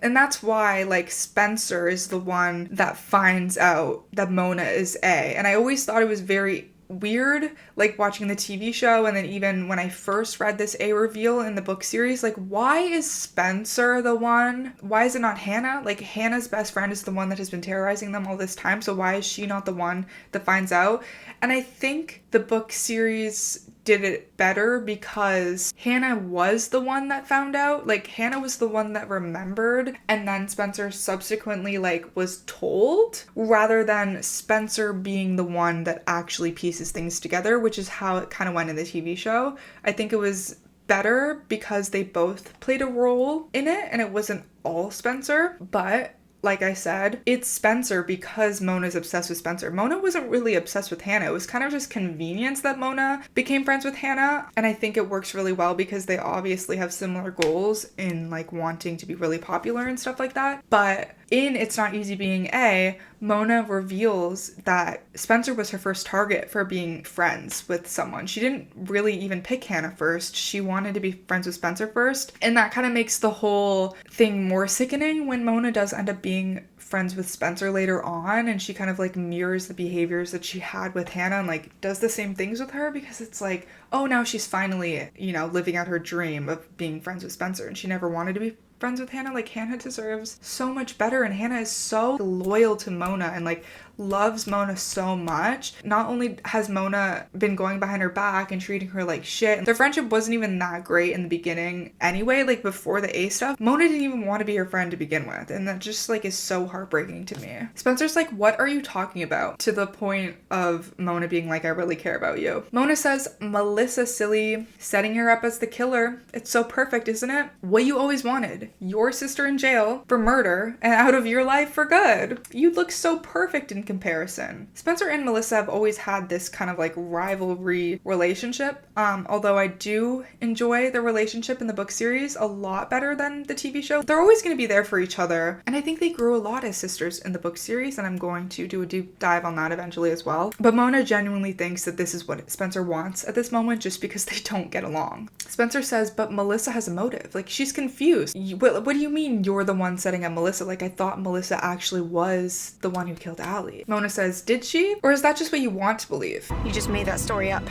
and that's why, like, Spencer is the one that finds out that Mona is A. And I always thought it was very weird, like, watching the TV show, and then even when I first read this A reveal in the book series, like, why is Spencer the one? Why is it not Hanna? Like, Hannah's best friend is the one that has been terrorizing them all this time, so why is she not the one that finds out? And I think the book series did it better because Hanna was the one that found out. Like, Hanna was the one that remembered, and then Spencer subsequently, like, was told, rather than Spencer being the one that actually pieces things together, which is how it kind of went in the TV show. I think it was better because they both played a role in it, and it wasn't all Spencer, but like I said, it's Spencer because Mona's obsessed with Spencer. Mona wasn't really obsessed with Hanna. It was kind of just convenience that Mona became friends with Hanna. And I think it works really well because they obviously have similar goals in like wanting to be really popular and stuff like that. But in It's Not Easy Being A, Mona reveals that Spencer was her first target for being friends with someone. She didn't really even pick Hanna first. She wanted to be friends with Spencer first. And that kind of makes the whole thing more sickening when Mona does end up being friends with Spencer later on, and she kind of like mirrors the behaviors that she had with Hanna and like does the same things with her, because it's like, oh, now she's finally, you know, living out her dream of being friends with Spencer, and she never wanted to be friends with Hanna. Like, Hanna deserves so much better, and Hanna is so loyal to Mona and like loves Mona so much. Not only has Mona been going behind her back and treating her like shit, their friendship wasn't even that great in the beginning anyway, like before the A stuff. Mona didn't even want to be her friend to begin with, and that just like is so heartbreaking to me. Spencer's like, what are you talking about? To the point of Mona being like, I really care about you. Mona says, Melissa, silly, setting her up as the killer. It's so perfect, isn't it? What you always wanted. Your sister in jail for murder and out of your life for good. You look so perfect in comparison. Spencer and Melissa have always had this kind of like rivalry relationship, although I do enjoy the relationship in the book series a lot better than the TV show. They're always going to be there for each other, and I think they grew a lot as sisters in the book series, and I'm going to do a deep dive on that eventually as well. But Mona genuinely thinks that this is what Spencer wants at this moment, just because they don't get along. Spencer says, but Melissa has a motive. Like, she's confused. What do you mean you're the one setting up Melissa? Like, I thought Melissa actually was the one who killed Allie. Mona says, did she? Or is that just what you want to believe? You just made that story up.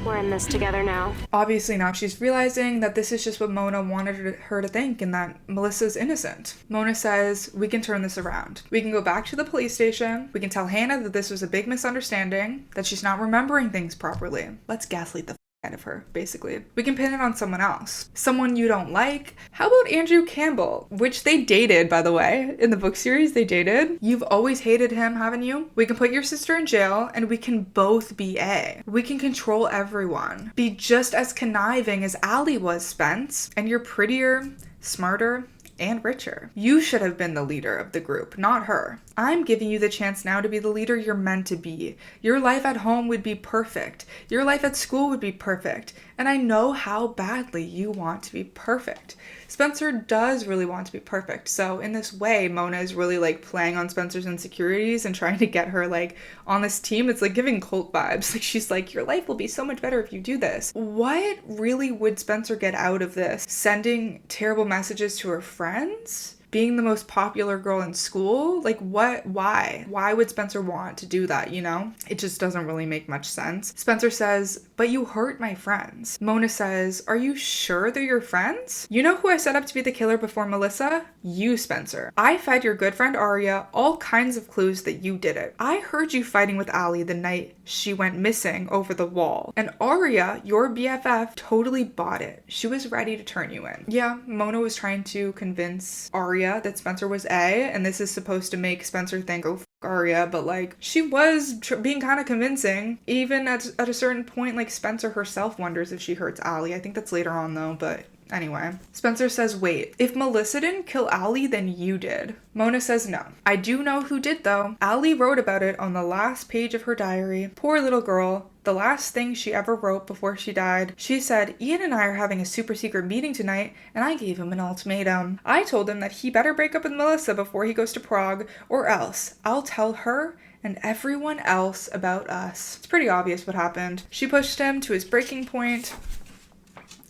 We're in this together now. Obviously now she's realizing that this is just what Mona wanted her to think, and that Melissa's innocent. Mona says, we can turn this around. We can go back to the police station. We can tell Hanna that this was a big misunderstanding, that she's not remembering things properly. Let's gaslight the out of her, basically. We can pin it on someone else. Someone you don't like. How about Andrew Campbell? Which they dated, by the way. In the book series, they dated. You've always hated him, haven't you? We can put your sister in jail, and we can both be A. We can control everyone. Be just as conniving as Allie was, Spence. And you're prettier, smarter, and richer. You should have been the leader of the group, not her. I'm giving you the chance now to be the leader you're meant to be. Your life at home would be perfect. Your life at school would be perfect. And I know how badly you want to be perfect. Spencer does really want to be perfect. So in this way, Mona is really like playing on Spencer's insecurities and trying to get her like on this team. It's like giving cult vibes. Like she's like, your life will be so much better if you do this. What really would Spencer get out of this? Sending terrible messages to her friends? Being the most popular girl in school? Like what? Why? Why would Spencer want to do that, you know? It just doesn't really make much sense. Spencer says, but you hurt my friends. Mona says, are you sure they're your friends? You know who I set up to be the killer before Melissa? You, Spencer. I fed your good friend Aria all kinds of clues that you did it. I heard you fighting with Allie the night she went missing over the wall. And Aria, your BFF, totally bought it. She was ready to turn you in. Yeah, Mona was trying to convince Aria that Spencer was A, and this is supposed to make Spencer think, oh, Aria, but like she was being kind of convincing. Even at a certain point, like Spencer herself wonders if she hurts Allie. I think that's later on though, but anyway. Spencer says, wait, if Melissa didn't kill Allie, then you did. Mona says no. I do know who did though. Allie wrote about it on the last page of her diary. Poor little girl. The last thing she ever wrote before she died. She said, Ian and I are having a super secret meeting tonight, and I gave him an ultimatum. I told him that he better break up with Melissa before he goes to Prague, or else I'll tell her and everyone else about us. It's pretty obvious what happened. She pushed him to his breaking point,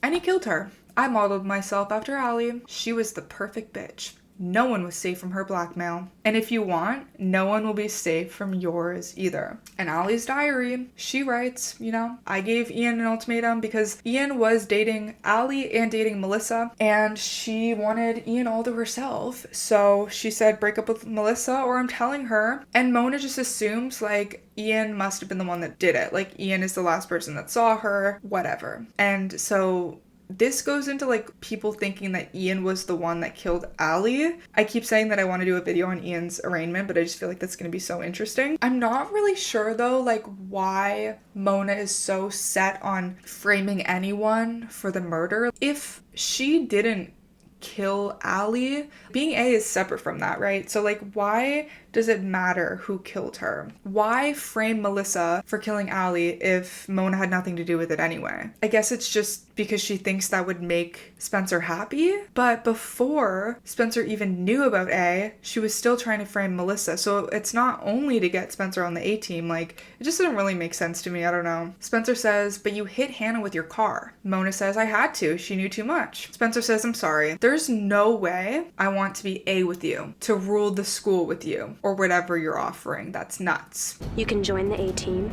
and he killed her. I modeled myself after Allie. She was the perfect bitch. No one was safe from her blackmail. And if you want, no one will be safe from yours either. In Allie's diary, she writes, you know, I gave Ian an ultimatum because Ian was dating Allie and dating Melissa, and she wanted Ian all to herself. So she said, break up with Melissa or I'm telling her. And Mona just assumes like Ian must have been the one that did it. Like Ian is the last person that saw her, whatever. And so this goes into like people thinking that Ian was the one that killed Allie. I keep saying that I want to do a video on Ian's arraignment, but I just feel like that's going to be so interesting. I'm not really sure though, like why Mona is so set on framing anyone for the murder. If she didn't kill Allie, being A is separate from that, right? So like why does it matter who killed her? Why frame Melissa for killing Allie if Mona had nothing to do with it anyway? I guess it's just because she thinks that would make Spencer happy. But before Spencer even knew about A, she was still trying to frame Melissa. So it's not only to get Spencer on the A team, like it just doesn't really make sense to me. I don't know. Spencer says, but you hit Hanna with your car. Mona says, I had to. She knew too much. Spencer says, I'm sorry. There's no way I want to be A with you, to rule the school with you, or whatever you're offering. That's nuts. You can join the A team,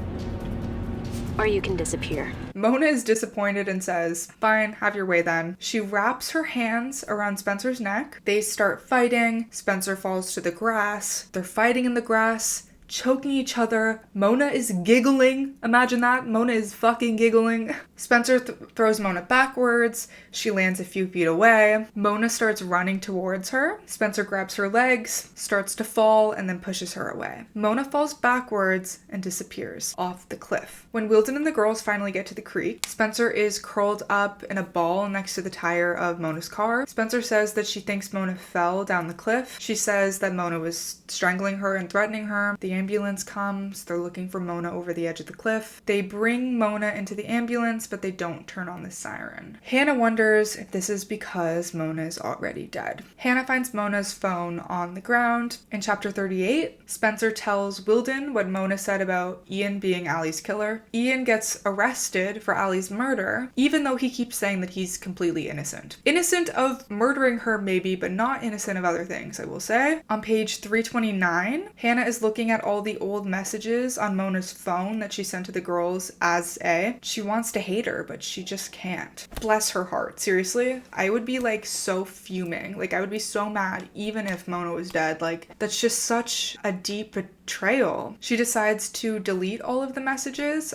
or you can disappear. Mona is disappointed and says, fine, have your way then. She wraps her hands around Spencer's neck. They start fighting. Spencer falls to the grass. They're fighting in the grass, choking each other. Mona is giggling. Imagine that. Mona is fucking giggling. Spencer throws Mona backwards. She lands a few feet away. Mona starts running towards her. Spencer grabs her legs, starts to fall, and then pushes her away. Mona falls backwards and disappears off the cliff. When Wilden and the girls finally get to the creek, Spencer is curled up in a ball next to the tire of Mona's car. Spencer says that she thinks Mona fell down the cliff. She says that Mona was strangling her and threatening her. The ambulance comes. They're looking for Mona over the edge of the cliff. They bring Mona into the ambulance, but they don't turn on the siren. Hanna wonders if this is because Mona is already dead. Hanna finds Mona's phone on the ground. In chapter 38, Spencer tells Wilden what Mona said about Ian being Allie's killer. Ian gets arrested for Allie's murder, even though he keeps saying that he's completely innocent. Innocent of murdering her maybe, but not innocent of other things, I will say. On page 329, Hanna is looking at all the old messages on Mona's phone that she sent to the girls as A. She wants to hate hate her, but she just can't. Bless her heart. Seriously, I would be like so fuming. Like I would be so mad even if Mona was dead. Like that's just such a deep betrayal. She decides to delete all of the messages,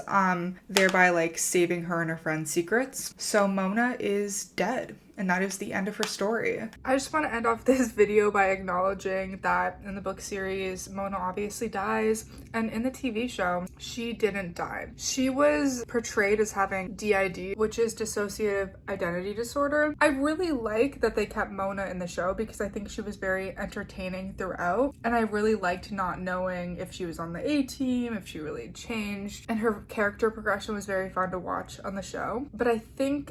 thereby like saving her and her friend's secrets. So Mona is dead. And that is the end of her story. I just want to end off this video by acknowledging that in the book series, Mona obviously dies, and in the TV show, she didn't die. She was portrayed as having DID, which is dissociative identity disorder. I really like that they kept Mona in the show because I think she was very entertaining throughout, and I really liked not knowing if she was on the A-team, if she really changed, and her character progression was very fun to watch on the show. But I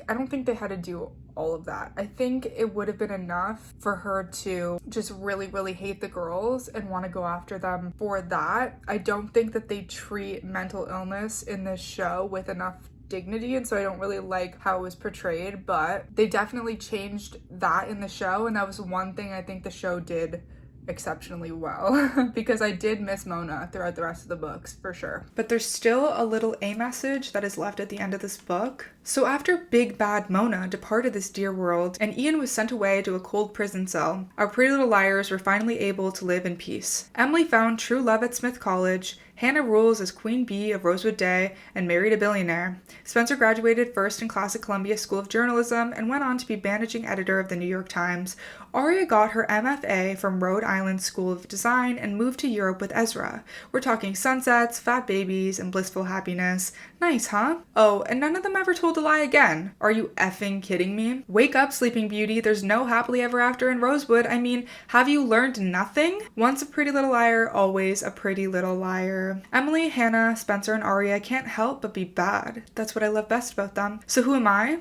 don't think they had to do all of that. I think it would have been enough for her to just really, really hate the girls and want to go after them for that. I don't think that they treat mental illness in this show with enough dignity, and so I don't really like how it was portrayed, but they definitely changed that in the show, and that was one thing I think the show did exceptionally well because I did miss Mona throughout the rest of the books for sure. But there's still a little A message that is left at the end of this book. So after big bad Mona departed this dear world and Ian was sent away to a cold prison cell, our Pretty Little Liars were finally able to live in peace. Emily found true love at Smith College. Hannah rules as Queen Bee of Rosewood Day and married a billionaire. Spencer graduated first in class at Columbia School of Journalism and went on to be managing editor of the New York Times. Aria got her MFA from Rhode Island School of Design and moved to Europe with Ezra. We're talking sunsets, fat babies, and blissful happiness. Nice, huh? Oh, and none of them ever told a lie again. Are you effing kidding me? Wake up, Sleeping Beauty. There's no happily ever after in Rosewood. I mean, have you learned nothing? Once a pretty little liar, always a pretty little liar. Emily, Hannah, Spencer, and Aria can't help but be bad. That's what I love best about them. So who am I?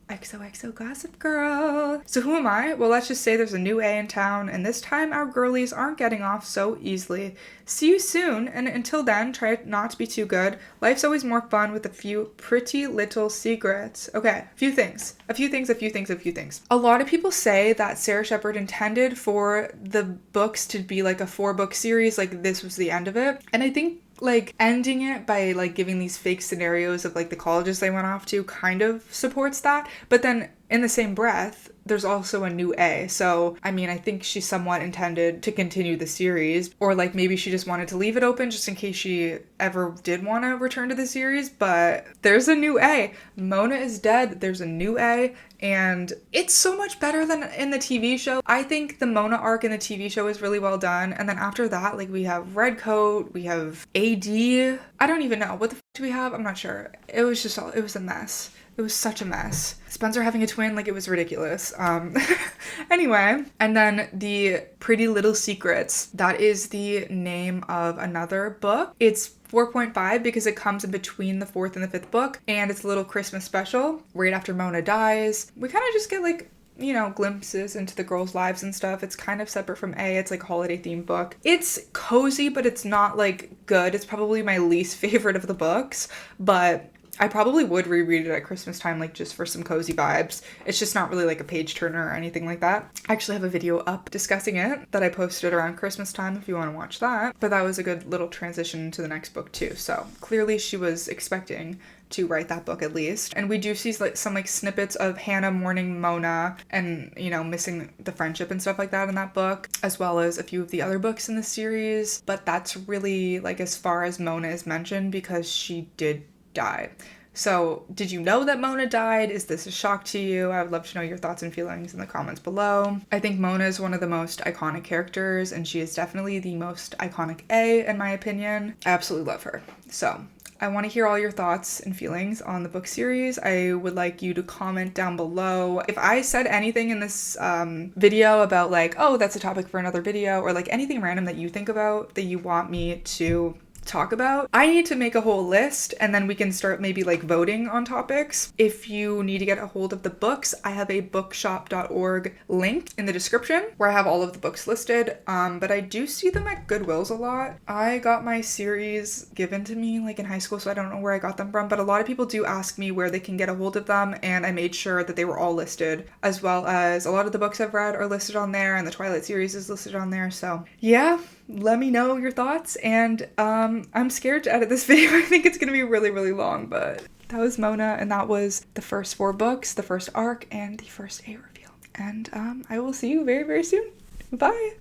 XOXO Gossip Girl. So who am I? Well, let's just say there's a new A in town, and this time our girlies aren't getting off so easily. See you soon, and until then, try not to be too good. Life's always more fun with a few pretty little secrets. Okay, a few things. A lot of people say that Sara Shepard intended for the books to be like a 4-book series, like this was the end of it. And I think like ending it by like giving these fake scenarios of like the colleges they went off to kind of supports that. But then in the same breath, there's also a new A. So, I mean, I think she somewhat intended to continue the series, or like maybe she just wanted to leave it open just in case she ever did want to return to the series. But there's a new A. Mona is dead. There's a new A. And it's so much better than in the TV show. I think the Mona arc in the TV show is really well done. And then after that, like we have Redcoat, we have AD. I don't even know. What the f do we have? I'm not sure. It was a mess. It was such a mess. Spencer having a twin, like it was ridiculous. Anyway, and then the Pretty Little Secrets. That is the name of another book. It's 4.5 because it comes in between the 4th and the 5th book, and it's a little Christmas special right after Mona dies. We kind of just get like, you know, glimpses into the girls' lives and stuff. It's kind of separate from A. It's like a holiday themed book. It's cozy, but it's not like good. It's probably my least favorite of the books, but I probably would reread it at Christmas time, like just for some cozy vibes. It's just not really like a page turner or anything like that. I actually have a video up discussing it that I posted around Christmas time if you want to watch that. But that was a good little transition to the next book too. So clearly she was expecting to write that book at least. And we do see like some like snippets of Hannah mourning Mona and, you know, missing the friendship and stuff like that in that book, as well as a few of the other books in the series. But that's really like as far as Mona is mentioned because she did die. So did you know that Mona died? Is this a shock to you? I would love to know your thoughts and feelings in the comments below. I think Mona is one of the most iconic characters, and she is definitely the most iconic A in my opinion. I absolutely love her. So I want to hear all your thoughts and feelings on the book series. I would like you to comment down below. If I said anything in this video about like, oh, that's a topic for another video, or like anything random that you think about that you want me to talk about, I need to make a whole list, and then we can start maybe like voting on topics. If you need to get a hold of the books, I have a bookshop.org link in the description where I have all of the books listed, but I do see them at Goodwill's a lot. I got my series given to me like in high school, so I don't know where I got them from, but a lot of people do ask me where they can get a hold of them, and I made sure that they were all listed, as well as a lot of the books I've read are listed on there, and the Twilight series is listed on there. So yeah, let me know your thoughts, and I'm scared to edit this video. I think it's gonna be really, really long, but that was Mona, and that was the first 4 books, the first arc, and the first A reveal. And I will see you very, very soon. Bye!